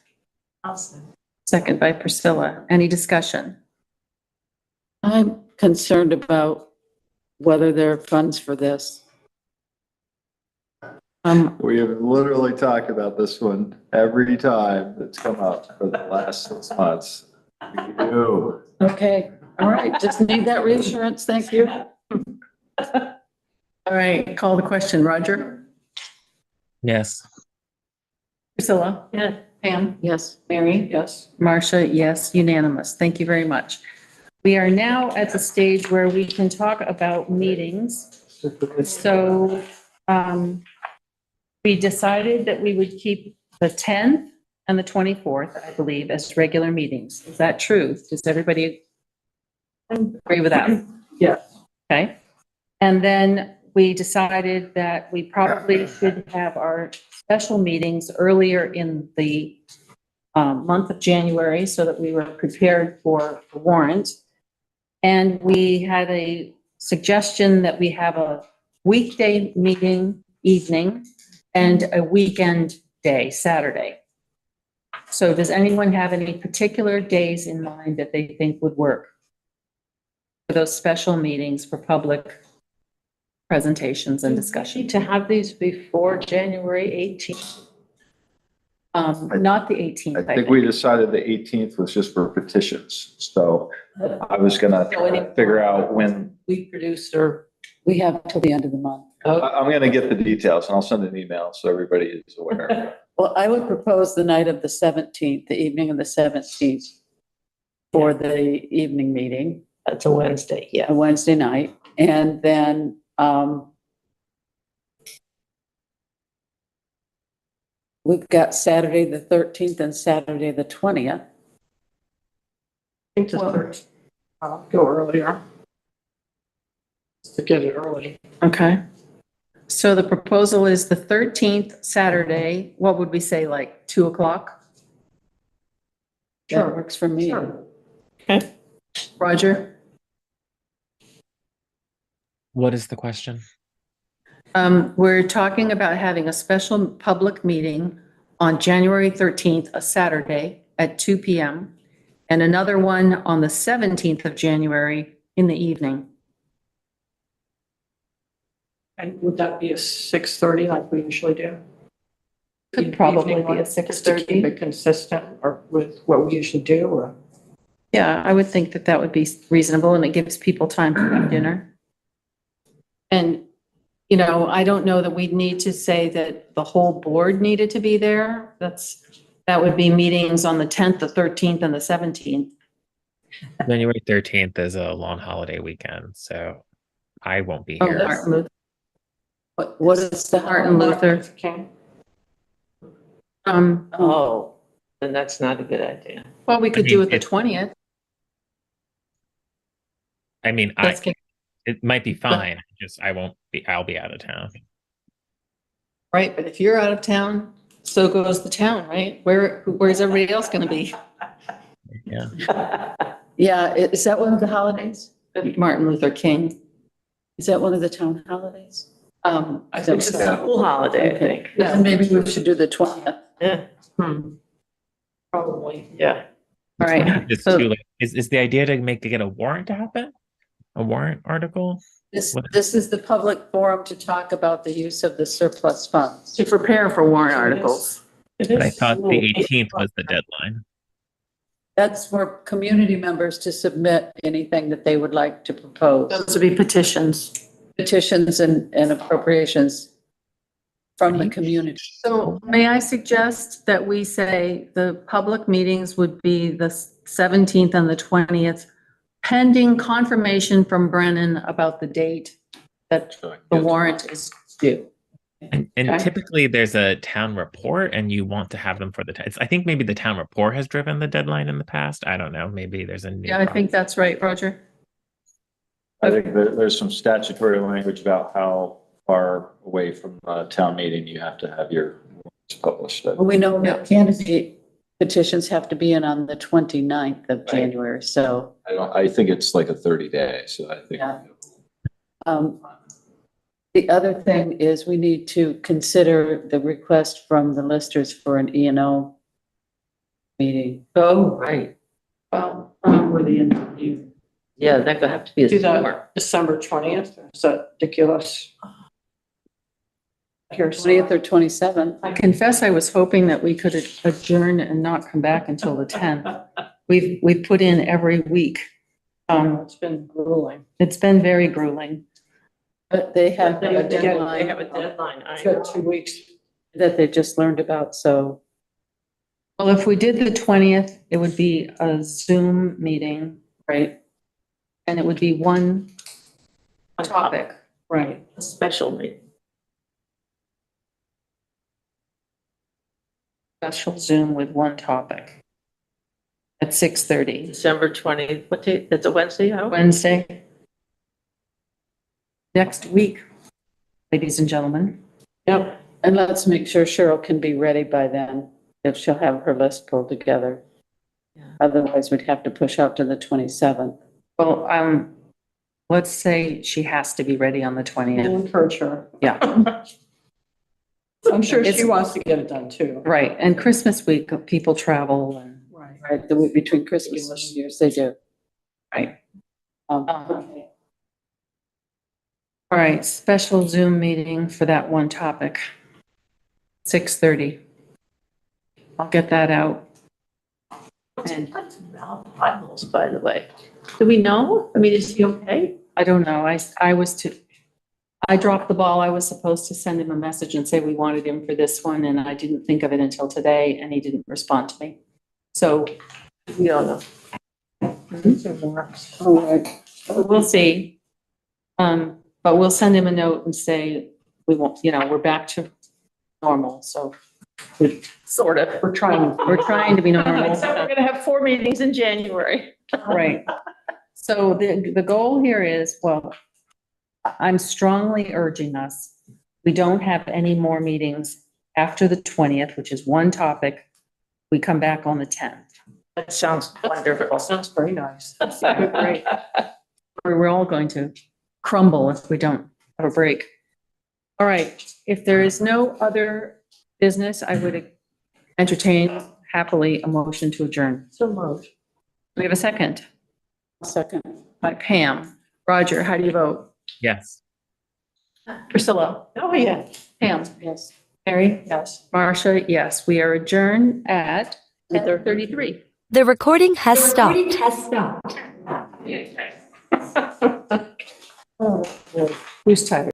I'll second. Second by Priscilla. Any discussion? I'm concerned about whether there are funds for this. We have literally talked about this one every time that's come up for the last 6 months. You. Okay, all right, just need that reassurance, thank you. All right, call the question. Roger? Yes. Priscilla? Yeah. Pam? Yes. Mary? Yes. Marcia, yes, unanimous. Thank you very much. We are now at the stage where we can talk about meetings. So we decided that we would keep the 10th and the 24th, I believe, as regular meetings. Is that true? Does everybody agree with that? Yeah. Okay. And then we decided that we probably should have our special meetings earlier in the month of January so that we were prepared for the warrant. And we had a suggestion that we have a weekday meeting evening and a weekend day, Saturday. So does anyone have any particular days in mind that they think would work for those special meetings for public presentations and discussion? To have these before January 18th. Not the 18th. I think we decided the 18th was just for petitions. So I was gonna try to figure out when. We produced or we have till the end of the month. I'm gonna get the details and I'll send an email so everybody is aware. Well, I would propose the night of the 17th, the evening of the 17th for the evening meeting. That's a Wednesday, yeah. A Wednesday night. And then, we've got Saturday, the 13th and Saturday, the 20th. I think the third, I'll go earlier. Just to get it early. Okay. So the proposal is the 13th Saturday. What would we say, like 2 o'clock? That works for me. Sure. Okay. Roger? What is the question? We're talking about having a special public meeting on January 13th, a Saturday at 2 p.m. and another one on the 17th of January in the evening. And would that be a 6:30 like we usually do? Could probably be a Just to 6:30. keep it consistent or with what we usually do or? Yeah, I would think that that would be reasonable and it gives people time to have dinner. And, you know, I don't know that we'd need to say that the whole board needed to be there. That would be meetings on the 10th, the 13th and the 17th. January 13th is a long holiday weekend, so I won't be Oh, here. Martin Luther. What is the Martin Luther. King. Oh, then that's not a good idea. Well, we could do it the 20th. I mean, Let's get- it might be fine. Just I won't be. I'll be out of town. Right, but if you're out of town, so goes the town, right? Where's everybody else going to be? Yeah. Yeah, is that one of the holidays? Martin Luther King. Is that one of the town holidays? I think it's a school holiday, I think. Then maybe we should do the 20th. Yeah. Probably. Yeah. All right. It's So too late. Is the idea to get a warrant to happen? A warrant article? This is the public forum to talk about the use of the surplus funds. to prepare for warrant articles. But I thought the 18th was the deadline. That's for community members to submit anything that they would like to propose. Those would be petitions. Petitions and appropriations from the community. So may I suggest that we say the public meetings would be the 17th and the 20th, pending confirmation from Brennan about the date that the warrant is due. And Okay. typically there's a town report and you want to have them for the time. I think maybe the town report has driven the deadline in the past. I don't know. Maybe there's a new. Yeah, I think that's right, Roger. I think there's some statutory language about how far away from a town meeting you have to have your warrants published. Well, we know that candidate petitions have to be in on the 29th of January, so. I think it's like a 30-day, so I think. Yeah. The other thing is we need to consider the request from the listers for an E&O meeting. Oh, right. Well, for the interview. Yeah, that could have to be a Do summer. that December 20th. Is that ridiculous? Here's 20th or 27th. I confess I was hoping that we could adjourn and not come back until the 10th. we've put in every week. It's been grueling. It's been very grueling. But they have They a have deadline. a deadline. It's got 2 weeks that they just learned about, so. Well, if we did the 20th, it would be a Zoom meeting, right? And it would be one topic, right? A special meeting. Special Zoom with one topic at 6:30. December 20th, what day? That's a Wednesday, how? Wednesday. Next week, ladies and gentlemen. Yep. And let's make sure Cheryl can be ready by then, if she'll have her list pulled together. Otherwise, we'd have to push out to the 27th. Well, let's say she has to be ready on the 20th. We'll encourage her. Yeah. I'm sure she It's- wants to get it done too. Right, and Christmas week, people travel and. Right, the week between Christmas and New Year's, they do. Right. Okay. All right, special Zoom meeting for that one topic. 6:30. I'll get that out. And Bibles, by the way. Do we know? I mean, is he okay? I don't know, I dropped the ball. I was supposed to send him a message and say we wanted him for this one, and I didn't think of it until today, and he didn't respond to me. So, We don't know. All right. we'll see. But we'll send him a note and say, we won't, we're back to normal, so. Sort of. We're trying to be normal. Except we're gonna have 4 meetings in January. Right. So the goal here is, well, I'm strongly urging us, we don't have any more meetings after the 20th, which is one topic. We come back on the 10th. That sounds wonderful. Sounds very nice. Great. We're all going to crumble if we don't have a break. All right, if there is no other business, I would entertain happily a motion to adjourn. So moved. We have a second. Second. By Pam. Roger, how do you vote? Yes. Priscilla? Oh, yeah. Pam? Yes. Mary? Yes. Marcia? Yes. We are adjourned at 10:33. The recording has stopped. Oh, who's tired?